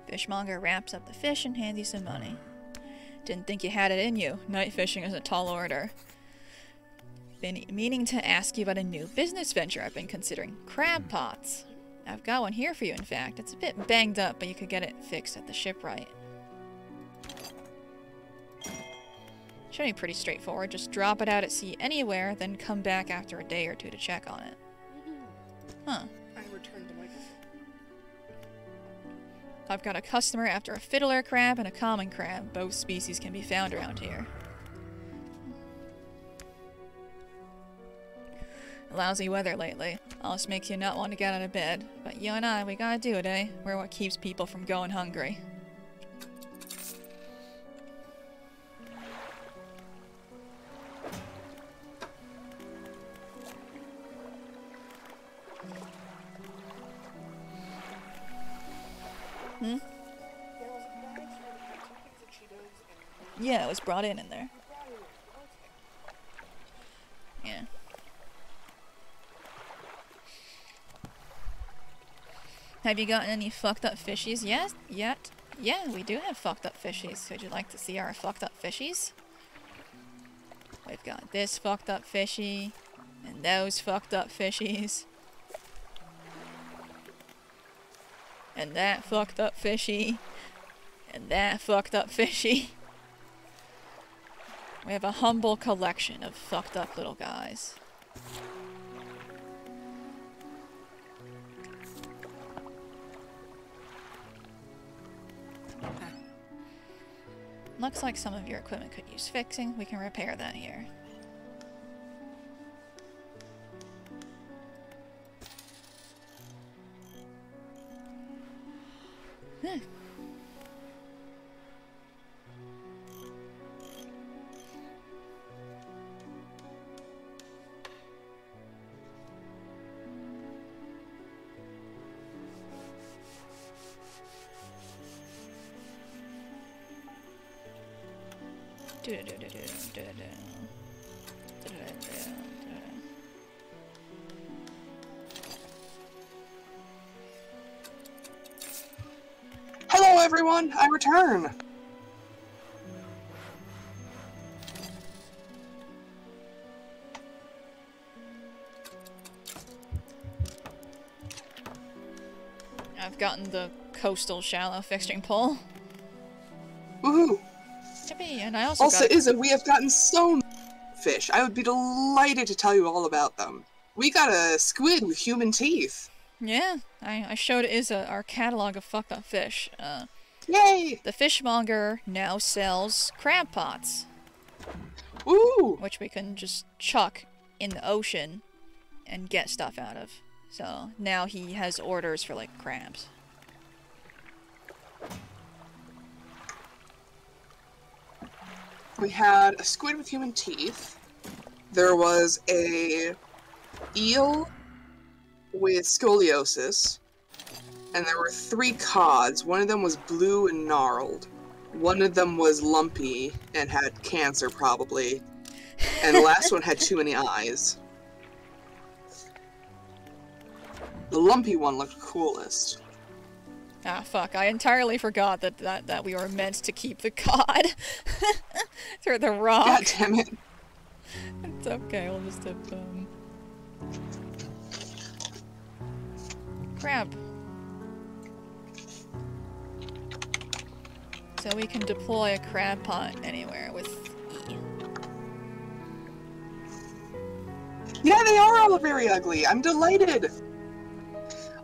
Fishmonger wraps up the fish and hands you some money. Didn't think you had it in you. Night fishing is a tall order. Been meaning to ask you about a new business venture I've been considering. Crab pots. I've got one here for you, in fact. It's a bit banged up, but you could get it fixed at the shipwright. Should be pretty straightforward. Just drop it out at sea anywhere, then come back after a day or two to check on it. Huh. I returned the microphone. I've got a customer after a fiddler crab and a common crab. Both species can be found around here. Lousy weather lately. Almost makes you not want to get out of bed. But you and I, we gotta do it, eh? We're what keeps people from going hungry. Hmm? There was a bag full of chickens and Cheetos and Yeah, it was brought in there. okay. Yeah. Have you gotten any fucked up fishies yet? Yeah, we do have fucked up fishies. Would you like to see our fucked up fishies? We've got this fucked up fishy, and those fucked up fishies. And that fucked up fishy. And that fucked up fishy. We have a humble collection of fucked up little guys. Looks like some of your equipment could use fixing. We can repair that here. Hmm. Hello, everyone! I return! I've gotten the coastal shallow fixturing pole. Woohoo! Yippee, and I also Also, got... Izza, we have gotten so many fish. I would be delighted to tell you all about them. We got a squid with human teeth. Yeah, I showed Izza our catalog of fucked up fish. Yay! The fishmonger now sells crab pots, Woo! which we can just chuck in the ocean and get stuff out of. So now he has orders for, like, crabs. We had a squid with human teeth. There was a eel with scoliosis. And there were 3 cods. One of them was blue and gnarled. One of them was lumpy and had cancer, probably. And the last one had too many eyes. The lumpy one looked coolest. Ah, fuck. I entirely forgot that we were meant to keep the cod through the rock. God damn it. It's okay, we'll just have, crab. So we can deploy a crab pot anywhere with E. Yeah, they are all very ugly. I'm delighted.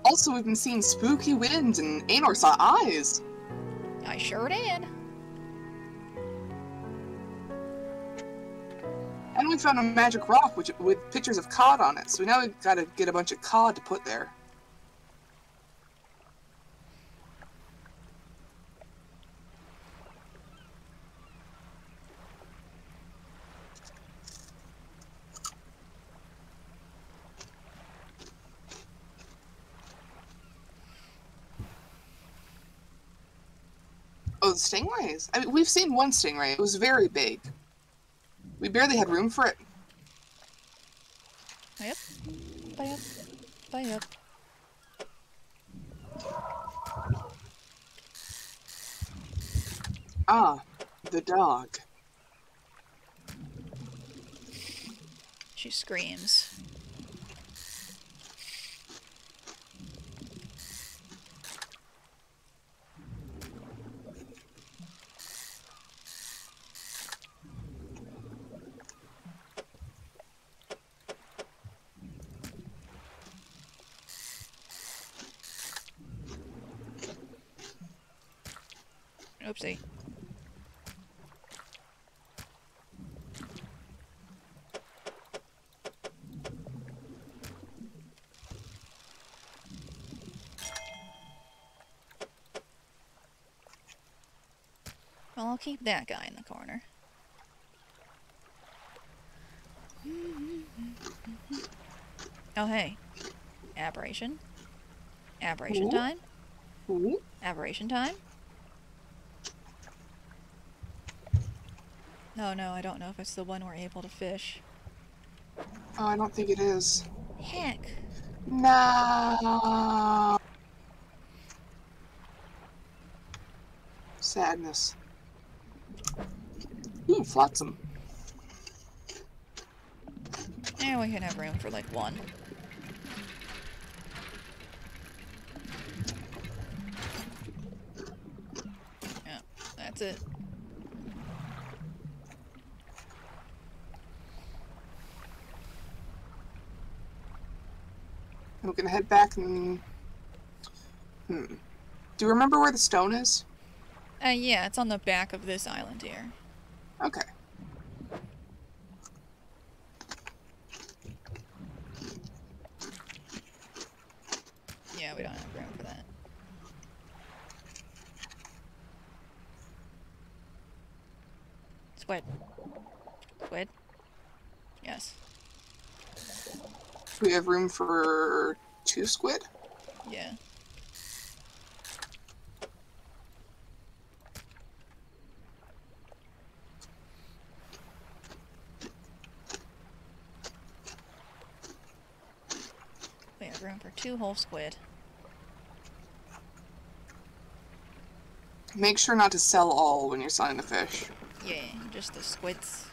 Also, we've been seeing spooky winds and Aenor saw eyes. I sure did. And we found a magic rock with pictures of cod on it. So now we've got to get a bunch of cod to put there. Oh, the stingrays. I mean, we've seen one stingray. It was very big. We barely had room for it. Yep. Yep. Yep. Ah, the dog. She screams. Oopsie. Well, I'll keep that guy in the corner. Oh, hey. Aberration. Aberration Ooh. time. Ooh. Aberration time. Oh no, I don't know if it's the one we're able to fish. Oh, I don't think it is. Heck. No. Sadness. Ooh, flotsam. And we can have room for like one. Yeah, that's it. I'm gonna head back and... Do you remember where the stone is? Yeah, it's on the back of this island here. Okay. Yeah, we don't have room for that. Squid. Squid? Yes. We have room for 2 squid? Yeah. We have room for 2 whole squid. Make sure not to sell all when you're selling the fish. Yeah, just the squids.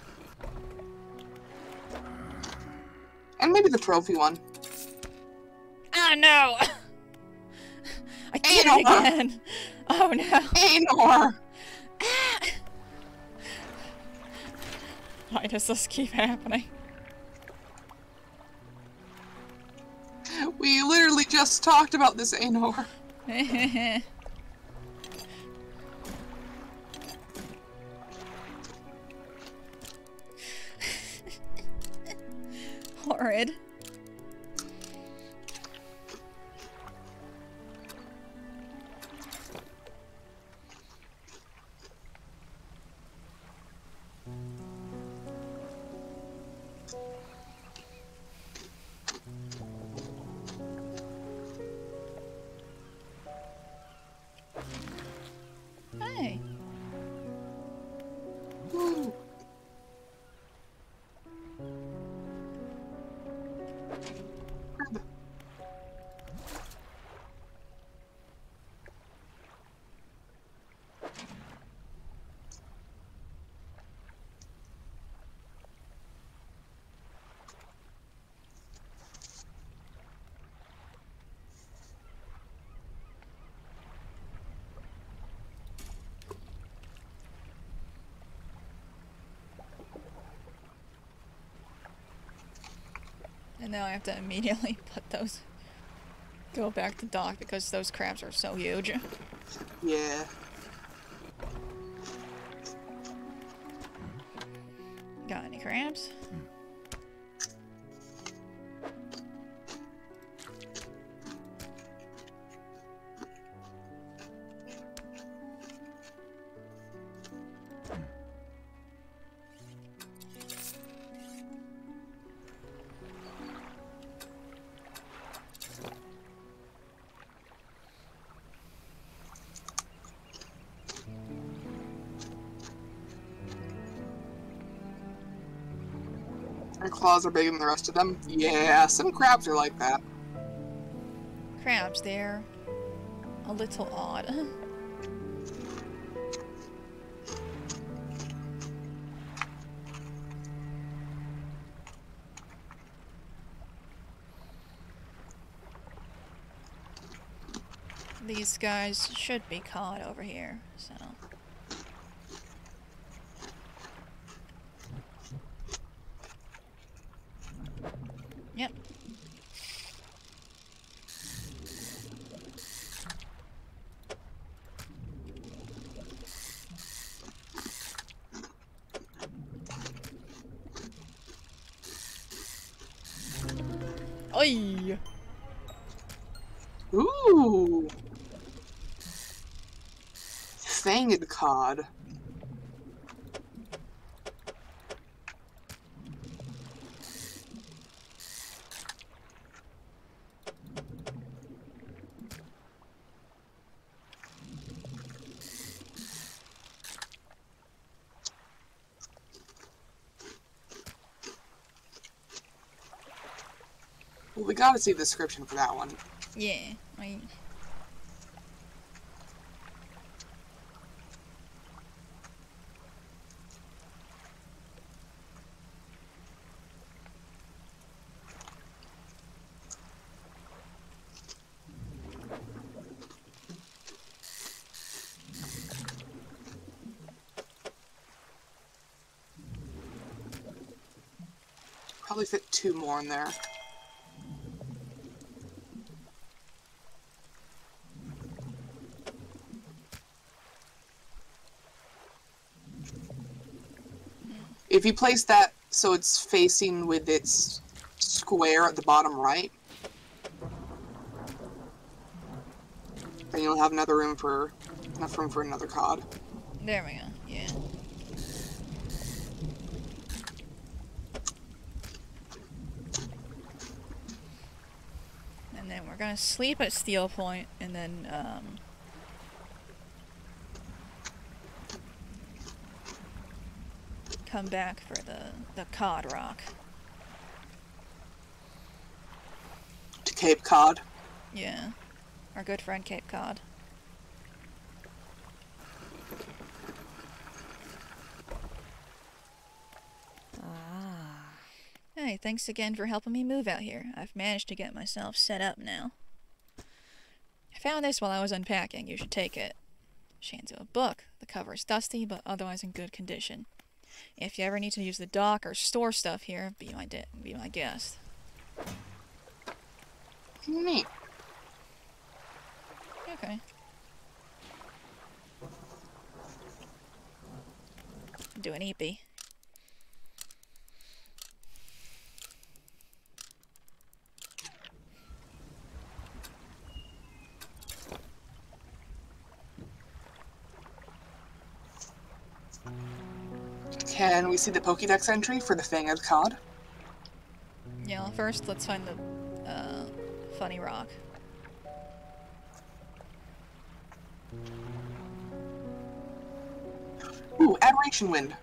And maybe the trophy one. Oh no! I did it again! Oh no! Aenor! Why does this keep happening? We literally just talked about this Aenor. Horrid. Hey. Woo. And now I have to immediately go back to dock because those crabs are so huge. Yeah. Got any crabs? Our claws are bigger than the rest of them. Yeah, some crabs are like that. Crabs, they're a little odd. These guys should be caught over here, so... Yep. Oi! Ooh! Fanged cod. Well, we gotta see the description for that one. Yeah, Probably fit 2 more in there. If you place that so it's facing with its square at the bottom right, then you'll have enough room for another cod. There we go, yeah. And then we're gonna sleep at Steel Point, and then, come back for the cod rock. To Cape Cod. Yeah. Our good friend Cape Cod. Hey, thanks again for helping me move out here. I've managed to get myself set up now. I found this while I was unpacking. You should take it. Shanzo, a book. The cover is dusty, but otherwise in good condition. If you ever need to use the dock or store stuff here, be my guest. Neat. Okay. Do an eepee. Can we see the Pokédex entry for the Fanged Cod? Yeah, well, first let's find the funny rock. Ooh, Adoration Wind.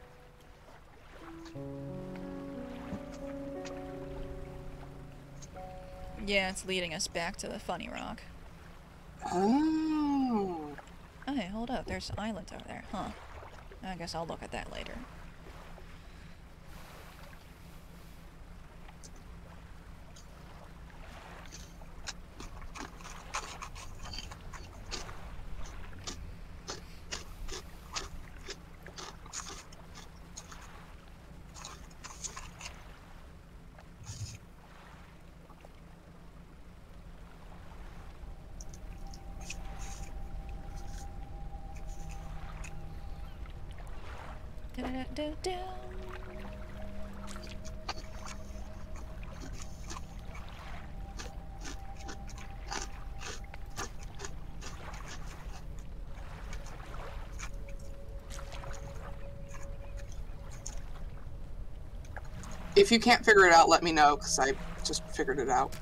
Yeah, it's leading us back to the funny rock. Oh. Oh, hey, hold up. There's islands over there. Huh. I guess I'll look at that later. Da-da-da-da-da. If you can't figure it out, let me know, because I just figured it out.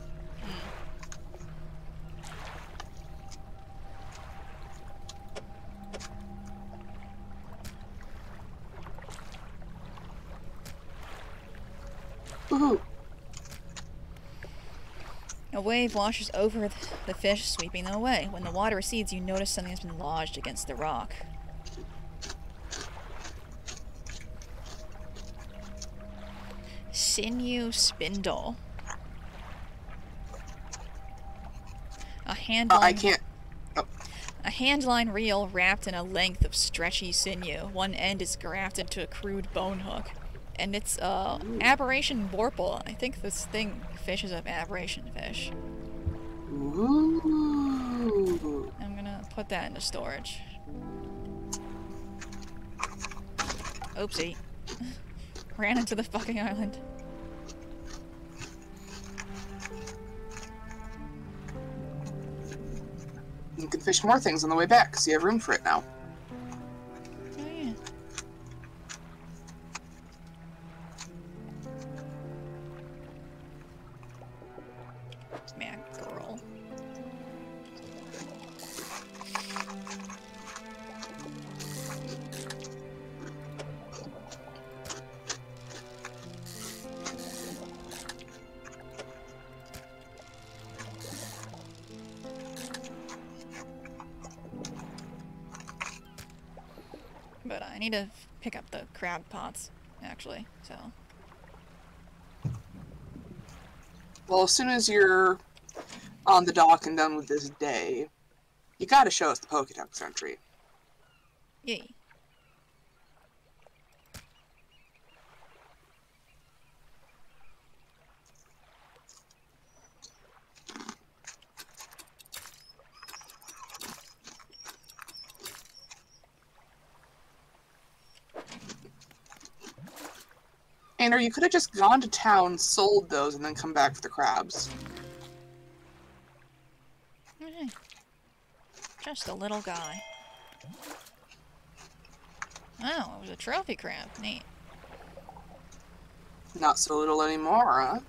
Woohoo! A wave washes over the fish, sweeping them away. When the water recedes, you notice something has been lodged against the rock. Sinew spindle. A handline. I can't. Oh. A handline reel wrapped in a length of stretchy sinew. One end is grafted to a crude bone hook. And it's, aberration vorpal. I think this fish is an aberration fish. Ooh. I'm gonna put that into storage. Oopsie. Ran into the fucking island. You can fish more things on the way back, because you have room for it now. Oh yeah. Mackerel. But I need to pick up the crab pots, actually, so. Well, as soon as you're on the dock and done with this day, you gotta show us the Pokédex entry. Yay. Aenor, you could have just gone to town, sold those, and then come back for the crabs. Okay. Just a little guy. Oh, it was a trophy crab. Neat. Not so little anymore, huh?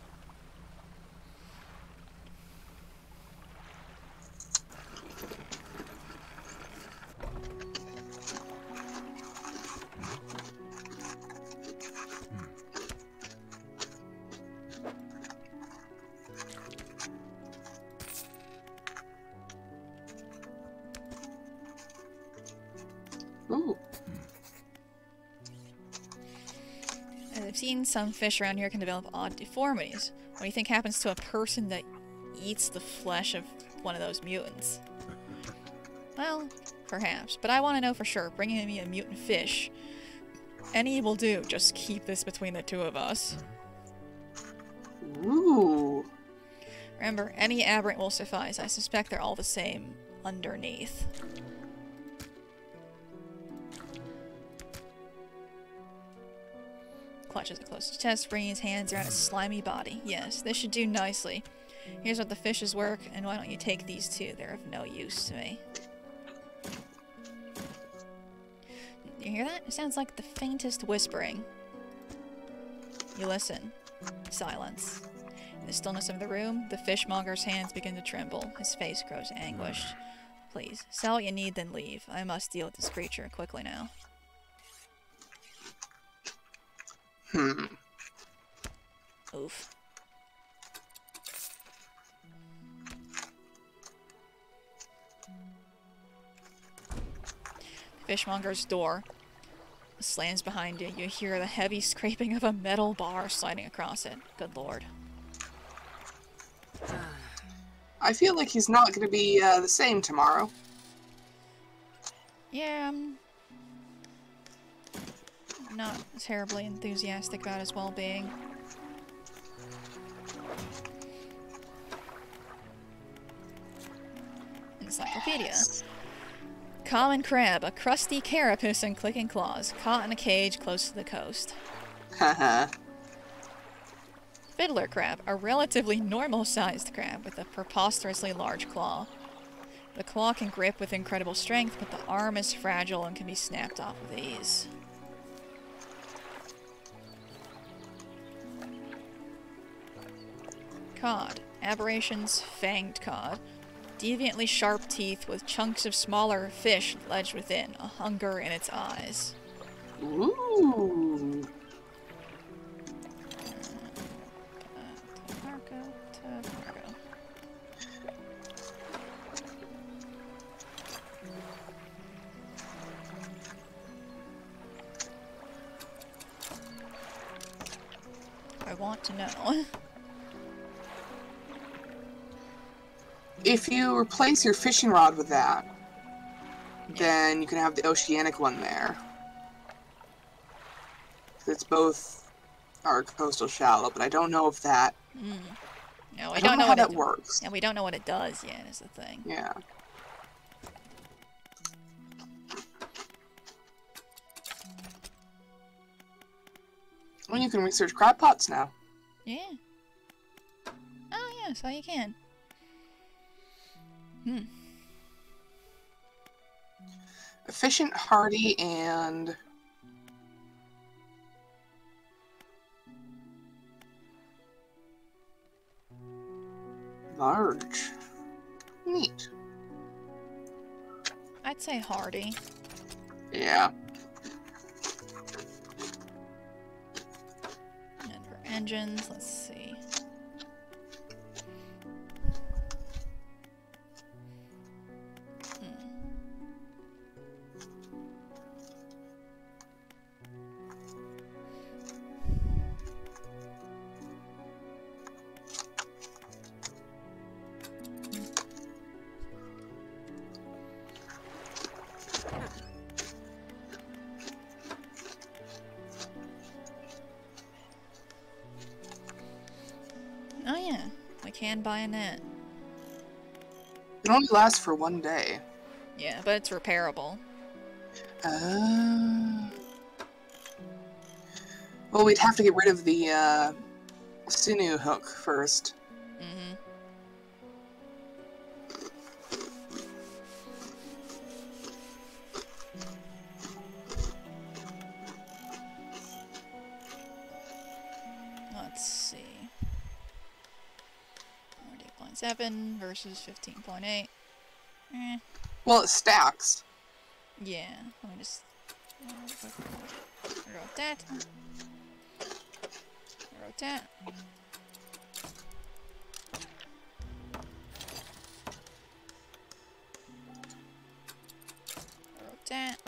Ooh. I've seen some fish around here can develop odd deformities. What do you think happens to a person that eats the flesh of one of those mutants? Well, perhaps, but I want to know for sure. Bringing me a mutant fish. Any will do. Just keep this between the two of us. Ooh. Remember, any aberrant will suffice. I suspect they're all the same underneath. Clutches it close to his chest, bringing his hands around his slimy body. Yes, this should do nicely. Here's what the fishes work, and why don't you take these too? They're of no use to me. You hear that? It sounds like the faintest whispering. You listen. Silence. In the stillness of the room, the fishmonger's hands begin to tremble. His face grows anguished. Please, sell what you need, then leave. I must deal with this creature quickly now. Oof. Fishmonger's door slams behind you. You hear the heavy scraping of a metal bar sliding across it. Good lord. I feel like he's not going to be the same tomorrow. Yeah, I'm not terribly enthusiastic about his well-being. Encyclopedia. Common crab, a crusty carapace and clicking claws, caught in a cage close to the coast. Haha. Fiddler crab, a relatively normal-sized crab with a preposterously large claw. The claw can grip with incredible strength, but the arm is fragile and can be snapped off with ease. Cod. Aberrations, fanged cod. Deviantly sharp teeth with chunks of smaller fish ledged within, a hunger in its eyes. Ooh. Tabargo. I want to know. If you replace your fishing rod with that, then you can have the oceanic one there. It's both are coastal shallow, but I don't know if that. No, I don't know how that works. And we don't know what it does yet, is the thing. Yeah. Well, you can research crab pots now. Yeah. Oh, yeah, so you can. Efficient, hardy, and large. Neat. I'd say hardy. Yeah. And for engines, let's see. Oh yeah, we can buy a net. It only lasts for one day. Yeah, but it's repairable. Well, we'd have to get rid of the sinew hook first. Mm-hmm. Let's see. 8.7 versus 15.8. Well, it stacks. Yeah. Let me just wrote that. Wrote that. Wrote that.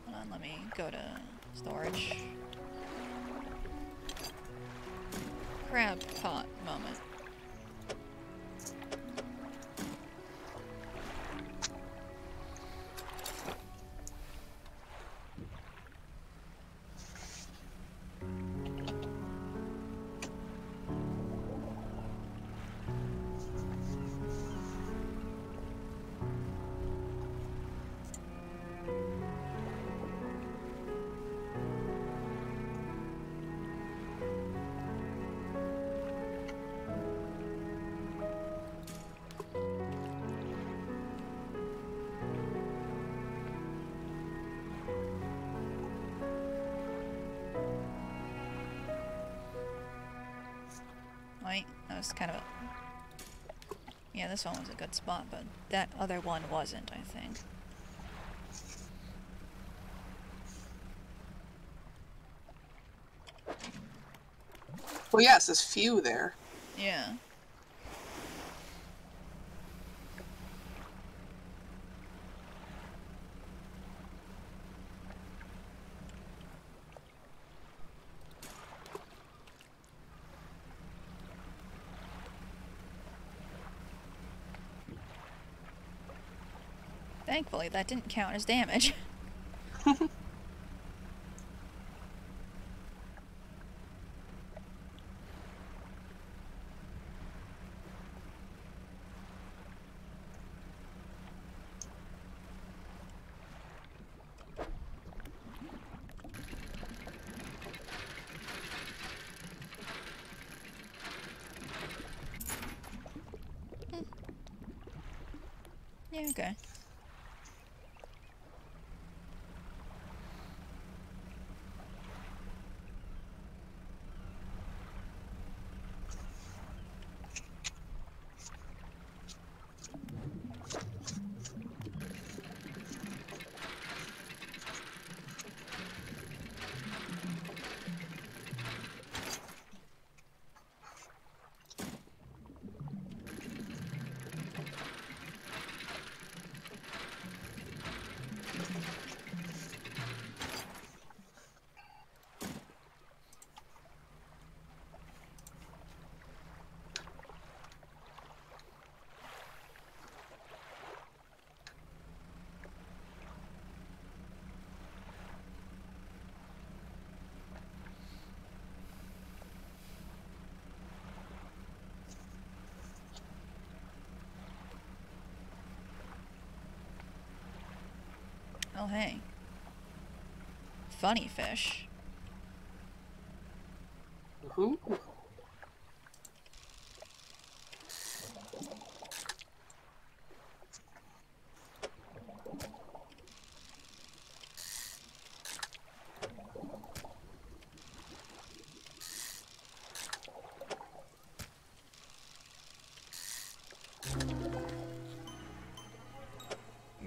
Hold on, let me go to storage. Crab pot moment. Wait, that was kind of a... Yeah, this one was a good spot, but that other one wasn't, I think. Well, yes, there's few there. Yeah. Thankfully, that didn't count as damage. Yeah, okay. Oh, hey. Funny fish. Ooh.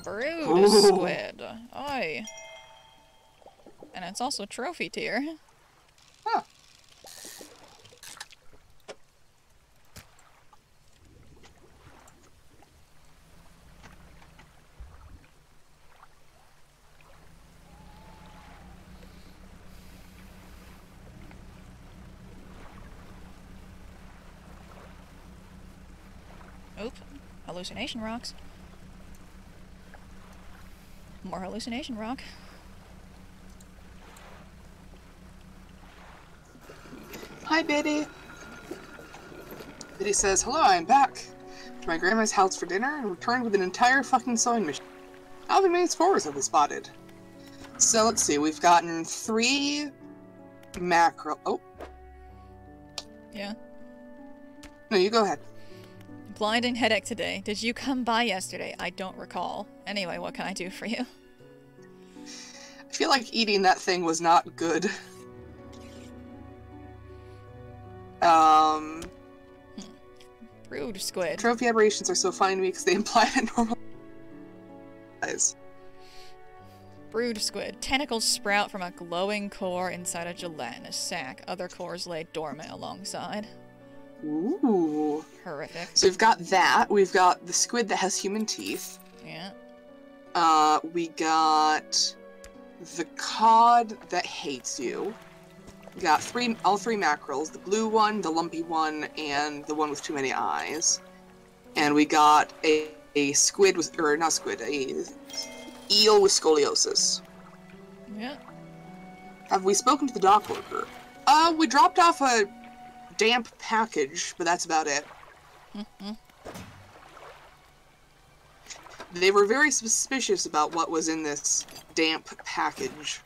Brood Ooh. squid. Oi. And it's also trophy tier. Huh. hallucination rocks. More hallucination rock. Hi, Biddy. Biddy says, hello, I'm back to my grandma's house for dinner and returned with an entire fucking sewing machine. How many spores have we spotted? So let's see, we've gotten 3 mackerel. Oh. Yeah. No, you go ahead. Blinding headache today. Did you come by yesterday? I don't recall. Anyway, what can I do for you? I feel like eating that thing was not good. Rude squid. Trophy aberrations are so funny to me because they imply that normal size. Brood squid. Tentacles sprout from a glowing core inside a gelatinous sac. Other cores lay dormant alongside. Ooh. Horrific. So we've got that. We've got the squid that has human teeth. Yeah. We got the cod that hates you. We got all 3 mackerels. The blue one, the lumpy one, and the one with too many eyes. And we got a squid with, or not squid, a eel with scoliosis. Yeah. Have we spoken to the dock worker? We dropped off a damp package, but that's about it. Mm-hmm. They were very suspicious about what was in this damp package.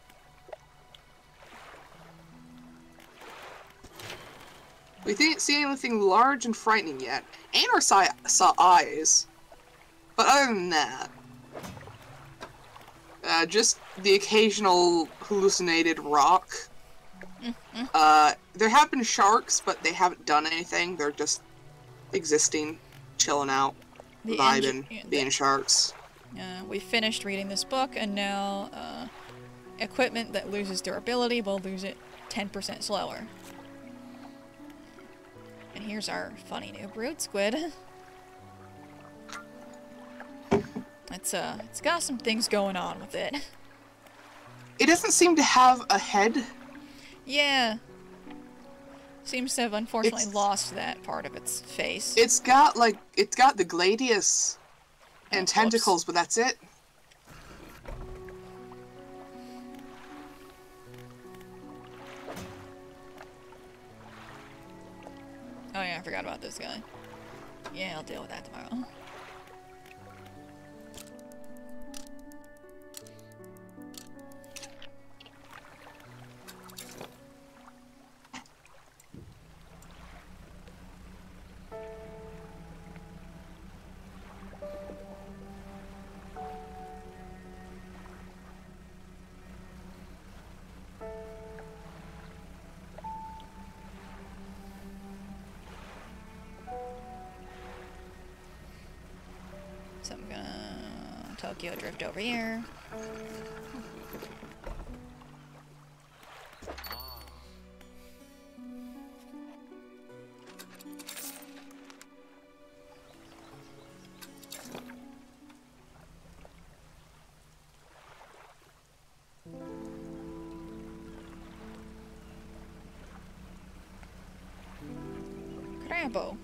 We didn't see anything large and frightening yet. Aenor saw eyes. But other than that, just the occasional hallucinated rock. There have been sharks, but they haven't done anything. They're just existing, chilling out, vibing, being sharks. We finished reading this book, and now equipment that loses durability will lose it 10% slower. And here's our funny new brood squid. It's got some things going on with it. It doesn't seem to have a head. Yeah. Seems to have unfortunately lost that part of its face. It's got the gladius and tentacles, but that's it. Oh yeah, I forgot about this guy. Yeah, I'll deal with that tomorrow. So I'm gonna Tokyo drift over here. Crabbo.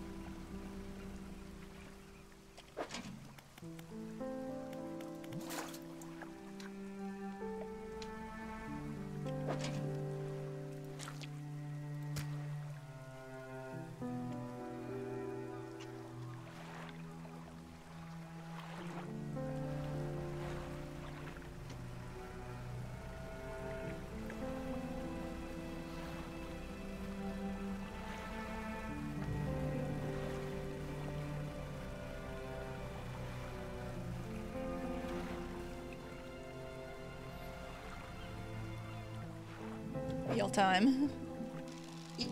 Meal time.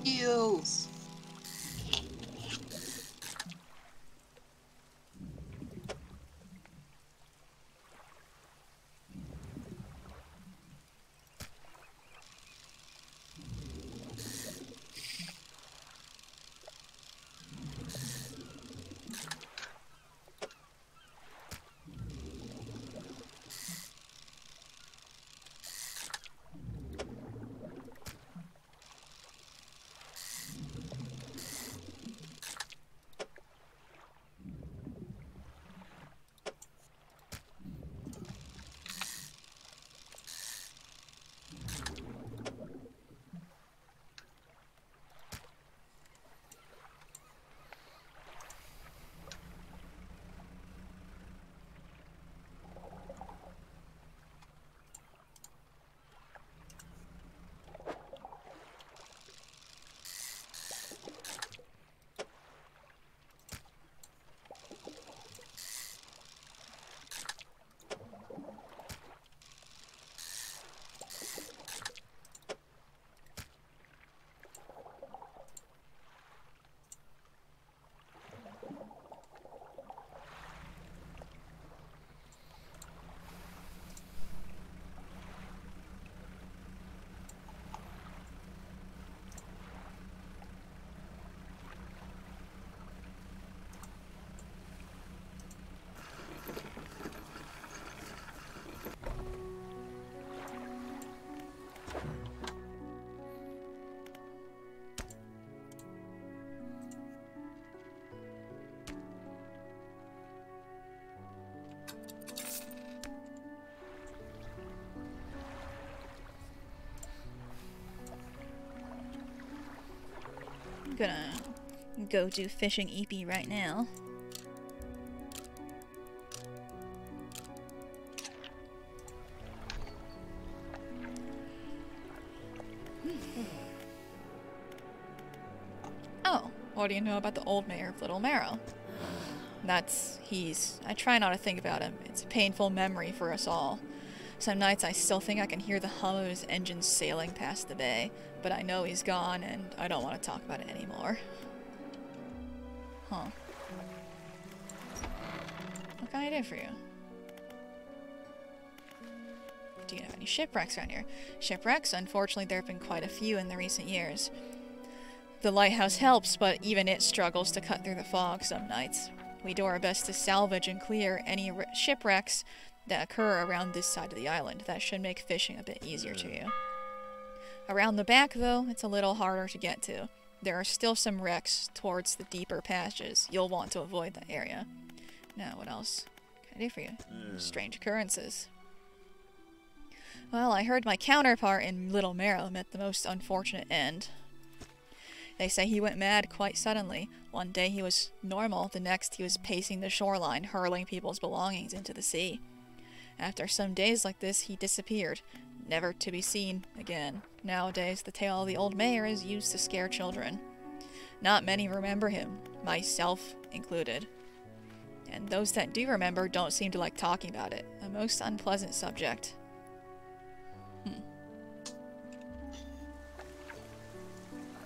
Eels. Gonna go do fishing EP right now. Oh, what do you know about the old mayor of Little Marrow? I try not to think about him. It's a painful memory for us all. Some nights I still think I can hear the hum of his engines sailing past the bay, but I know he's gone and I don't want to talk about it anymore. Huh. What can I do for you? Do you have any shipwrecks around here? Shipwrecks? Unfortunately, there have been quite a few in the recent years. The lighthouse helps, but even it struggles to cut through the fog some nights. We do our best to salvage and clear any shipwrecks that occur around this side of the island. That should make fishing a bit easier to you. Around the back, though, it's a little harder to get to. There are still some wrecks towards the deeper patches. You'll want to avoid that area. Now, what else can I do for you? Strange occurrences. Well, I heard my counterpart in Little Marrow met the most unfortunate end. They say he went mad quite suddenly. One day he was normal, the next he was pacing the shoreline, hurling people's belongings into the sea. After some days like this, he disappeared, never to be seen again. Nowadays, the tale of the old mayor is used to scare children. Not many remember him, myself included. And those that do remember don't seem to like talking about it. A most unpleasant subject.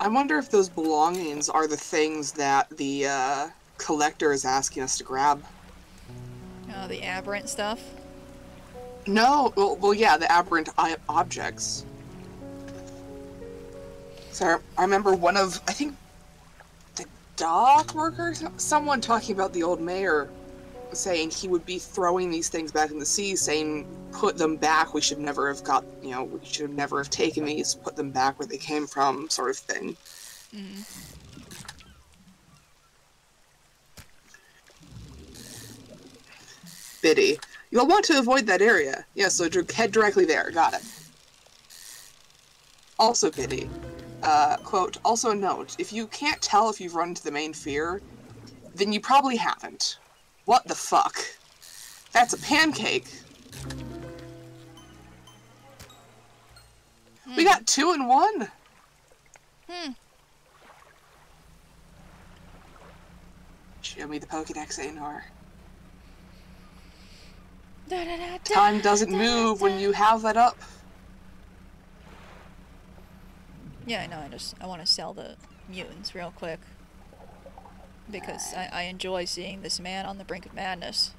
I wonder if those belongings are the things that the collector is asking us to grab. Oh, the aberrant stuff? No, well, yeah, the aberrant objects. So I remember one of, I think, the dock workers, someone talking about the old mayor, saying he would be throwing these things back in the sea, saying, put them back, we should never have got, you know, we should never have taken these, put them back where they came from, sort of thing. Biddy. You'll want to avoid that area. Yeah, so head directly there. Got it. Also, Biddy. Quote, also note, if you can't tell if you've run into the main fear, then you probably haven't. What the fuck? That's a pancake. We got 2 in 1. Show me the Pokédex, Aenor. Time doesn't move when you have that up. Yeah, I know, I want to sell the mutants real quick. Because I enjoy seeing this man on the brink of madness.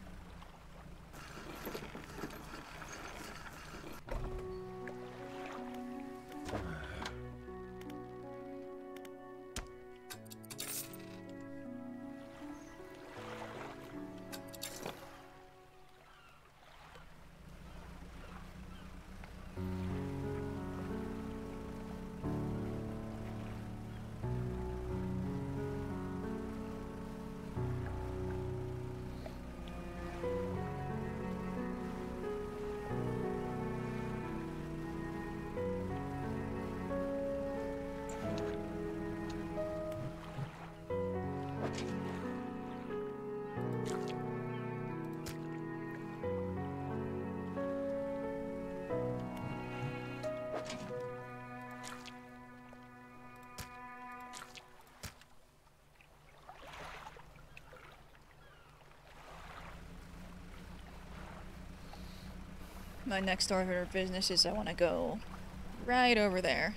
My next order of business is I want to go right over there.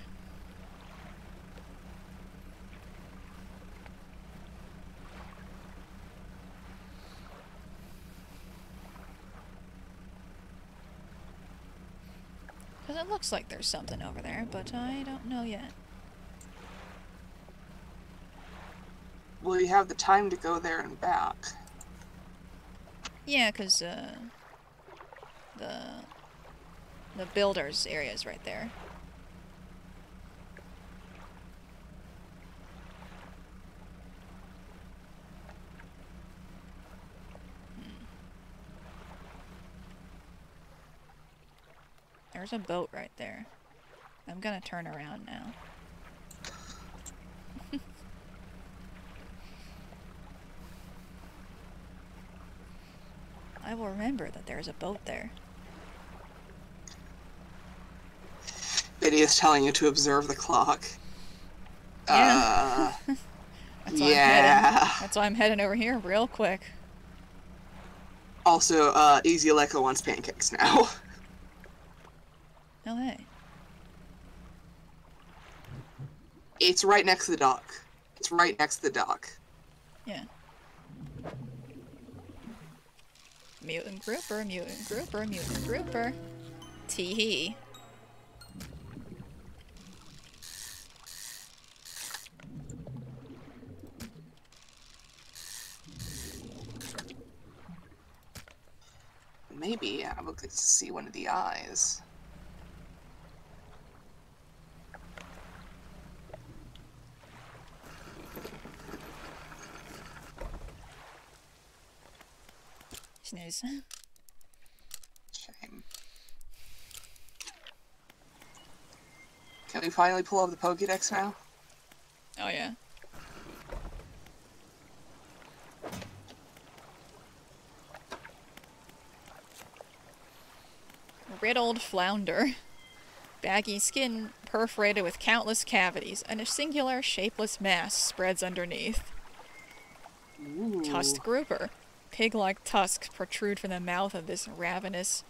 Because it looks like there's something over there, but I don't know yet. Will you have the time to go there and back? Yeah, because, the builders area is right there. There's a boat right there. I'm gonna turn around now. I will remember that there is a boat there. Biddy is telling you to observe the clock. Yeah. That's why I'm heading. That's why I'm heading over here real quick. Also, Easy Aleko wants pancakes now. Oh, hey. It's right next to the dock. It's right next to the dock. Yeah. Mutant grouper, mutant grouper, mutant grouper. Tee-hee. Maybe I would get to see one of the eyes. Snooze. Shame. Can we finally pull up the Pokédex now? Oh, yeah. Riddled flounder. Baggy skin perforated with countless cavities, and a singular, shapeless mass spreads underneath. Ooh. Tusked grouper. Pig-like tusks protrude from the mouth of this ravenous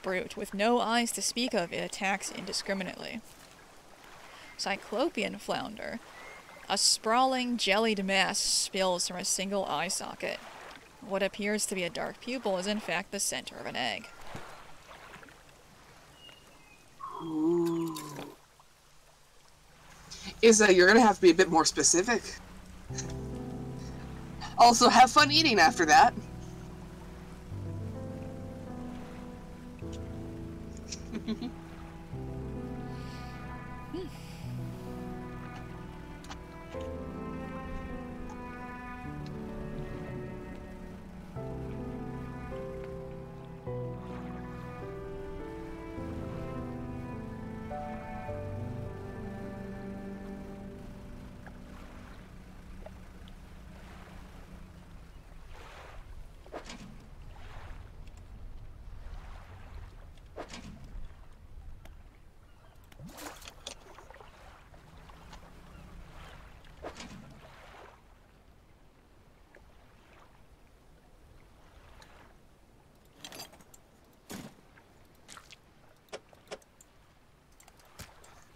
brute. With no eyes to speak of, it attacks indiscriminately. Cyclopean flounder. A sprawling, jellied mass spills from a single eye socket. What appears to be a dark pupil is in fact the center of an egg. Ooh. Isa, you're gonna have to be a bit more specific. Also, have fun eating after that.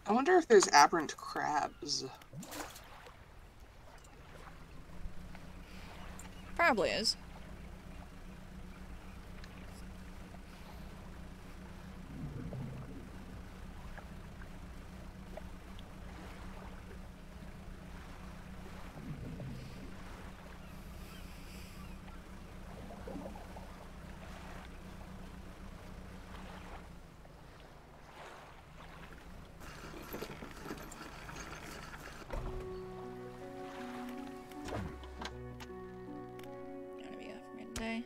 I wonder if there's aberrant crabs. Probably is. Gonna be a friend day.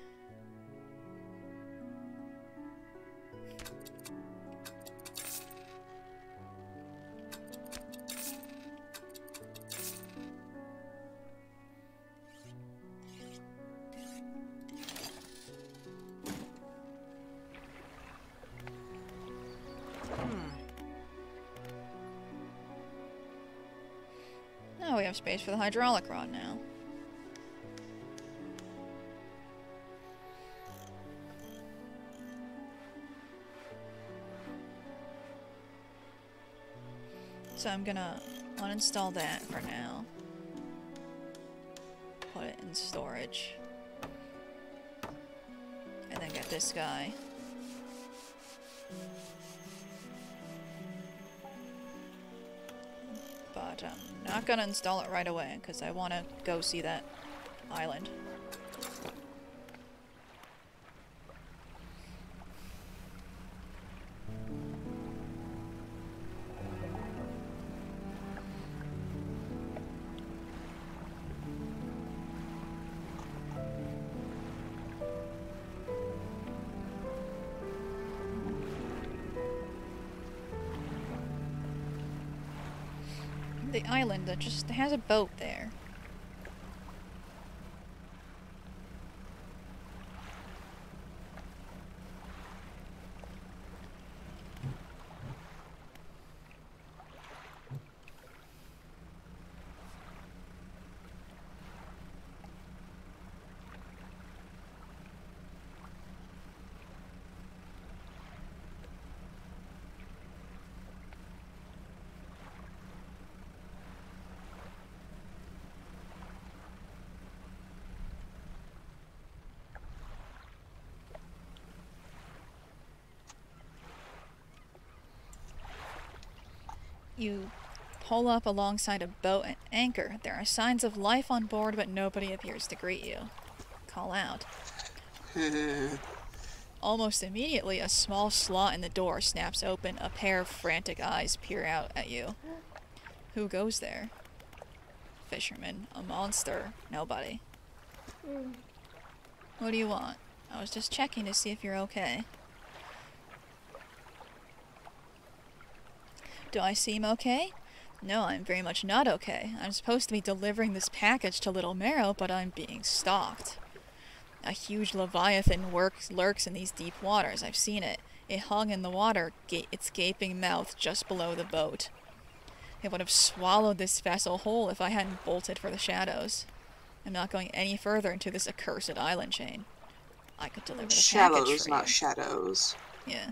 Oh, we have space for the hydraulic rod now. So I'm gonna uninstall that for now. Put it in storage. And then get this guy. But I'm not gonna install it right away, because I want to go see that island. The island that just has a boat there. You pull up alongside a boat and anchor. There are signs of life on board, but nobody appears to greet you. Call out. Almost immediately, a small slot in the door snaps open. A pair of frantic eyes peer out at you. Who goes there? Fisherman. A monster. Nobody. What do you want? I was just checking to see if you're okay. Do I seem okay? No, I'm very much not okay. I'm supposed to be delivering this package to Little Marrow, but I'm being stalked. A huge leviathan lurks in these deep waters. I've seen it. It hung in the water, its gaping mouth just below the boat. It would have swallowed this vessel whole if I hadn't bolted for the shadows. I'm not going any further into this accursed island chain. I could deliver the package for you. Shallows, not shadows. Yeah.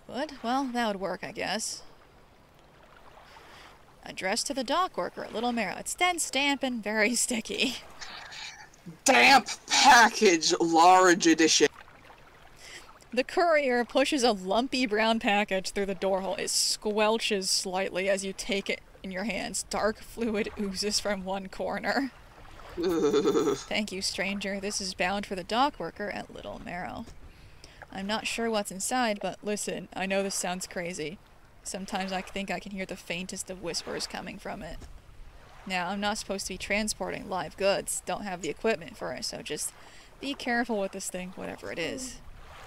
Would? Well, that would work, I guess. Addressed to the dock worker at Little Marrow. It's dense, damp, and very sticky. Damp package, large edition. The courier pushes a lumpy brown package through the door hole. It squelches slightly as you take it in your hands. Dark fluid oozes from one corner. Thank you, stranger. This is bound for the dock worker at Little Marrow. I'm not sure what's inside, but listen, I know this sounds crazy. Sometimes I think I can hear the faintest of whispers coming from it. Now, I'm not supposed to be transporting live goods. Don't have the equipment for it, so just be careful with this thing, whatever it is.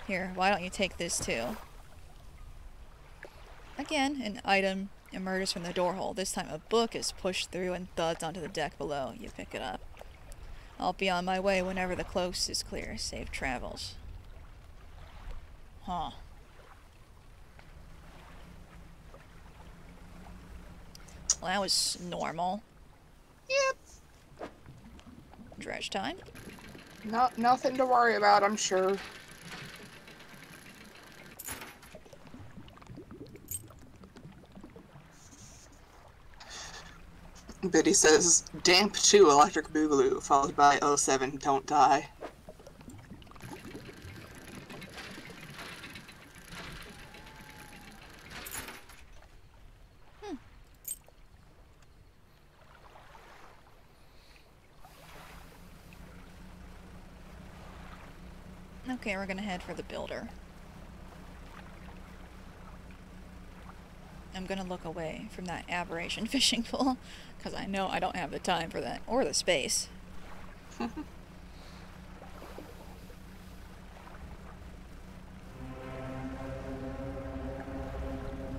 Here, why don't you take this too? Again, an item emerges from the door hole. This time a book is pushed through and thuds onto the deck below. You pick it up. I'll be on my way whenever the coast is clear. Safe travels. Huh. Well, that was normal. Yep. Dredge time. Nothing to worry about, I'm sure. Biddy says, damp 2 electric boogaloo, followed by 07 don't die. Okay, we're gonna head for the builder. I'm gonna look away from that aberration fishing pole, because I know I don't have the time for that, or the space.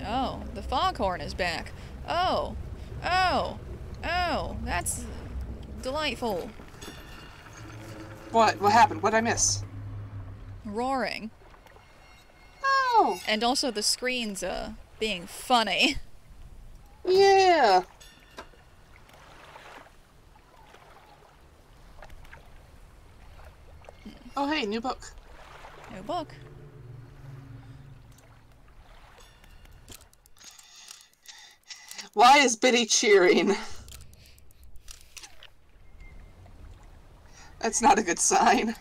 Oh, the foghorn is back. Oh, oh, oh, that's delightful. What? What happened? What'd I miss? Roaring. Oh! And also the screens, being funny. Yeah! Oh hey, new book. New book. Why is Biddy cheering? That's not a good sign.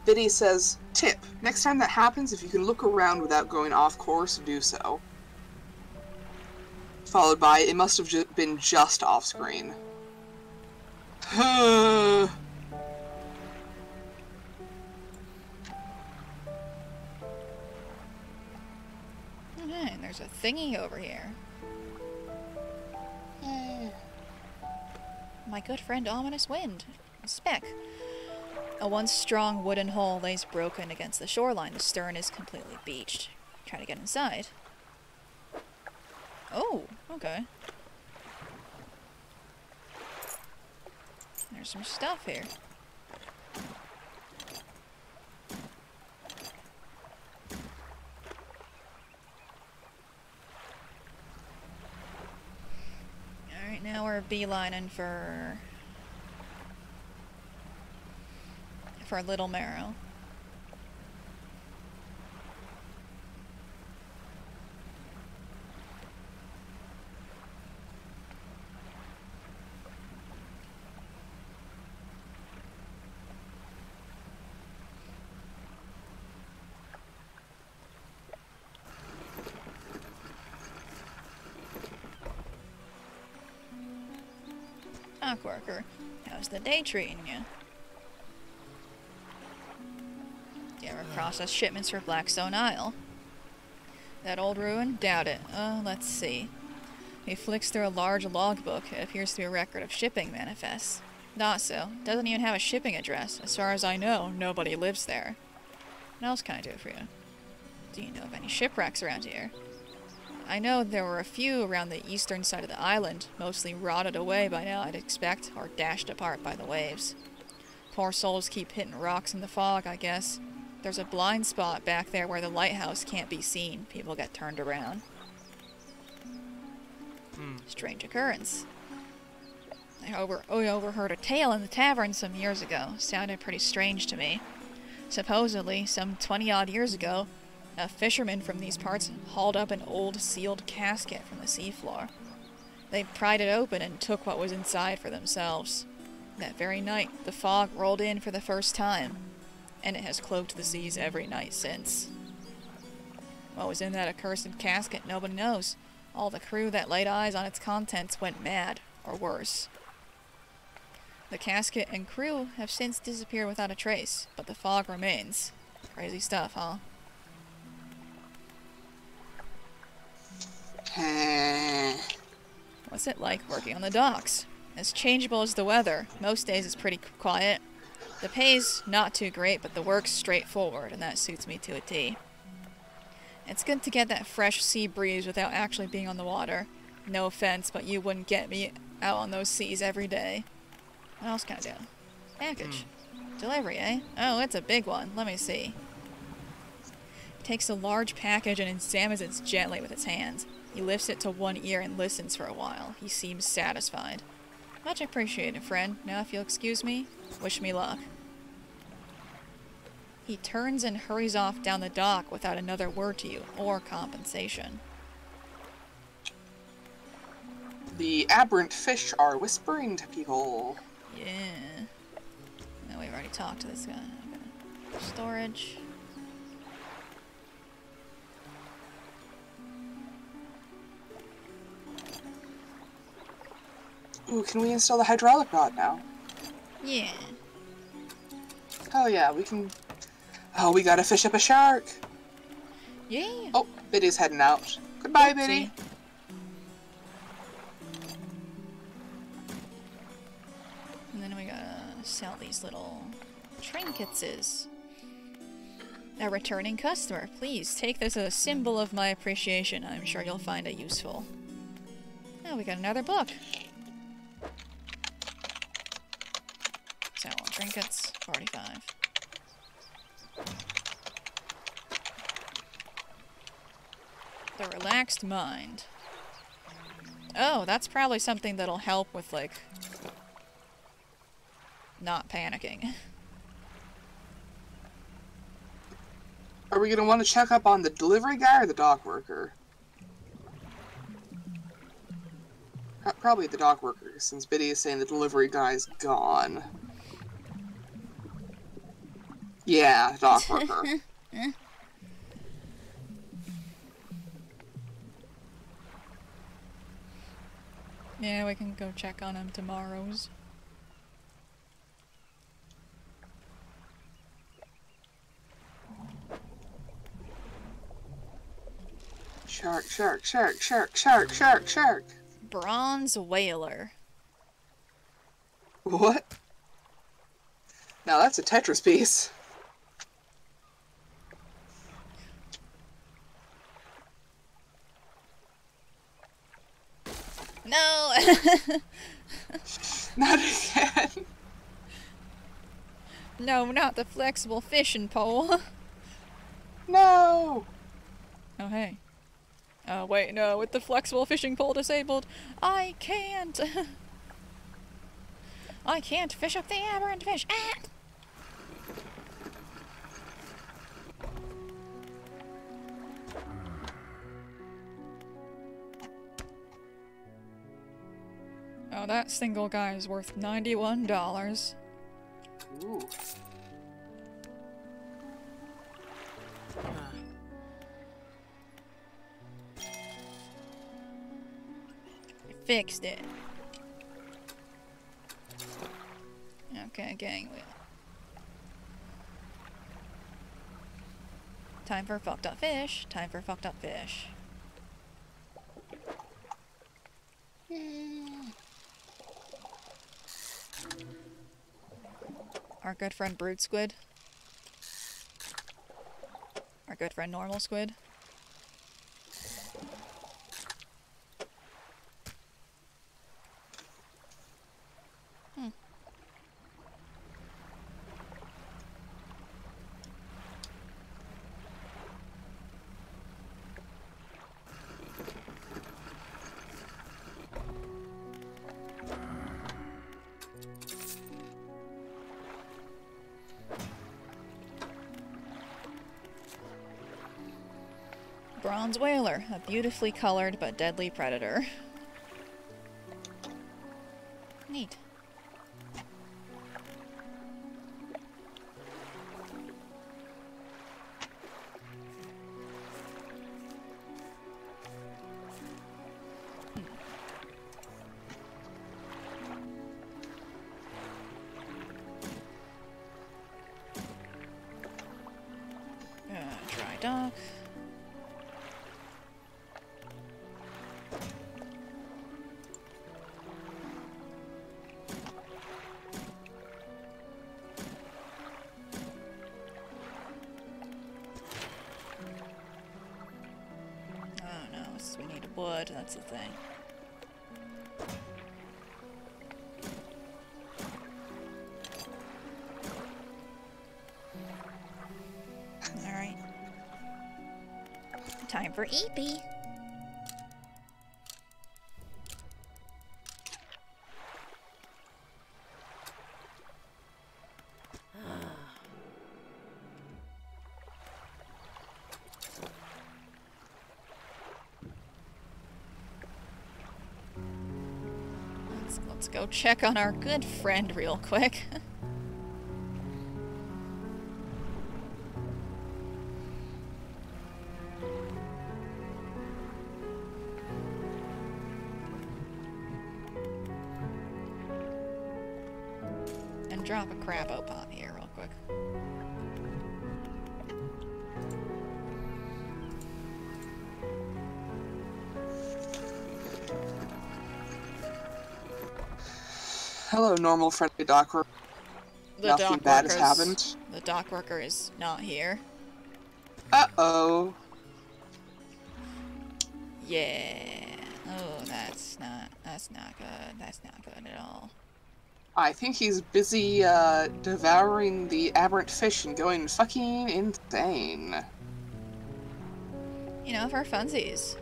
Biddy says, tip, next time that happens, if you can look around without going off course, do so. Followed by, it must have been just off screen. Okay, there's a thingy over here. My good friend Ominous Wind. Speck. A once strong wooden hull lays broken against the shoreline. The stern is completely beached. Try to get inside. Oh, okay. There's some stuff here. Alright, now we're beelining for Little Marrow. Dock worker. How's the day treating you? Do you ever process shipments for Blackstone Isle? That old ruin? Doubt it. Let's see. He flicks through a large logbook. It appears to be a record of shipping manifests. Not so. Doesn't even have a shipping address. As far as I know, nobody lives there. What else can I do for you? Do you know of any shipwrecks around here? I know there were a few around the eastern side of the island, mostly rotted away by now, I'd expect, or dashed apart by the waves. Poor souls keep hitting rocks in the fog, I guess. There's a blind spot back there where the lighthouse can't be seen. People get turned around. Strange occurrence. I overheard a tale in the tavern some years ago. Sounded pretty strange to me. Supposedly, some 20-odd years ago, a fisherman from these parts hauled up an old sealed casket from the seafloor. They pried it open and took what was inside for themselves. That very night, the fog rolled in for the first time, and it has cloaked the seas every night since. What was in that accursed casket, nobody knows. All the crew that laid eyes on its contents went mad, or worse. The casket and crew have since disappeared without a trace, but the fog remains. Crazy stuff, huh? What's it like working on the docks? As changeable as the weather, most days it's pretty quiet. The pay's not too great, but the work's straightforward, and that suits me to a T. It's good to get that fresh sea breeze without actually being on the water. No offense, but you wouldn't get me out on those seas every day. What else can I do? Package. Delivery, eh? Oh, it's a big one. Let me see. Takes a large package and examines it gently with its hands. He lifts it to one ear and listens for a while. He seems satisfied. Much appreciated, friend. Now if you'll excuse me, wish me luck. He turns and hurries off down the dock without another word to you, or compensation. The aberrant fish are whispering to people. Yeah. No, we've already talked to this guy. Okay. Storage. Ooh, can we install the hydraulic rod now? Yeah. Oh yeah, we can... Oh, we gotta fish up a shark! Yeah. Oh, Biddy's heading out. Goodbye, Oopsie. Biddy! And then we gotta sell these little trinketses. A returning customer, please take this as a symbol of my appreciation. I'm sure you'll find it useful. Oh, we got another book. Sell all trinkets, 45. The relaxed mind. Oh, that's probably something that'll help with, like, not panicking. Are we gonna want to check up on the delivery guy or the dock worker? Probably the dock worker, since Biddy is saying the delivery guy's gone. Yeah, dock worker. Yeah, we can go check on him tomorrow's. Shark, shark, shark, shark, shark, shark, shark. Bronze whaler. What? Now that's a Tetris piece. No! Not again. No, not the flexible fishing pole. No. Oh, hey. Oh, wait, no, with the flexible fishing pole disabled, I can't. I can't fish up the aberrant fish. Ah! Oh, that single guy is worth $91. Ooh. Fixed it. Okay, gang wheel. Time for fucked up fish. Time for fucked up fish. Our good friend Brood Squid. Our good friend Normal Squid. Bronze whaler, a beautifully colored but deadly predator. Neat. Dry dock. We need wood, that's the thing. Alright. Time for EP. Let's go check on our good friend real quick. And drop a crabo pot here real quick. Hello, normal friendly dock worker. Nothing bad has happened. The dock worker is not here. Uh-oh. Yeah. Oh, that's not good. That's not good at all. I think he's busy, devouring the aberrant fish and going fucking insane. You know, for funsies.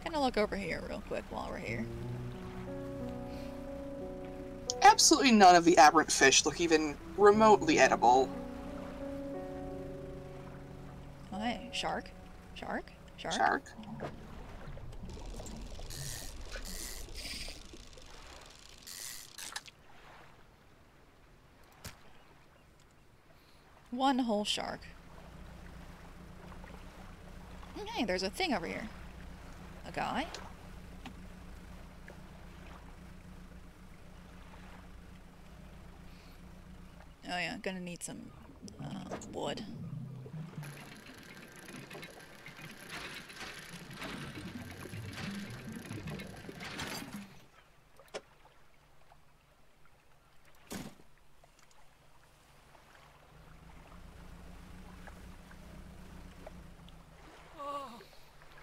Gonna look over here real quick while we're here. Absolutely none of the aberrant fish look even remotely edible. Oh, hey, shark? Shark? Shark? Shark? One whole shark. Hey, there's a thing over here. A guy? Oh yeah, gonna need some wood.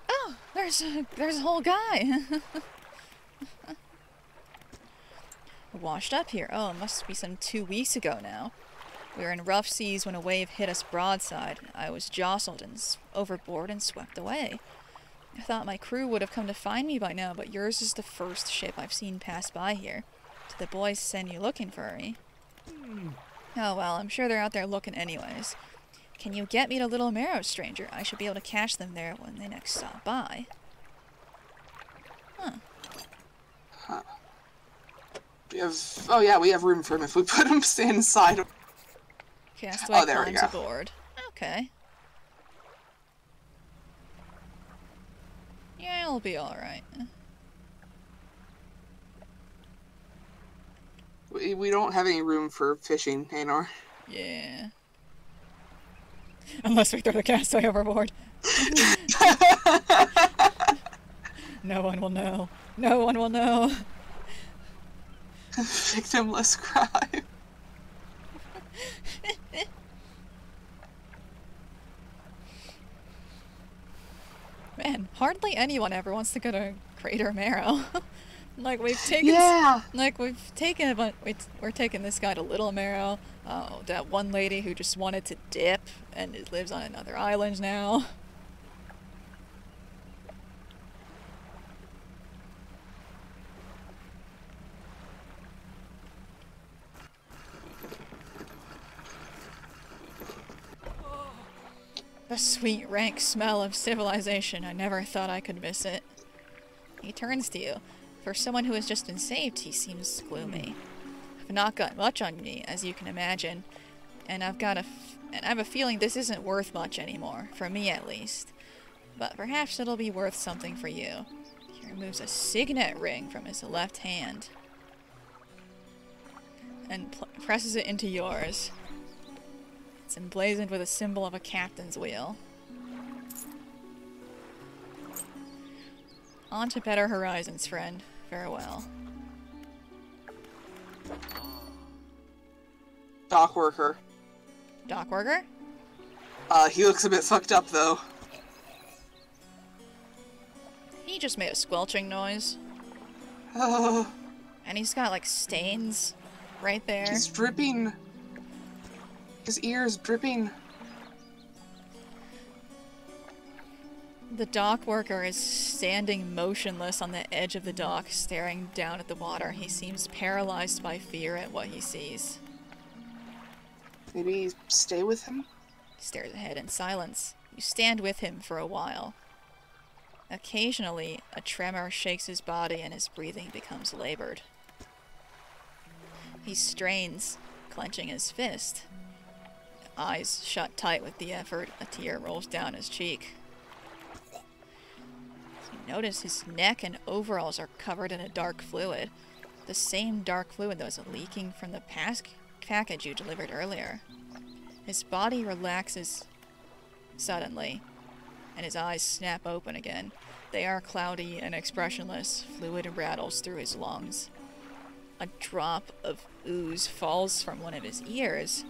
Oh, there's a whole guy. Washed up here. Oh, it must be some 2 weeks ago now. We were in rough seas when a wave hit us broadside. I was jostled and overboard and swept away. I thought my crew would have come to find me by now, but yours is the first ship I've seen pass by here. Did the boys send you looking for me? Oh well, I'm sure they're out there looking anyways. Can you get me to Little Marrow, stranger? I should be able to catch them there when they next stop by. Huh. Huh. We have... Oh yeah, we have room for him if we put him inside. Castaway climbs aboard. Okay. Yeah, it'll be alright. We don't have any room for fishing, Aenor. Yeah. Unless we throw the castaway overboard. No one will know. No one will know. Victimless crime. Man, hardly anyone ever wants to go to Crater Marrow. Like we've taken, Yeah. like we've taken a bunch. We're taking this guy to Little Marrow. Oh, that one lady who just wanted to dip and lives on another island now. The sweet, rank smell of civilization. I never thought I could miss it. He turns to you. For someone who has just been saved, he seems gloomy. I've not got much on me, as you can imagine, and I have a feeling this isn't worth much anymore, for me at least. But perhaps it'll be worth something for you. He removes a signet ring from his left hand and presses it into yours. It's emblazoned with a symbol of a captain's wheel. On to better horizons, friend. Farewell. Dock worker. Dock worker? He looks a bit fucked up, though. He just made a squelching noise. And he's got, like, stains right there. He's dripping. His ear's dripping. The dock worker is standing motionless on the edge of the dock, staring down at the water. He seems paralyzed by fear at what he sees. Maybe stay with him? He stares ahead in silence. You stand with him for a while. Occasionally, a tremor shakes his body and his breathing becomes labored. He strains, clenching his fist. Eyes shut tight with the effort, a tear rolls down his cheek. You notice his neck and overalls are covered in a dark fluid. The same dark fluid that was leaking from the package you delivered earlier. His body relaxes suddenly, and his eyes snap open again. They are cloudy and expressionless. Fluid rattles through his lungs. A drop of ooze falls from one of his ears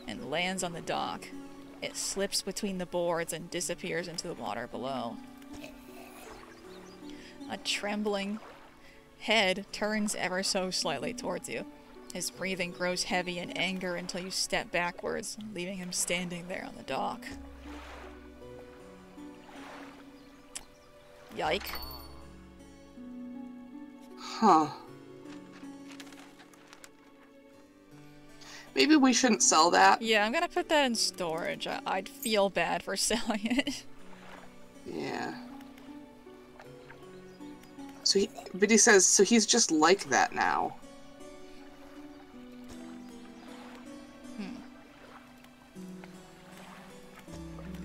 and lands on the dock. It slips between the boards and disappears into the water below. A trembling head turns ever so slightly towards you. His breathing grows heavy in anger until you step backwards, leaving him standing there on the dock. Yike. Huh. Maybe we shouldn't sell that. Yeah, I'm gonna put that in storage. I'd feel bad for selling it. Yeah. So but he says, so he's just like that now.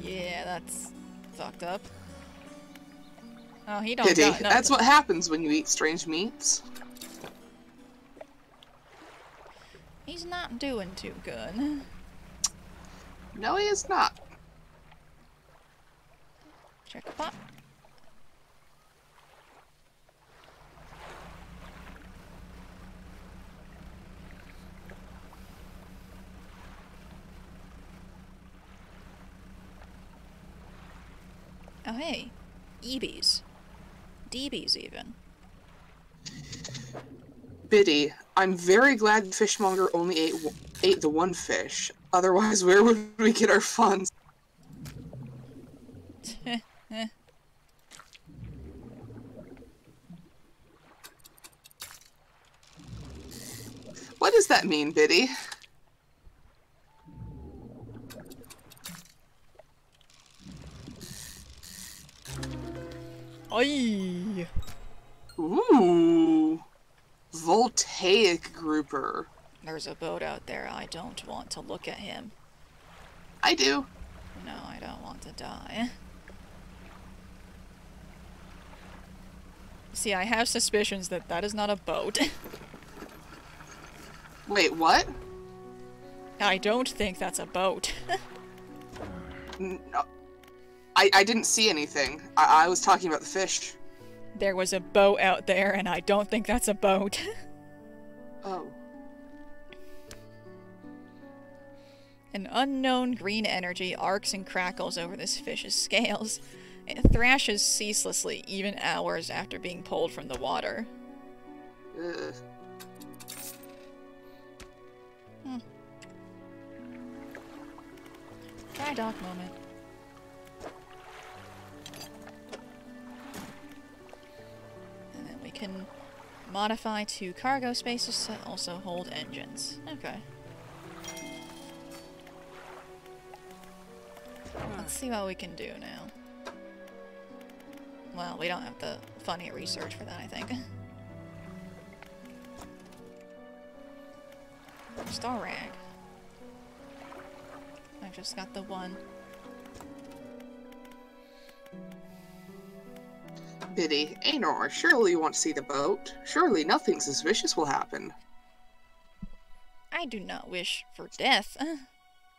Yeah, that's fucked up. Oh, he don't Pity. got nothing. That's what happens when you eat strange meats. He's not doing too good. No, he is not. Check a pot. Oh hey, EBs. DBs even. Biddy, I'm very glad the fishmonger only ate the one fish. Otherwise, where would we get our funds? What does that mean, Biddy? Oi! Ooh. Voltaic grouper. There's a boat out there. I don't want to look at him. I do. No, I don't want to die. See, I have suspicions that that is not a boat. Wait, what? I don't think that's a boat. No. I didn't see anything. I was talking about the fish. There was a boat out there, and I don't think that's a boat. Oh. An unknown green energy arcs and crackles over this fish's scales. It thrashes ceaselessly, even hours after being pulled from the water. Ugh. Dry dock moment. And then we can modify 2 cargo spaces to also hold engines. Okay. Let's see what we can do now. Well, we don't have the funny research for that, I think. Star rag. I just got the one. Biddy, Aenor, surely you want to see the boat. Surely nothing suspicious will happen. I do not wish for death.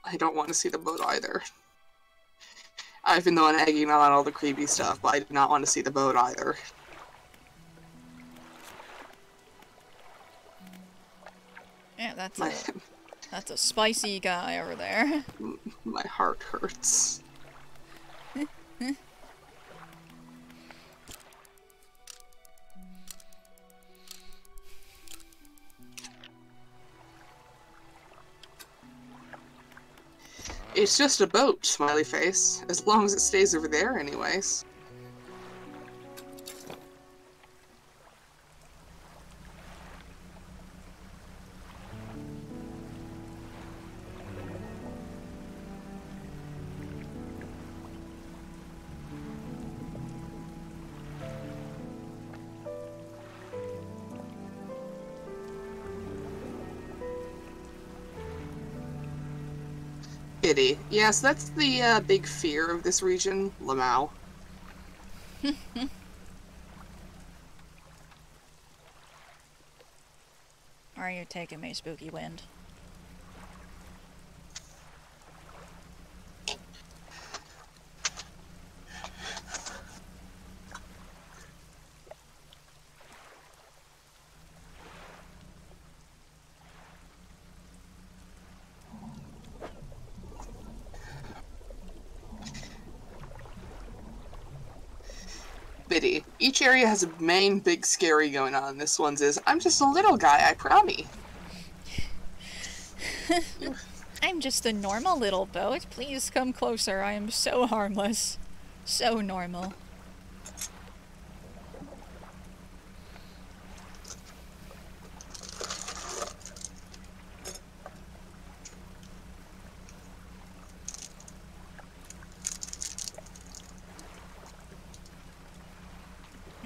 I don't want to see the boat either. I've been the one egging on all the creepy stuff, but I do not want to see the boat either. Yeah, that's a spicy guy over there. My heart hurts. It's just a boat, smiley face. As long as it stays over there anyways. Pity. Yes, that's the big fear of this region, Lamau. Are you taking me, Spooky Wind? Biddy. Each area has a main big scary going on. This one's is, I'm just a little guy, I promise. I'm just a normal little boat. Please come closer. I am so harmless. So normal.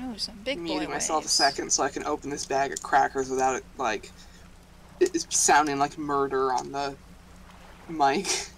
Oh, some big boy Muting myself a waves. second so I can open this bag of crackers without it, like, it's sounding like murder on the mic.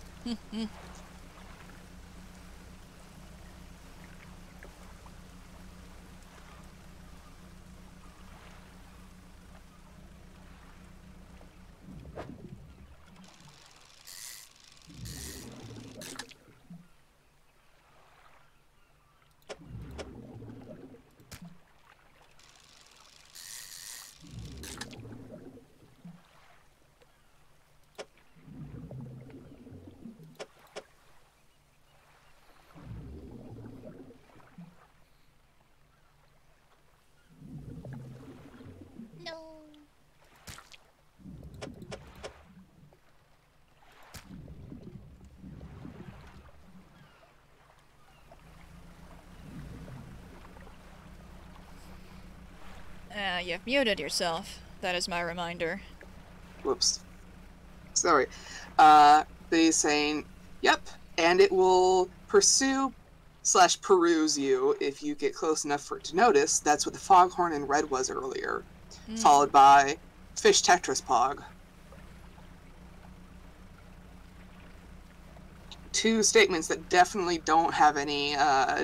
You've muted yourself. That is my reminder. Whoops. Sorry. They saying, yep, and it will pursue / peruse you if you get close enough for it to notice. That's what the foghorn in red was earlier. Followed by fish Tetris Pog. 2 statements that definitely don't have any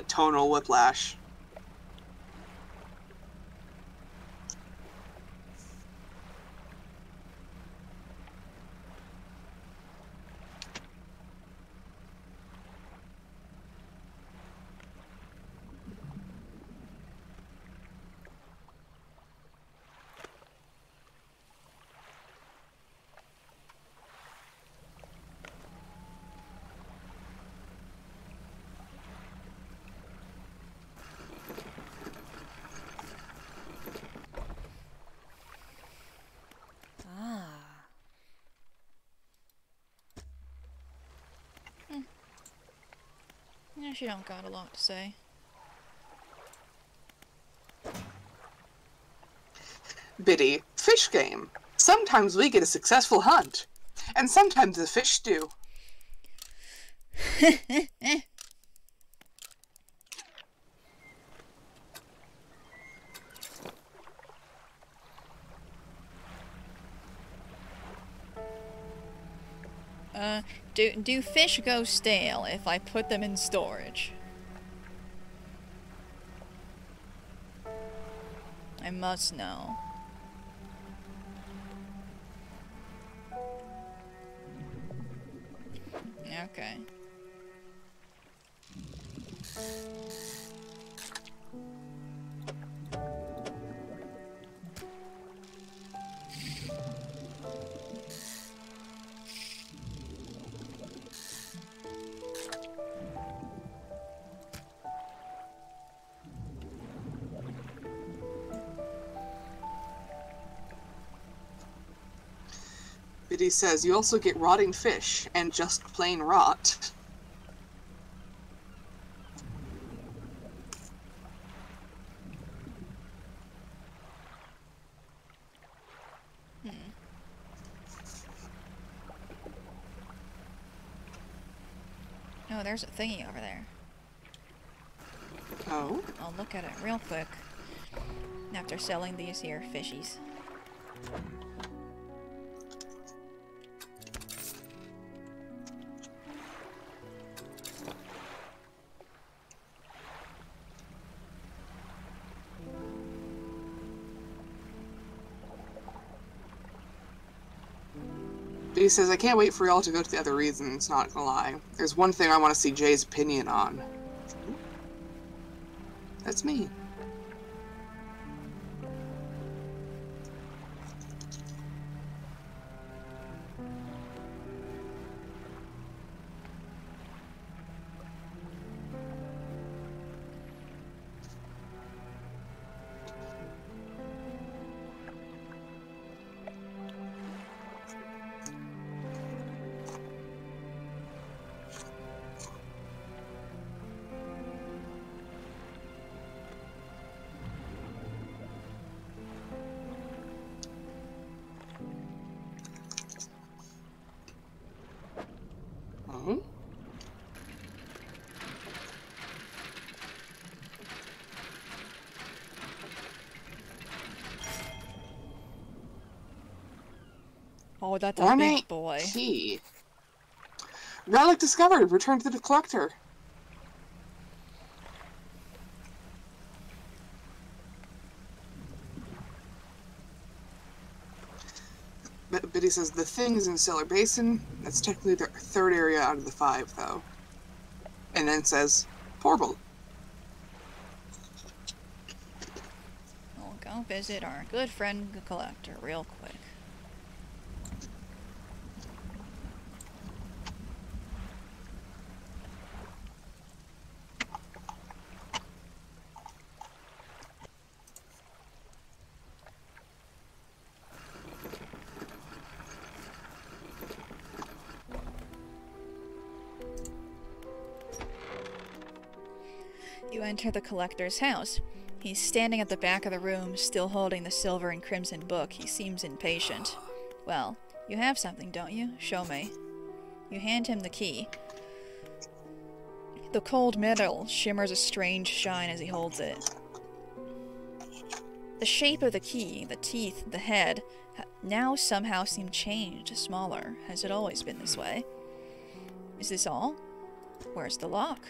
tonal whiplash. She don't got a lot to say. Biddy, fish game. Sometimes we get a successful hunt, and sometimes the fish do. Do fish go stale if I put them in storage? I must know. Okay. Biddy says you also get rotting fish and just plain rot. Oh, there's a thingy over there. Oh? I'll look at it real quick after selling these here fishies. He says, I can't wait for y'all to go to the other reasons, not gonna lie. There's one thing I want to see Jay's opinion on. That's me. Oh? Oh, that's a Ornate big boy. key. Relic discovered. Return to the collector. Biddy says the thing is in Cellar Basin. That's technically the third area out of the 5, though. And then says, Portal. We'll go visit our good friend the collector real quick. You enter the collector's house. He's standing at the back of the room, still holding the silver and crimson book. He seems impatient. Well, you have something, don't you? Show me. You hand him the key. The cold metal shimmers a strange shine as he holds it. The shape of the key, the teeth, the head, now somehow seem changed, smaller. Has it always been this way? Is this all? Where's the lock?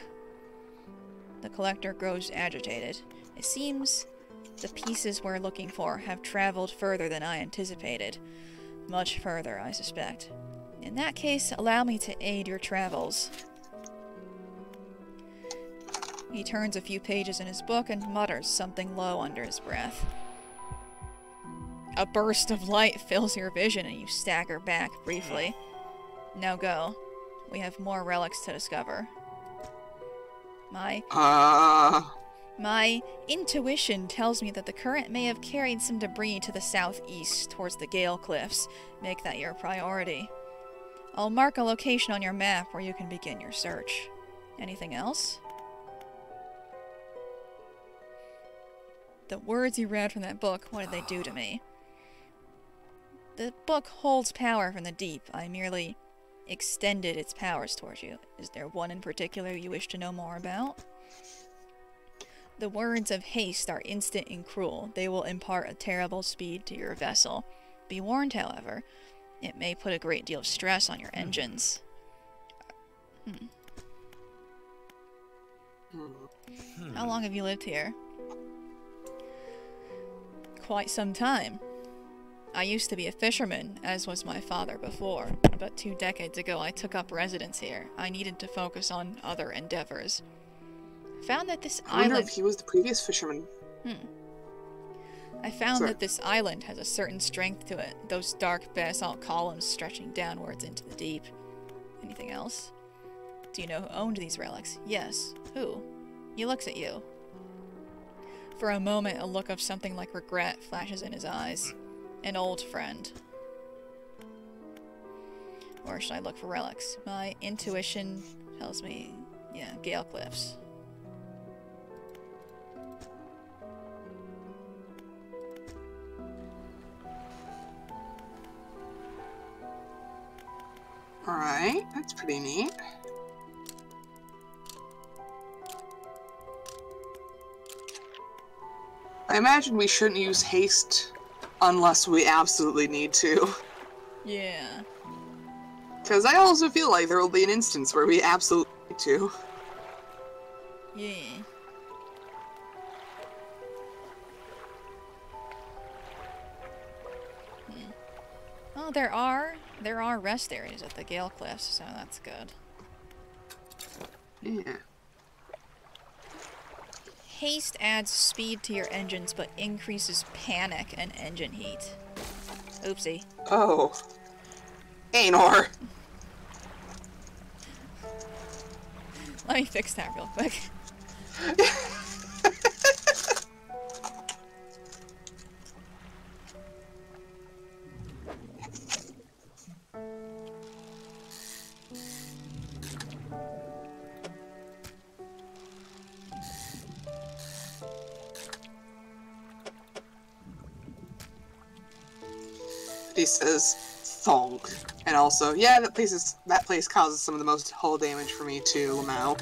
The collector grows agitated. It seems the pieces we're looking for have traveled further than I anticipated. Much further, I suspect. In that case, allow me to aid your travels. He turns a few pages in his book and mutters something low under his breath. A burst of light fills your vision and you stagger back briefly. Now go. We have more relics to discover. My intuition tells me that the current may have carried some debris to the southeast towards the Gale Cliffs. Make that your priority. I'll mark a location on your map where you can begin your search. Anything else? The words you read from that book, what did they do to me? The book holds power from the deep. I merely extended its powers towards you. Is there one in particular you wish to know more about? The words of haste are instant and cruel. They will impart a terrible speed to your vessel. Be warned, however, it may put a great deal of stress on your engines. How long have you lived here? Quite some time. I used to be a fisherman, as was my father before. About 2 decades ago, I took up residence here. I needed to focus on other endeavors. Found that this I wonder island... if he was the previous fisherman. I found that this island has a certain strength to it. Those dark basalt columns stretching downwards into the deep. Anything else? Do you know who owned these relics? Yes. Who? He looks at you. For a moment, a look of something like regret flashes in his eyes. An old friend. Where should I look for relics? My intuition tells me, yeah, Gale Cliffs. Alright, that's pretty neat. I imagine we shouldn't use haste unless we absolutely need to. Yeah. Because I also feel like there will be an instance where we absolutely need to. Yeah. Well, there are rest areas at the Gale Cliffs, so that's good. Yeah. Haste adds speed to your engines, but increases panic and engine heat. Oopsie. Oh. Aenor! Let me fix that real quick. He says thong. And also, yeah, that place causes some of the most hull damage for me too, Lamau.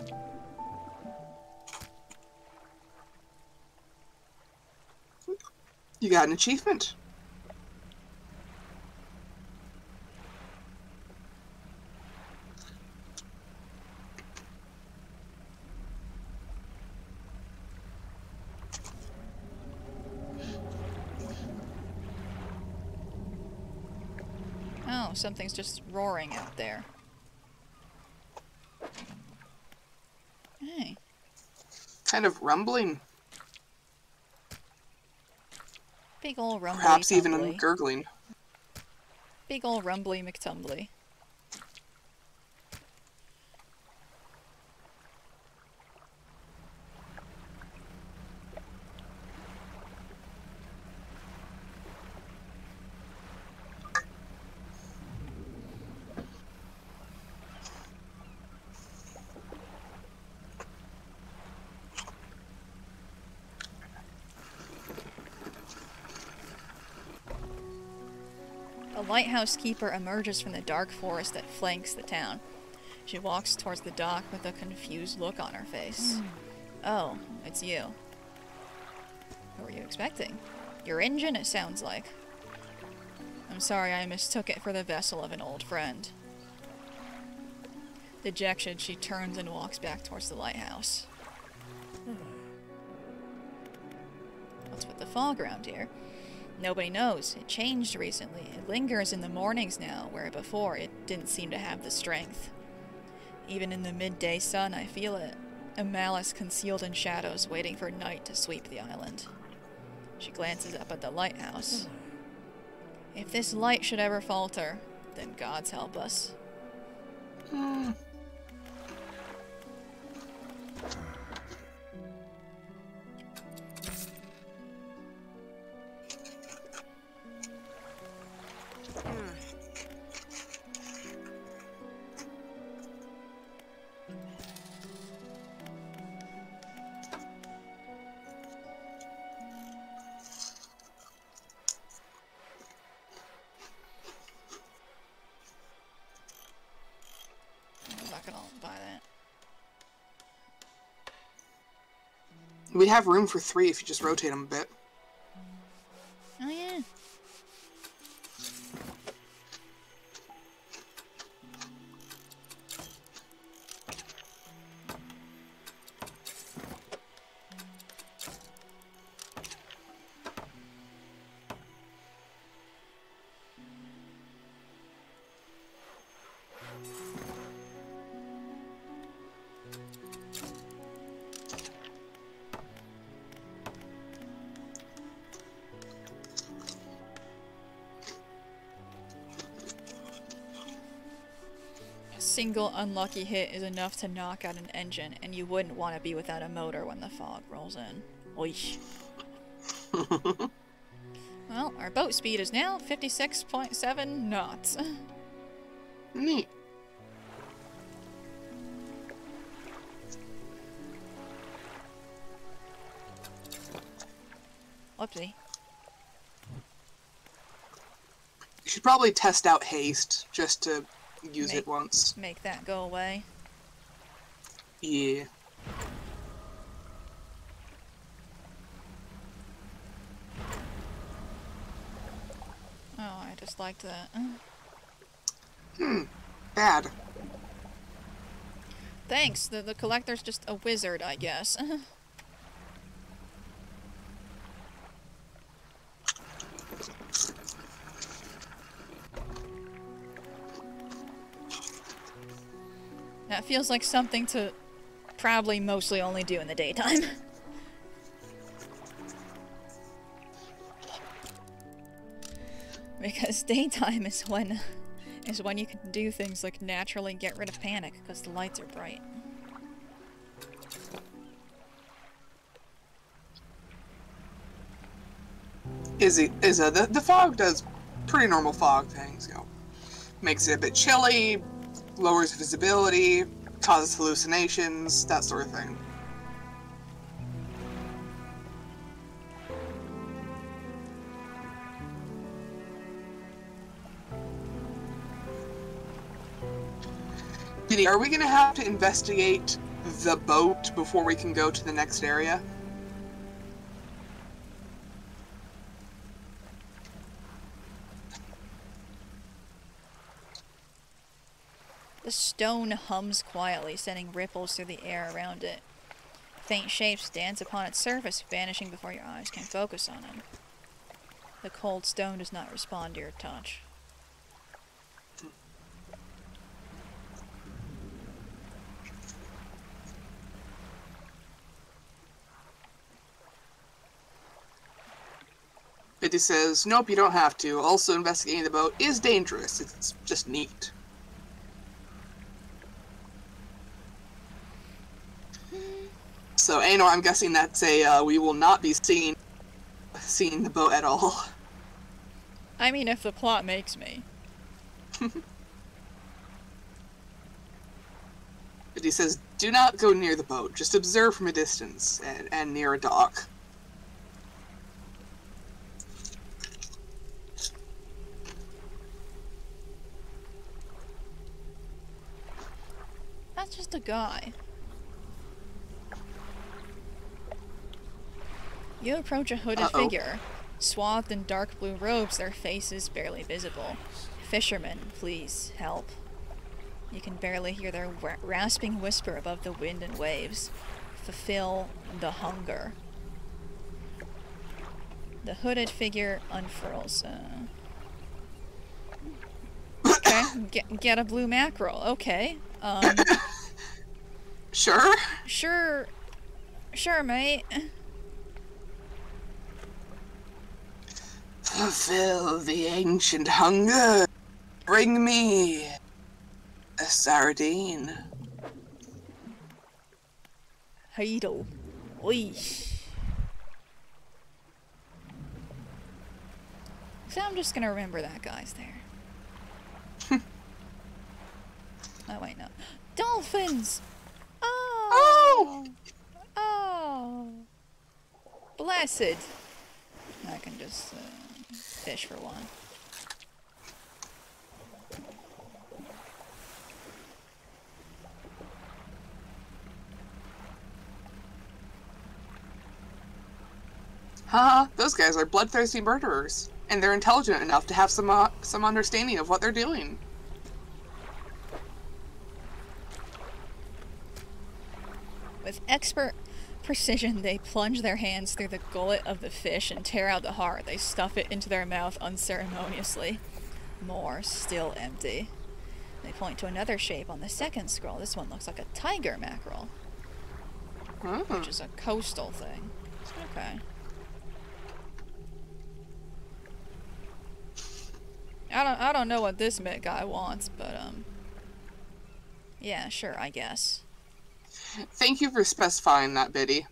You got an achievement. Oh, something's just roaring out there. Hey. Kind of rumbling. Big ol' rumbly Perhaps even a tumbly. gurgling. Big ol' rumbly McTumbly. The lighthouse keeper emerges from the dark forest that flanks the town. She walks towards the dock with a confused look on her face. Oh, it's you. Who were you expecting? Your engine, it sounds like. I'm sorry, I mistook it for the vessel of an old friend. Dejected, she turns and walks back towards the lighthouse. What's with the fog around here? Nobody knows. It changed recently. It lingers in the mornings now, where before it didn't seem to have the strength. Even in the midday sun, I feel it. A malice concealed in shadows, waiting for night to sweep the island. She glances up at the lighthouse. If this light should ever falter, then gods help us. buy that. We have room for 3 if you just rotate them a bit. Oh yeah. Single unlucky hit is enough to knock out an engine, and you wouldn't want to be without a motor when the fog rolls in. Oish. Well, our boat speed is now 56.7 knots. Neat. Whoopsie. You should probably test out haste just to use it once. Make that go away. Yeah. Oh, I just liked that. Bad. Thanks, the collector's just a wizard, I guess. That feels like something to probably mostly only do in the daytime. Because daytime is when you can do things like naturally get rid of panic because the lights are bright. The fog does pretty normal fog things, you know. Makes it a bit chilly, lowers visibility, causes hallucinations, that sort of thing. Diddy, are we gonna have to investigate the boat before we can go to the next area? The stone hums quietly, sending ripples through the air around it. Faint shapes dance upon its surface, vanishing before your eyes can focus on them. The cold stone does not respond to your touch. Biddy says, nope, you don't have to. Also, investigating the boat is dangerous. It's just neat. So, Aenor, I'm guessing that's we will not be seeing the boat at all. I mean, if the plot makes me. Biddy says, do not go near the boat. Just observe from a distance and near a dock. That's just a guy. You approach a hooded figure. Swathed in dark blue robes, their faces barely visible. Fishermen, please, help. You can barely hear their rasping whisper above the wind and waves. Fulfill the hunger. The hooded figure unfurls. Okay, get a blue mackerel. Okay. Sure? Sure, mate. Fulfill the ancient hunger. Bring me a sardine. Heidel. Oi. So I'm just gonna remember that guy's there. Oh wait, no. Dolphins! Oh! Oh! Blessed! I can just fish for one. Haha, those guys are bloodthirsty murderers, and they're intelligent enough to have some understanding of what they're doing. With expert precision, they plunge their hands through the gullet of the fish and tear out the heart. They stuff it into their mouth unceremoniously. More, still empty. They point to another shape on the second scroll. This one looks like a tiger mackerel. Which is a coastal thing. Okay. I don't know what this Mitt guy wants, but yeah, sure, I guess. Thank you for specifying that, Biddy.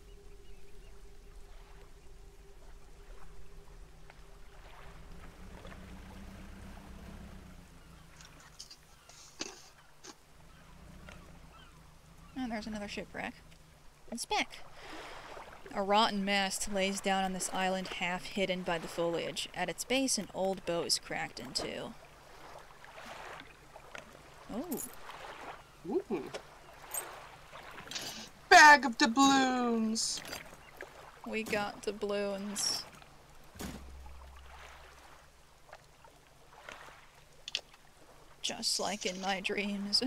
And there's another shipwreck. Inspect. A rotten mast lays down on this island, half hidden by the foliage. At its base, an old boat is cracked in two. Oh. Ooh. Bag of doubloons! We got doubloons. Just like in my dreams.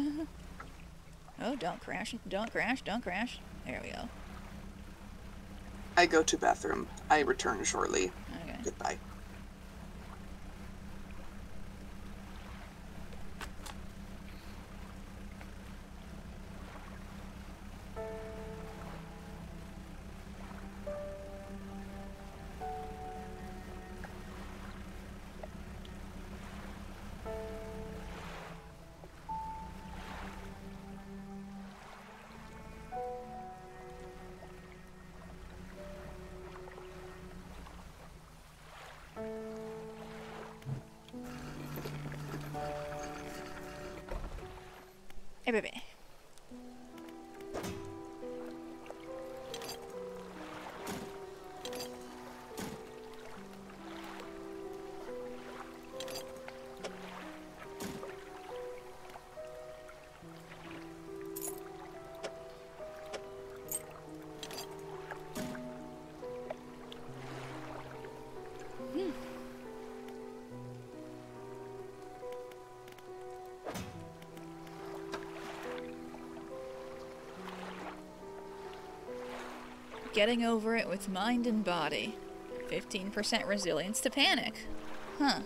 Oh, don't crash, don't crash, don't crash. There we go. I go to bathroom. I return shortly. Okay. Goodbye. Hey, baby. Getting over it with mind and body. 15% resilience to panic. Huh.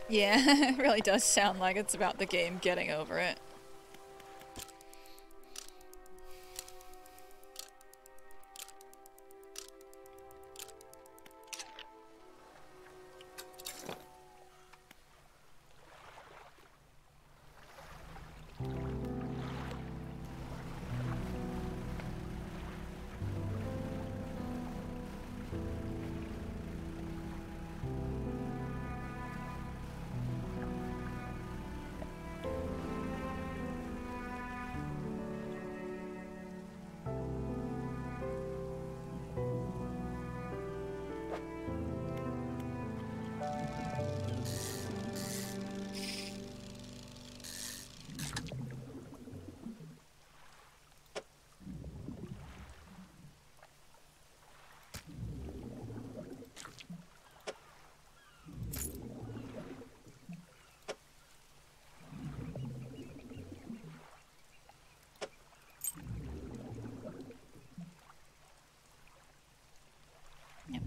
Yeah, it really does sound like it's about the game getting over it. Yep.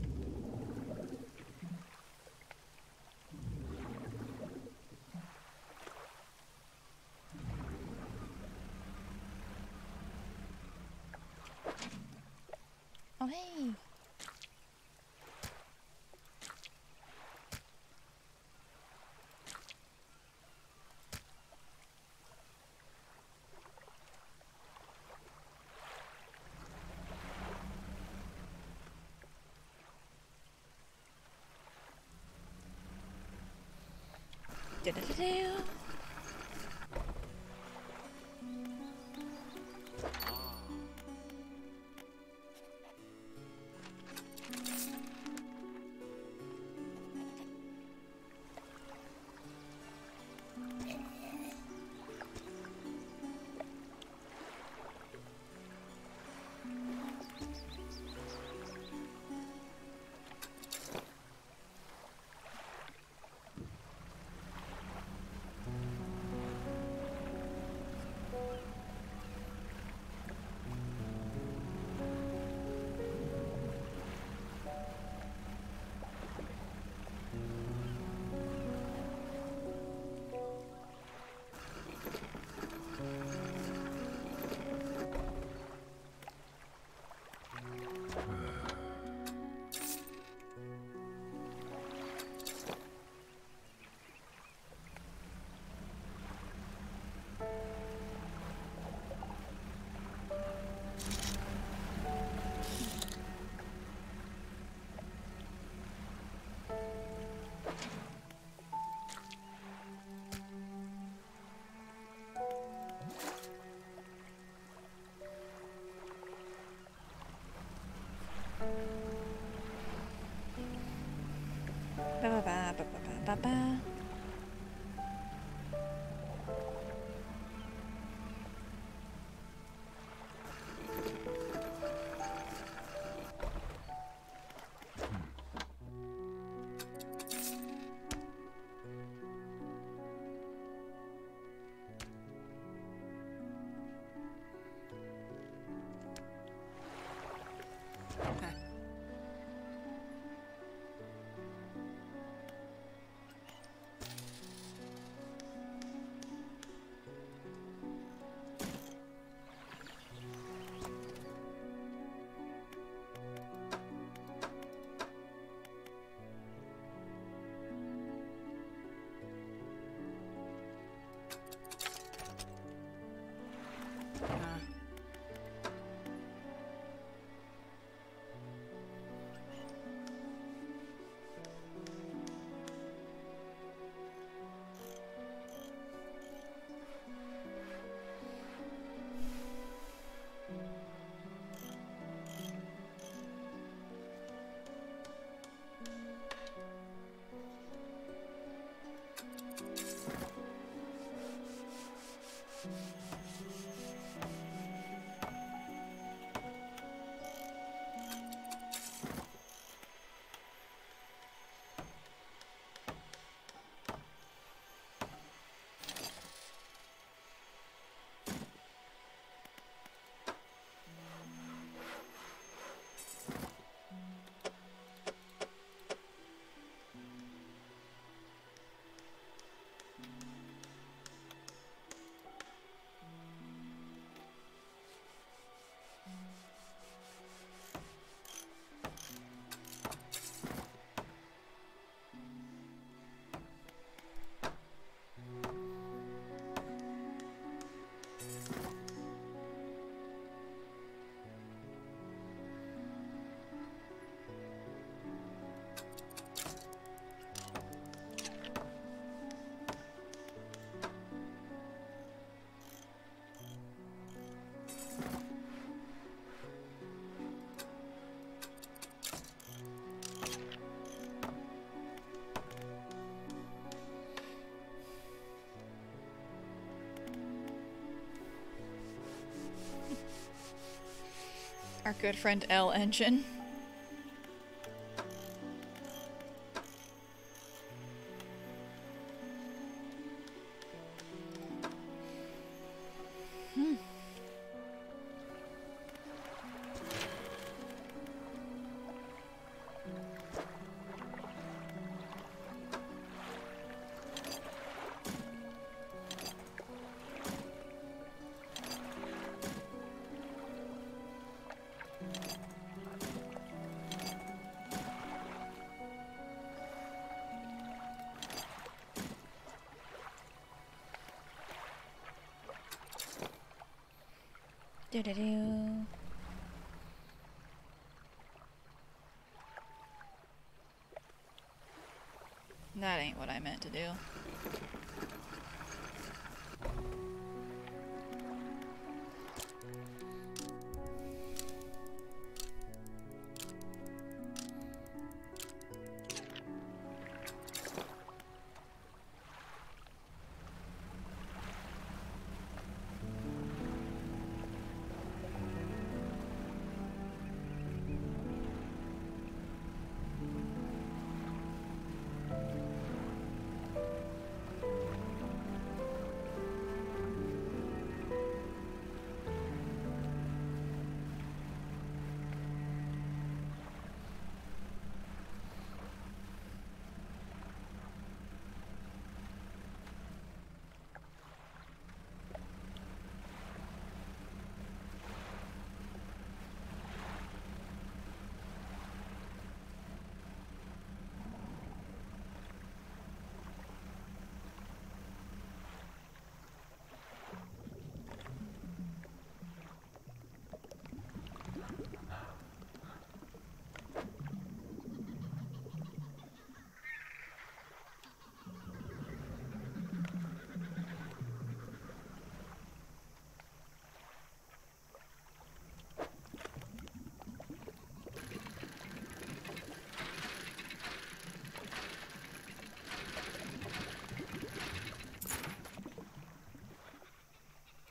Oh, hey! Do-do-do-do. Ba ba ba ba ba ba ba. Our good friend L Engine. Do-do-do. That ain't what I meant to do.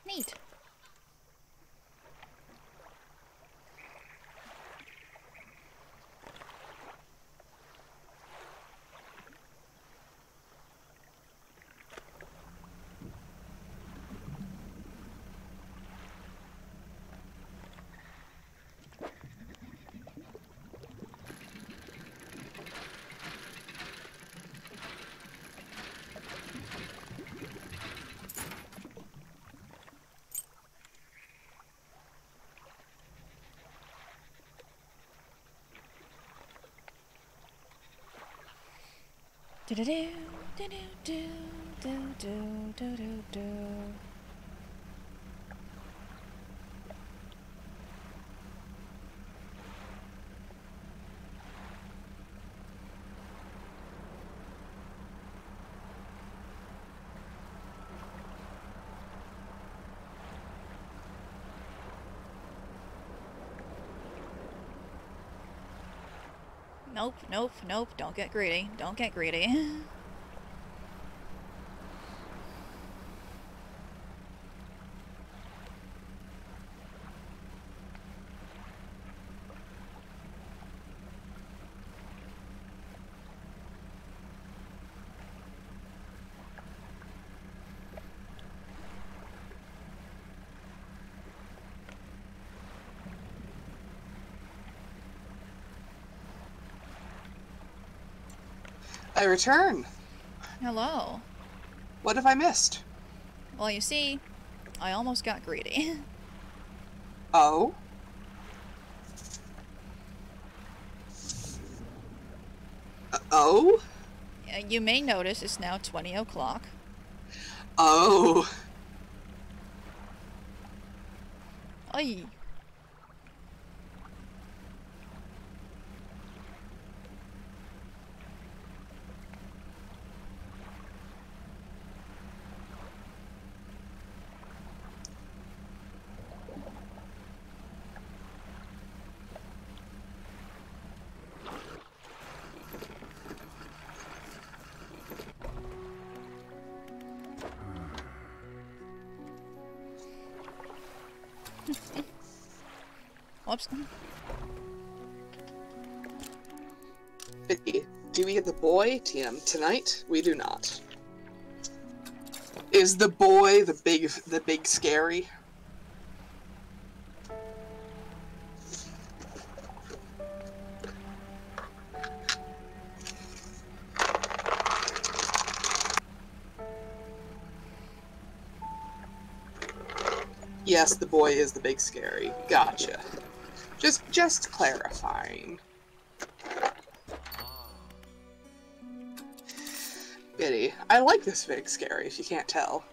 Neat. Do do do do do do do do do do. Nope, nope, nope, don't get greedy. Don't get greedy. I return. Hello. What have I missed? Well, you see, I almost got greedy. Oh? Oh? You may notice it's now 20 o'clock. Oh. Ay. Whoops. Do we get the boy TM tonight? We do not. Is the boy the big scary? Yes, the boy is the big scary. Gotcha. Just clarifying. Biddy, I like this big scary, if you can't tell.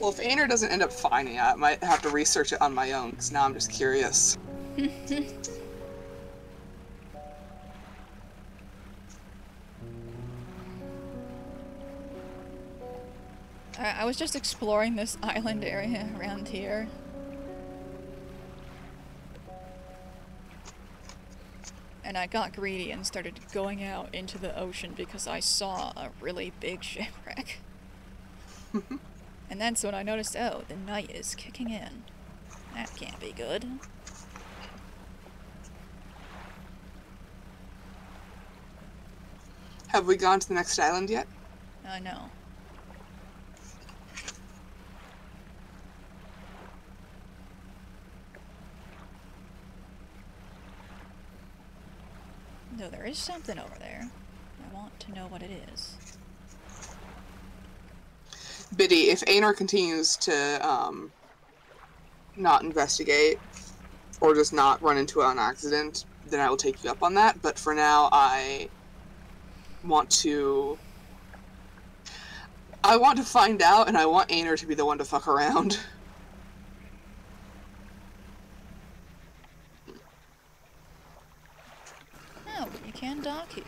Well, if Aenor doesn't end up finding it, I might have to research it on my own, because now I'm just curious. I was just exploring this island area around here. And I got greedy and started going out into the ocean because I saw a really big shipwreck. And that's when I noticed, oh, the night is kicking in. That can't be good. Have we gone to the next island yet? No. No, there is something over there. I want to know what it is. Biddy, if Aenor continues to not investigate or just not run into an accident, then I will take you up on that. But for now, I want to find out, and I want Aenor to be the one to fuck around. Oh, you can dock here.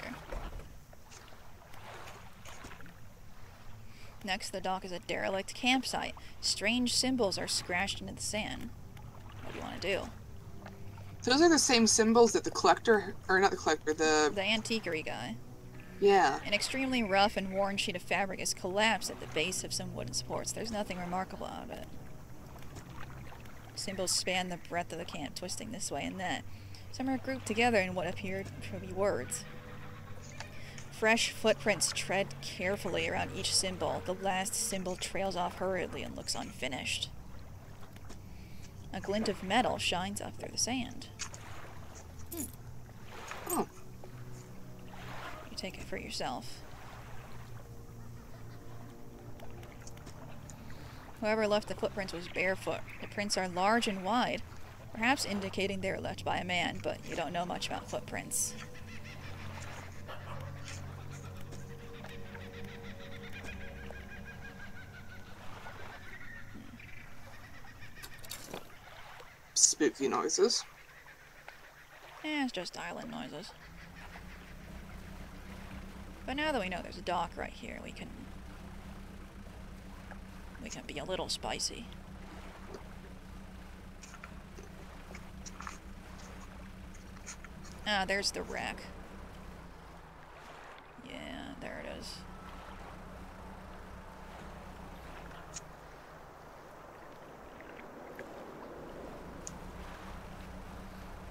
Next to the dock is a derelict campsite. Strange symbols are scratched into the sand. What do you want to do? Those are the same symbols that the collector, or not the collector, the antiquary guy. Yeah. An extremely rough and worn sheet of fabric is collapsed at the base of some wooden supports. There's nothing remarkable about it. Symbols span the breadth of the camp, twisting this way and that. Some are grouped together in what appeared to be words. Fresh footprints tread carefully around each symbol. The last symbol trails off hurriedly and looks unfinished. A glint of metal shines up through the sand. Oh. You take it for yourself. Whoever left the footprints was barefoot. The prints are large and wide, perhaps indicating they were left by a man, but you don't know much about footprints. Spooky noises. It's just island noises. But now that we know there's a dock right here, we can be a little spicy. Ah, there's the wreck. Yeah, there it is.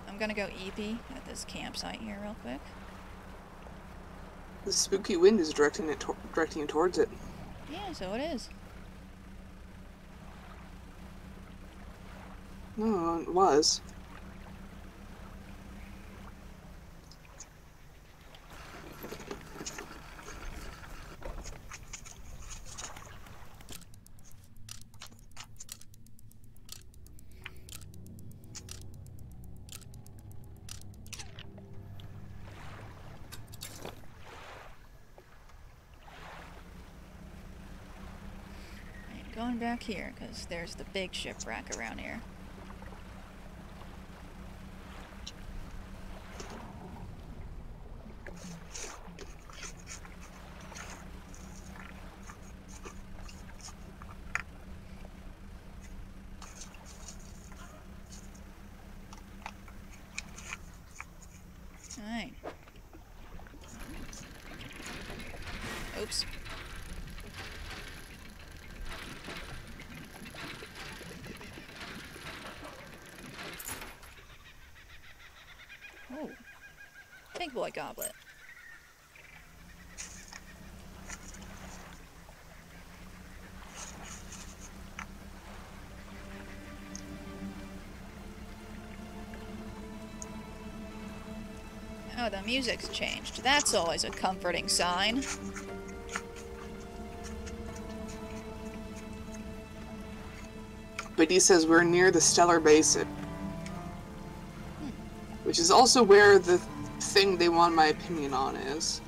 I'm gonna go EP at this campsite here real quick. The spooky wind is directing you towards it. Yeah, so it is. No, it was. Going back here, because there's the big shipwreck around here. Alright. Oops. Oh. Big boy goblet. Oh, the music's changed. That's always a comforting sign. But he says we're near the stellar basin. Which is also where the thing they want my opinion on is.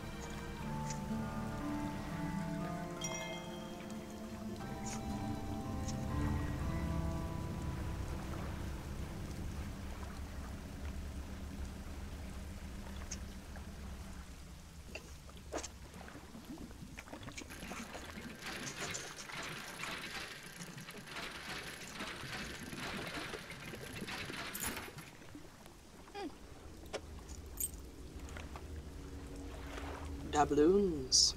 Doubloons.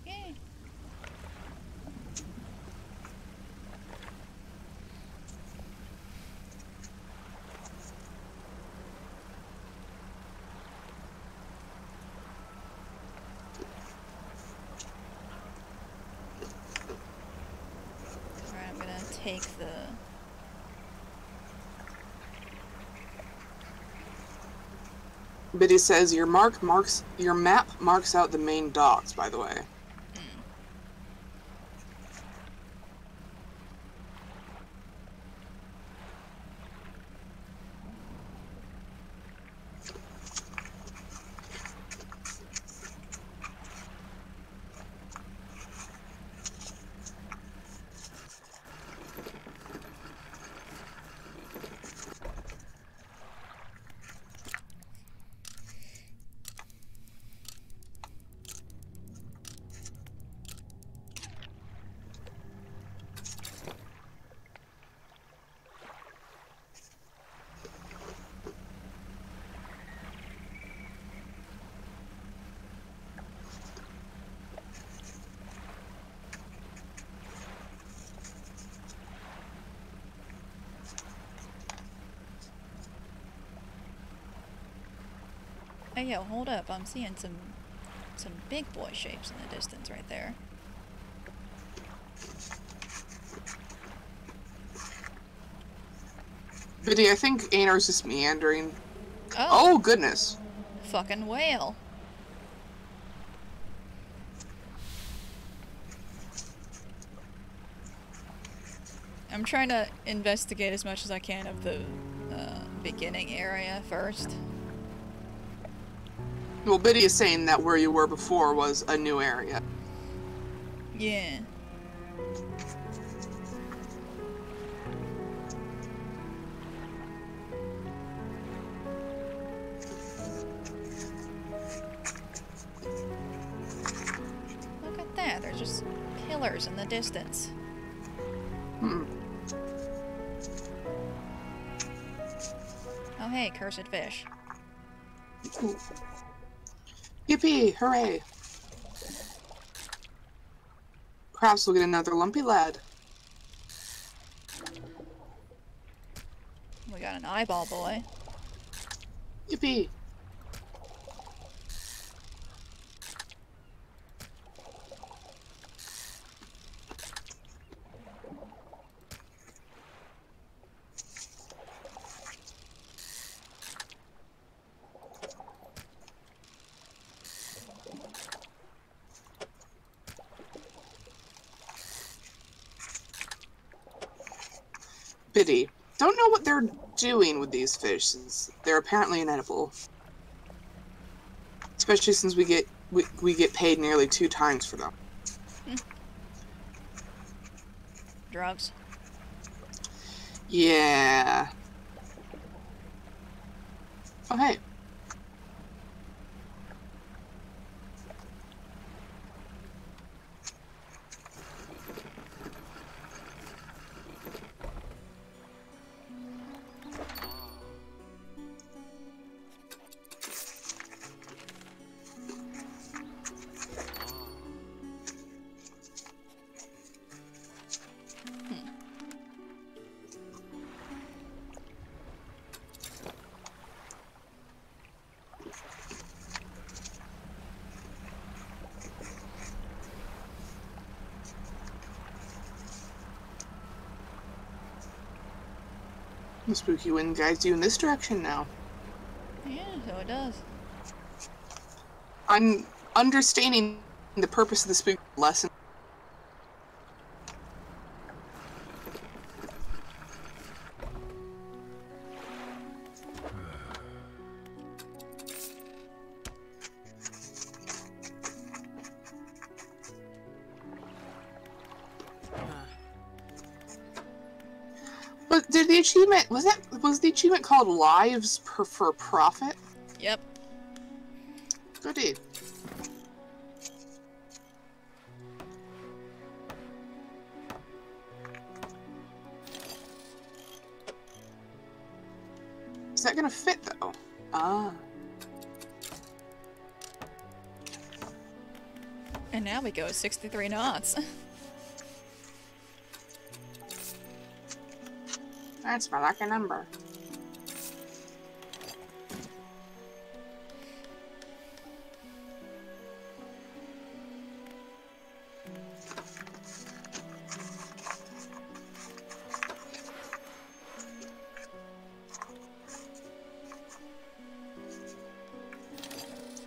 Yay. Alright, I'm gonna take the... Biddy says your map marks out the main docks, by the way. Hey, yo, hold up. I'm seeing some big boy shapes in the distance right there. Biddy, I think Aenor's just meandering. Oh! Oh, goodness. Fucking whale. I'm trying to investigate as much as I can of the beginning area first. Well, Biddy is saying that where you were before was a new area. Yeah. Look at that, there's just pillars in the distance. Hmm. Oh hey, cursed fish. Ooh. Yippee! Hooray! Perhaps we'll get another lumpy lad. We got an eyeball boy. Yippee! Biddy, don't know what they're doing with these fish, since they're apparently inedible. Especially since we get paid nearly 2 times for them. Drugs. Yeah. Oh hey. The spooky wind guides you in this direction now. Yeah, so it does. I'm understanding the purpose of the spooky lesson. But did the achievement was the achievement called Lives for Profit? Yep. Goody. Is that gonna fit though? Ah. And now we go 63 knots. That's my lucky number.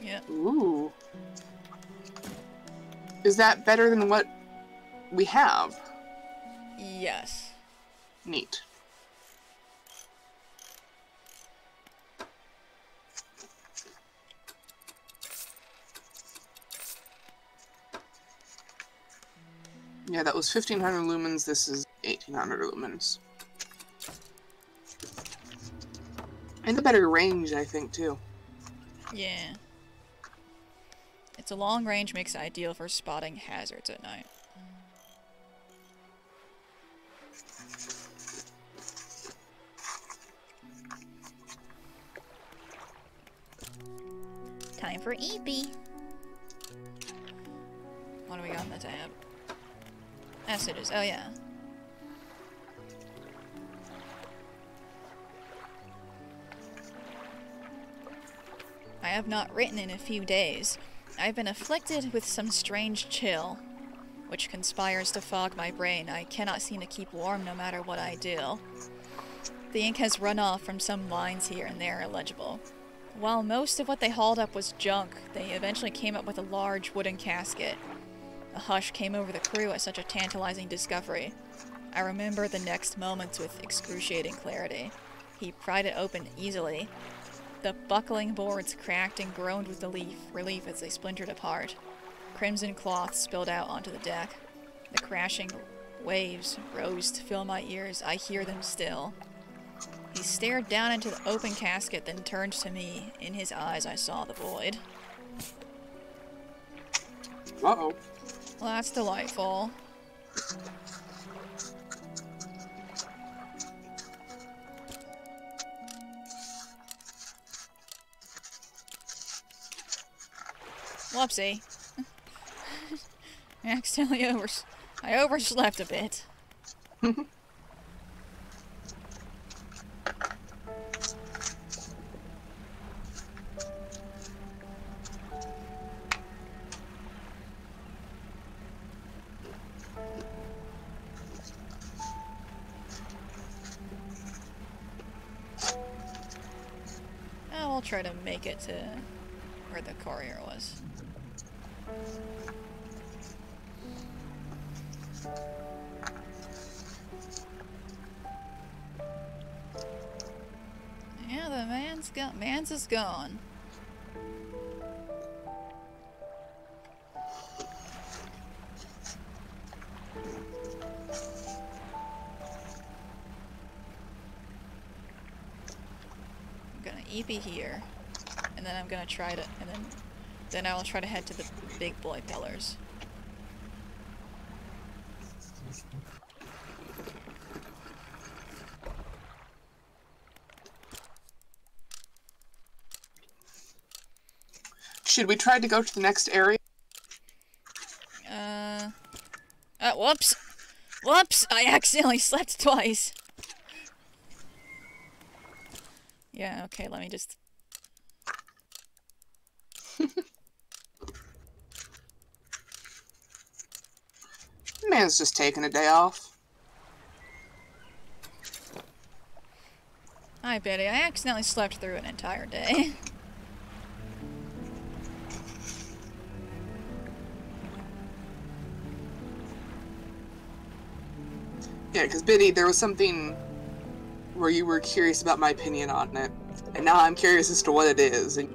Yep. Ooh. Is that better than what we have? Yes. Neat. Yeah, that was 1500 lumens. This is 1800 lumens. And a better range, I think, too. Yeah. It's a long range, makes it ideal for spotting hazards at night. Time for EP. What do we got on the tab? Messages. Oh, yeah. I have not written in a few days. I've been afflicted with some strange chill, which conspires to fog my brain. I cannot seem to keep warm no matter what I do. The ink has run off from some lines here and there illegible. While most of what they hauled up was junk, they eventually came up with a large wooden casket. A hush came over the crew at such a tantalizing discovery. I remember the next moments with excruciating clarity. He pried it open easily. The buckling boards cracked and groaned with relief as they splintered apart. Crimson cloth spilled out onto the deck. The crashing waves rose to fill my ears. I hear them still. He stared down into the open casket, then turned to me. In his eyes, I saw the void. Uh-oh. Well, that's delightful. Whoopsie. I accidentally I overslept a bit. We'll try to make it to where the courier was. Yeah, the man's is gone. I'm gonna EP here, and then I'm gonna try to, and then I will try to head to the big boy pillars. Should we try to go to the next area? Whoops! Whoops! I accidentally slept twice! Yeah, okay, let me just... Man's just taking a day off. Hi, Betty. I accidentally slept through an entire day. Yeah, because Biddy, there was something where you were curious about my opinion on it, and now I'm curious as to what it is. And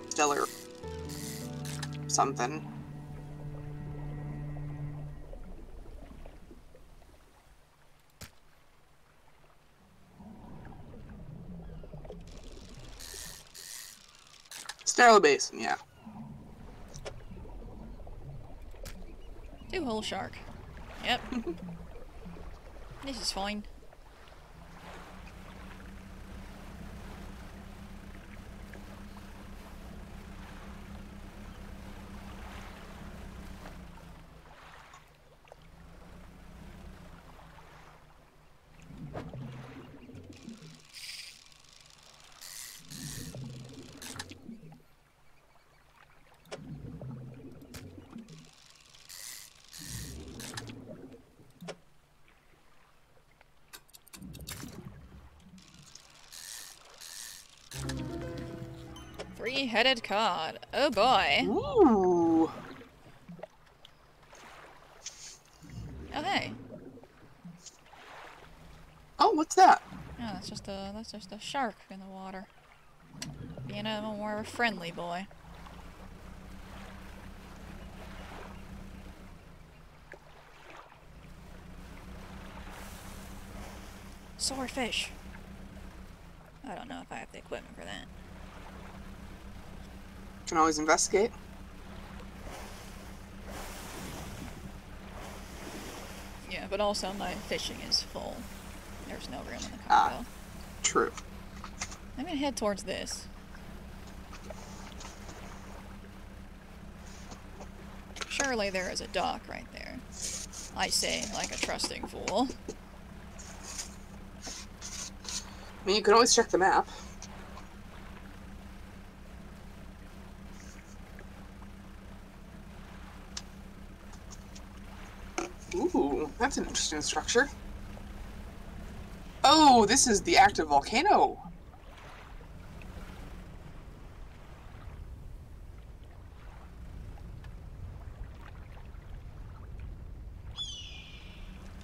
stellar something. Stellar Basin, yeah. Two-hole shark. Yep. This is fine. Three-headed cod. Oh boy. Ooh. Oh hey. Oh, what's that? Oh, that's just a shark in the water. Being a more of a friendly boy. Swordfish. I don't know if I have the equipment for that. Can always investigate. Yeah, but also my fishing is full. There's no room in the Ah. cargo. True. I'm gonna head towards this. Surely there is a dock right there. I say, like a trusting fool. I mean, you can always check the map. Ooh, that's an interesting structure. Oh, this is the active volcano.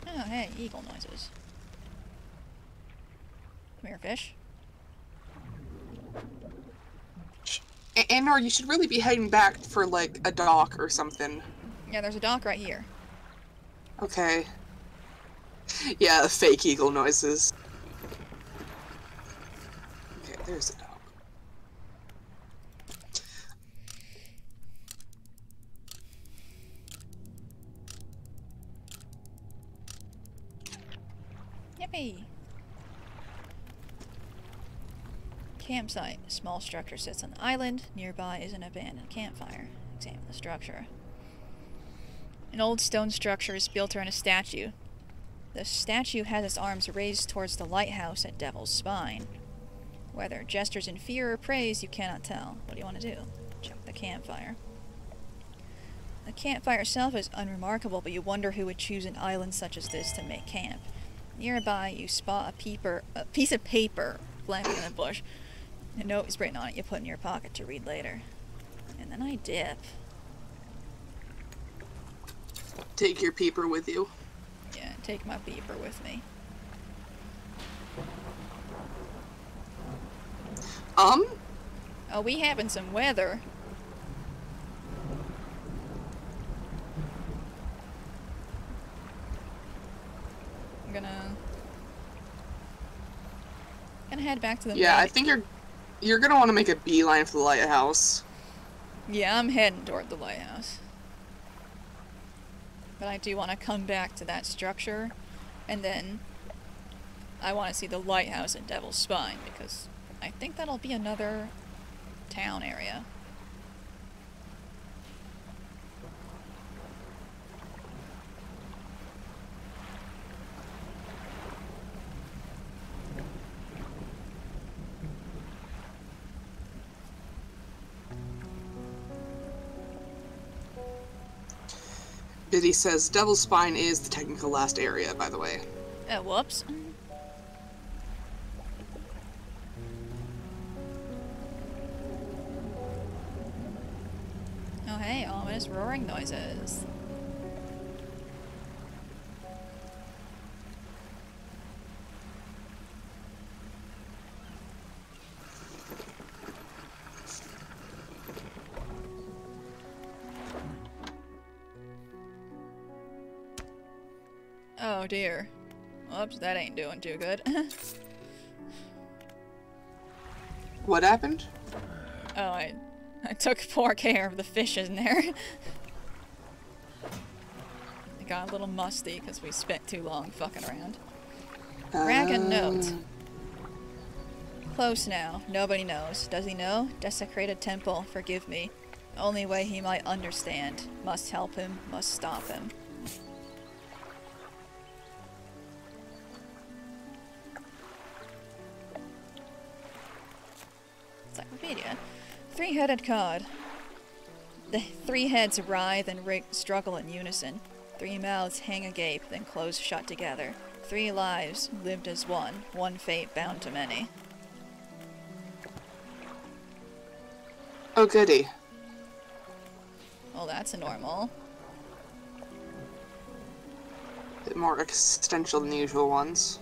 Oh, hey, eagle noises. Come here, fish. Aenor, you should really be heading back for, like, a dock or something. Yeah, there's a dock right here. Okay. Yeah, fake eagle noises. Okay, there's a dock. Yippee! Campsite. A small structure sits on the island. Nearby is an abandoned campfire. Examine the structure. An old stone structure is built around a statue. The statue has its arms raised towards the lighthouse at Devil's Spine. Whether gestures in fear or praise, you cannot tell. What do you want to do? Check the campfire. The campfire itself is unremarkable, but you wonder who would choose an island such as this to make camp. Nearby, you spot a piece of paper flapping in a bush. A note is written on it you put in your pocket to read later. And then I dip. Take your peeper with you. Yeah, take my beeper with me. Oh, we having some weather. I'm gonna head back to the yeah, main. I think you're gonna want to make a beeline for the lighthouse. Yeah, I'm heading toward the lighthouse. But I do want to come back to that structure, and then I want to see the lighthouse at Devil's Spine, because I think that'll be another town area. Biddy says Devil's Spine is the technical last area, by the way. Whoops. Oh hey, ominous roaring noises. Oh dear. Whoops, that ain't doing too good. What happened? Oh, I took poor care of the fish in there. It got a little musty because we spent too long fucking around. Dragon note. Close now. Nobody knows. Does he know? Desecrated temple. Forgive me. Only way he might understand. Must help him. Must stop him. Encyclopedia. Three-headed cod. The three heads writhe and struggle in unison. Three mouths hang agape, then close shut together. Three lives lived as one fate bound to many. Oh, goody. Well, that's normal. Bit more existential than the usual ones.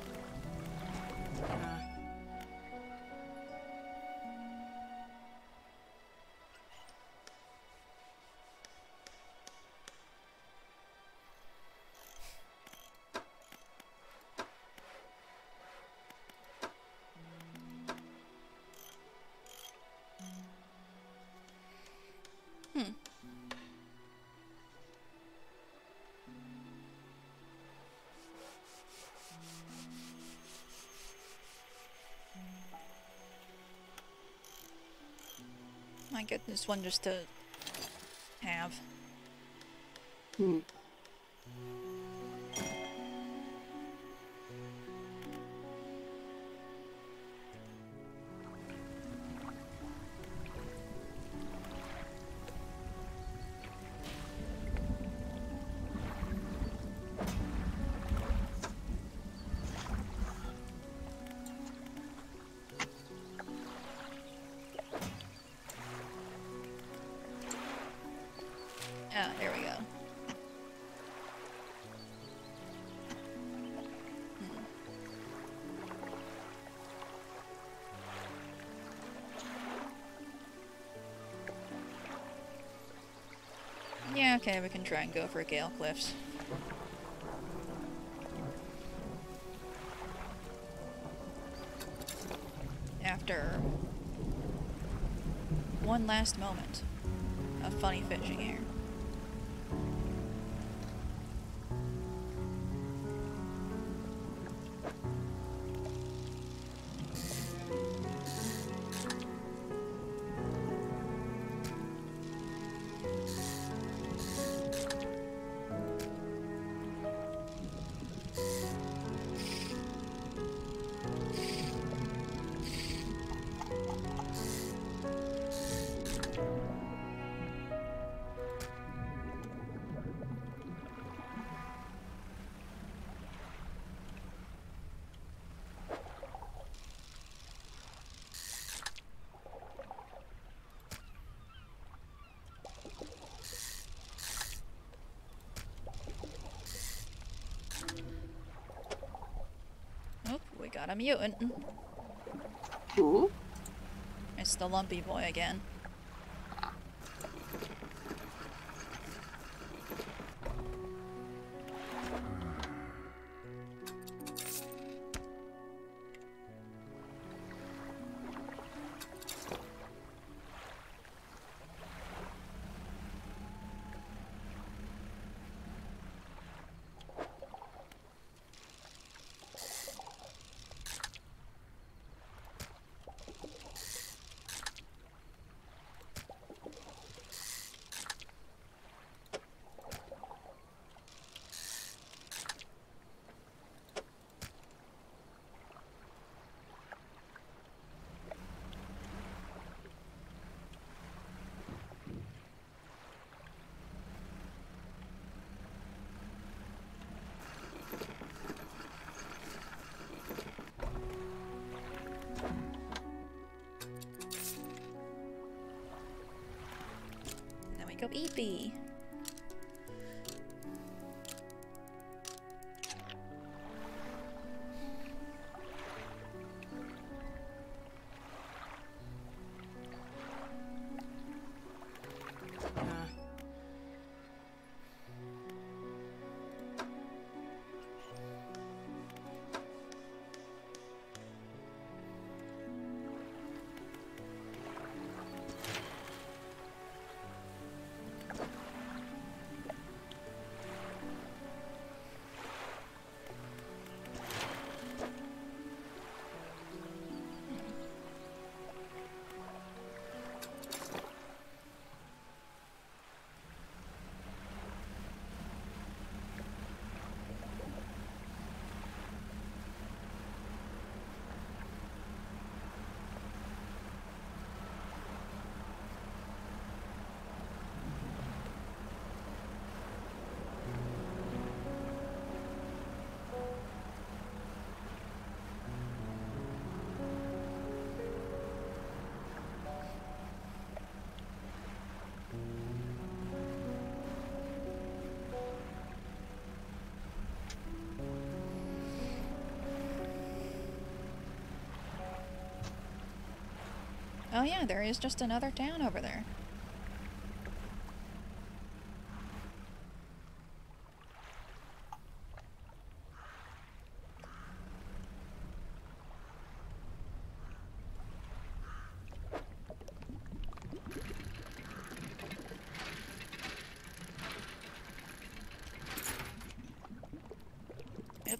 I get this one just to have. Hmm. Ah, there we go. Yeah, okay, we can try and go for Gale Cliffs. After one last moment of funny fishing here. Oh, we got a mutant. Ooh. It's the lumpy boy again. Then we go Eepy. Oh yeah, there is just another town over there. Yep.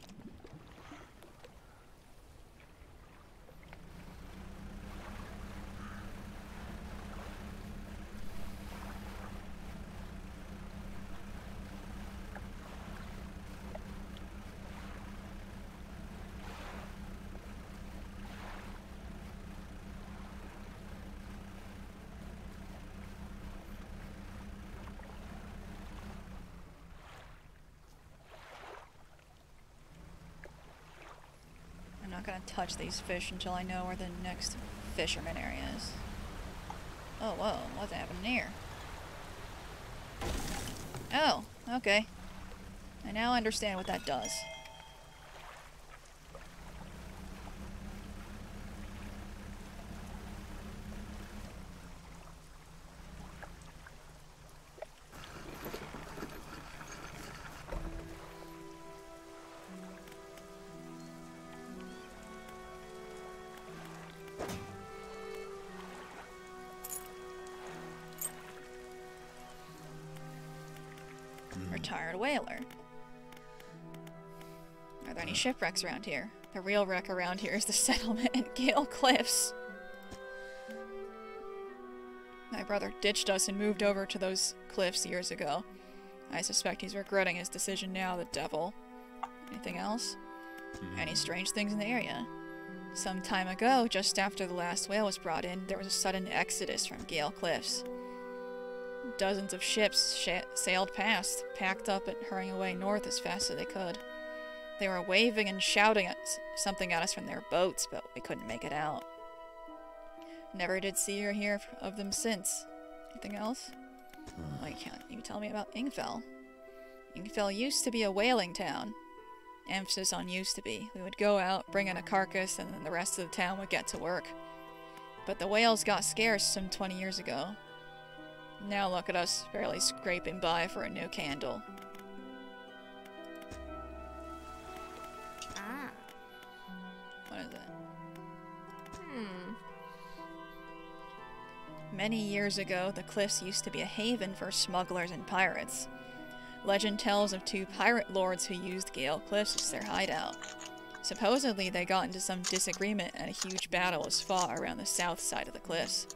I'm not gonna touch these fish until I know where the next fisherman area is. Oh, whoa, what's happening here? Oh, okay. I now understand what that does. Retired whaler. Are there any shipwrecks around here? The real wreck around here is the settlement at Gale Cliffs. My brother ditched us and moved over to those cliffs years ago. I suspect he's regretting his decision now, the devil. Anything else? Any strange things in the area? Some time ago, just after the last whale was brought in, there was a sudden exodus from Gale Cliffs. Dozens of ships sailed past, packed up and hurrying away north as fast as they could. They were waving and shouting something at us from their boats, but we couldn't make it out. Never did see or hear of them since. Anything else? Why can't you tell me about Ingfell? Ingfell used to be a whaling town. Emphasis on used to be. We would go out, bring in a carcass, and then the rest of the town would get to work. But the whales got scarce some 20 years ago. Now look at us, barely scraping by for a new candle. Ah. What is that? Many years ago, the cliffs used to be a haven for smugglers and pirates. Legend tells of two pirate lords who used Gale Cliffs as their hideout. Supposedly, they got into some disagreement and a huge battle was fought around the south side of the cliffs.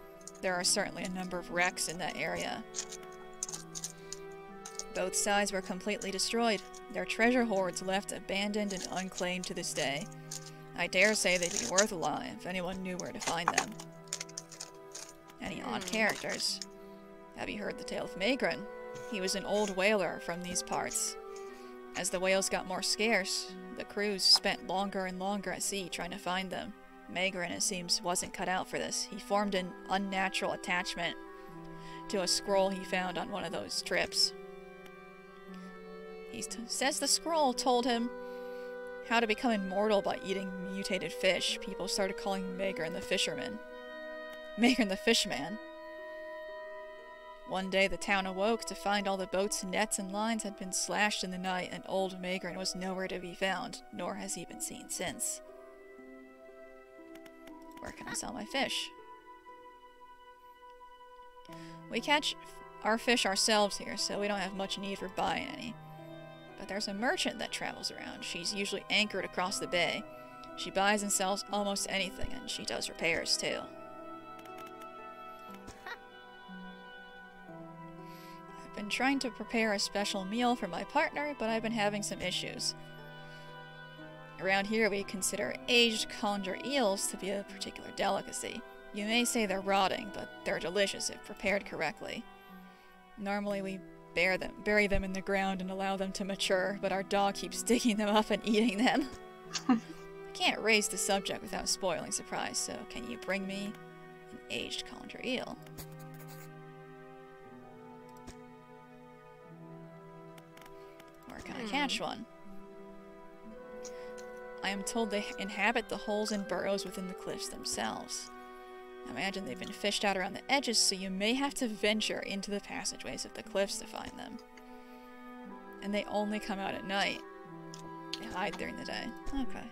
There are certainly a number of wrecks in that area. Both sides were completely destroyed, their treasure hoards left abandoned and unclaimed to this day. I dare say they'd be worth a lot if anyone knew where to find them. Any odd characters? Have you heard the tale of Magrin? He was an old whaler from these parts. As the whales got more scarce, the crews spent longer and longer at sea trying to find them. Magrin, it seems, wasn't cut out for this. He formed an unnatural attachment to a scroll he found on one of those trips. He says the scroll told him how to become immortal by eating mutated fish. People started calling him Magrin the Fisherman. Magrin the Fishman. One day the town awoke to find all the boats, nets, and lines had been slashed in the night, and old Magrin was nowhere to be found, nor has he been seen since. Where can I sell my fish? We catch our fish ourselves here, so we don't have much need for buying any. But there's a merchant that travels around. She's usually anchored across the bay. She buys and sells almost anything, and she does repairs too. I've been trying to prepare a special meal for my partner, but I've been having some issues. Around here we consider aged conger eels to be a particular delicacy. You may say they're rotting, but they're delicious if prepared correctly. Normally we bury them in the ground and allow them to mature, but our dog keeps digging them up and eating them. I can't raise the subject without spoiling surprise, so can you bring me an aged conger eel? Where can I catch one? I am told they inhabit the holes and burrows within the cliffs themselves. I imagine they've been fished out around the edges, so you may have to venture into the passageways of the cliffs to find them. And they only come out at night. They hide during the day. Okay.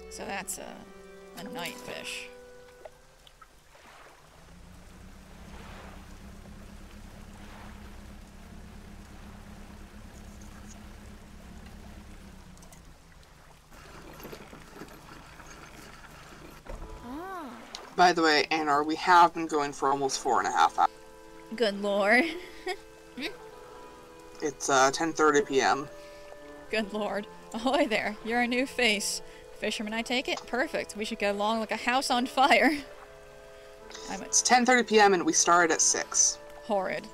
So that's a night fish. By the way, Aenor, we have been going for almost 4.5 hours. Good lord. It's 10:30 p.m. Good lord. Ahoy there, you're a new face. Fisherman, I take it? Perfect. We should get along like a house on fire. It's 10:30 p.m. and we started at 6. Horrid.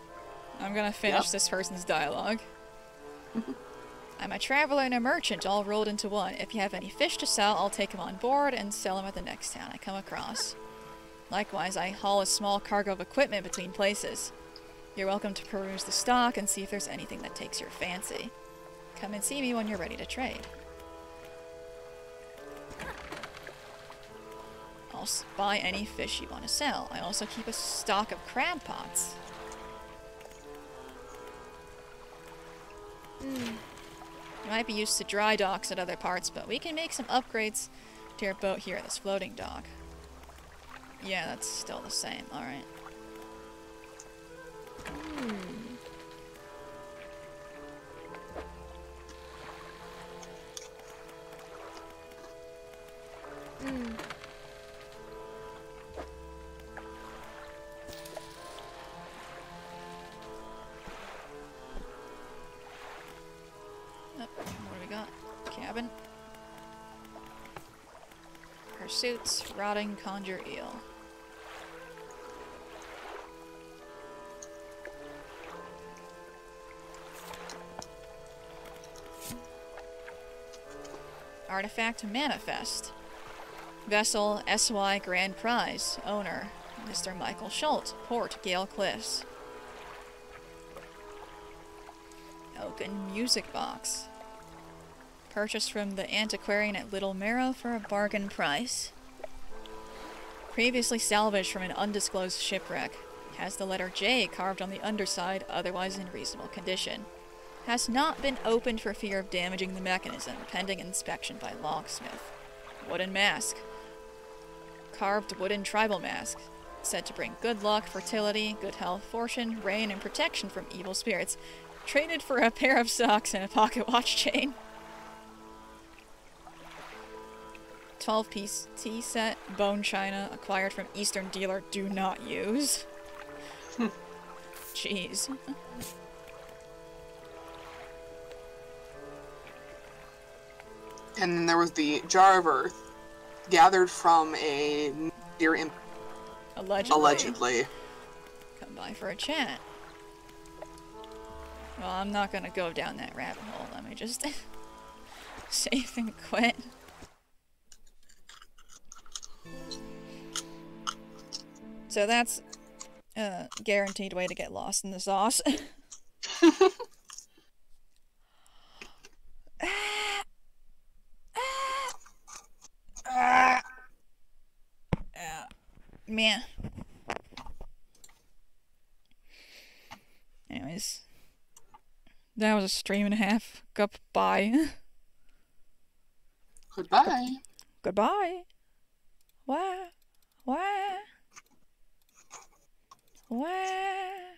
I'm gonna finish this person's dialogue. I'm a traveler and a merchant all rolled into one. If you have any fish to sell, I'll take them on board and sell them at the next town I come across. Likewise, I haul a small cargo of equipment between places. You're welcome to peruse the stock and see if there's anything that takes your fancy. Come and see me when you're ready to trade. I'll buy any fish you want to sell. I also keep a stock of crab pots. You might be used to dry docks at other parts, but we can make some upgrades to your boat here at this floating dock. Yeah, that's still the same. Alright. What do we got? Cabin. Pursuits, rotting conjure eel. Artifact manifest. Vessel SY Grand Prize. Owner Mr. Michael Schultz. Port Gale Cliffs. Oaken music box. Purchased from the antiquarian at Little Marrow for a bargain price. Previously salvaged from an undisclosed shipwreck. Has the letter J carved on the underside, otherwise in reasonable condition. Has not been opened for fear of damaging the mechanism, pending inspection by locksmith. Wooden mask. Carved wooden tribal mask. Said to bring good luck, fertility, good health, fortune, rain, and protection from evil spirits. Traded for a pair of socks and a pocket watch chain. 12-piece tea set, bone china, acquired from Eastern dealer, do not use. Jeez. And then there was the jar of earth, gathered from a near imp. Allegedly. Come by for a chat. Well, I'm not gonna go down that rabbit hole. Let me just save and quit. So that's a guaranteed way to get lost in the sauce. Man. Anyways. That was a stream and a half. Goodbye. Goodbye. Goodbye. Wah. Wah. Wah.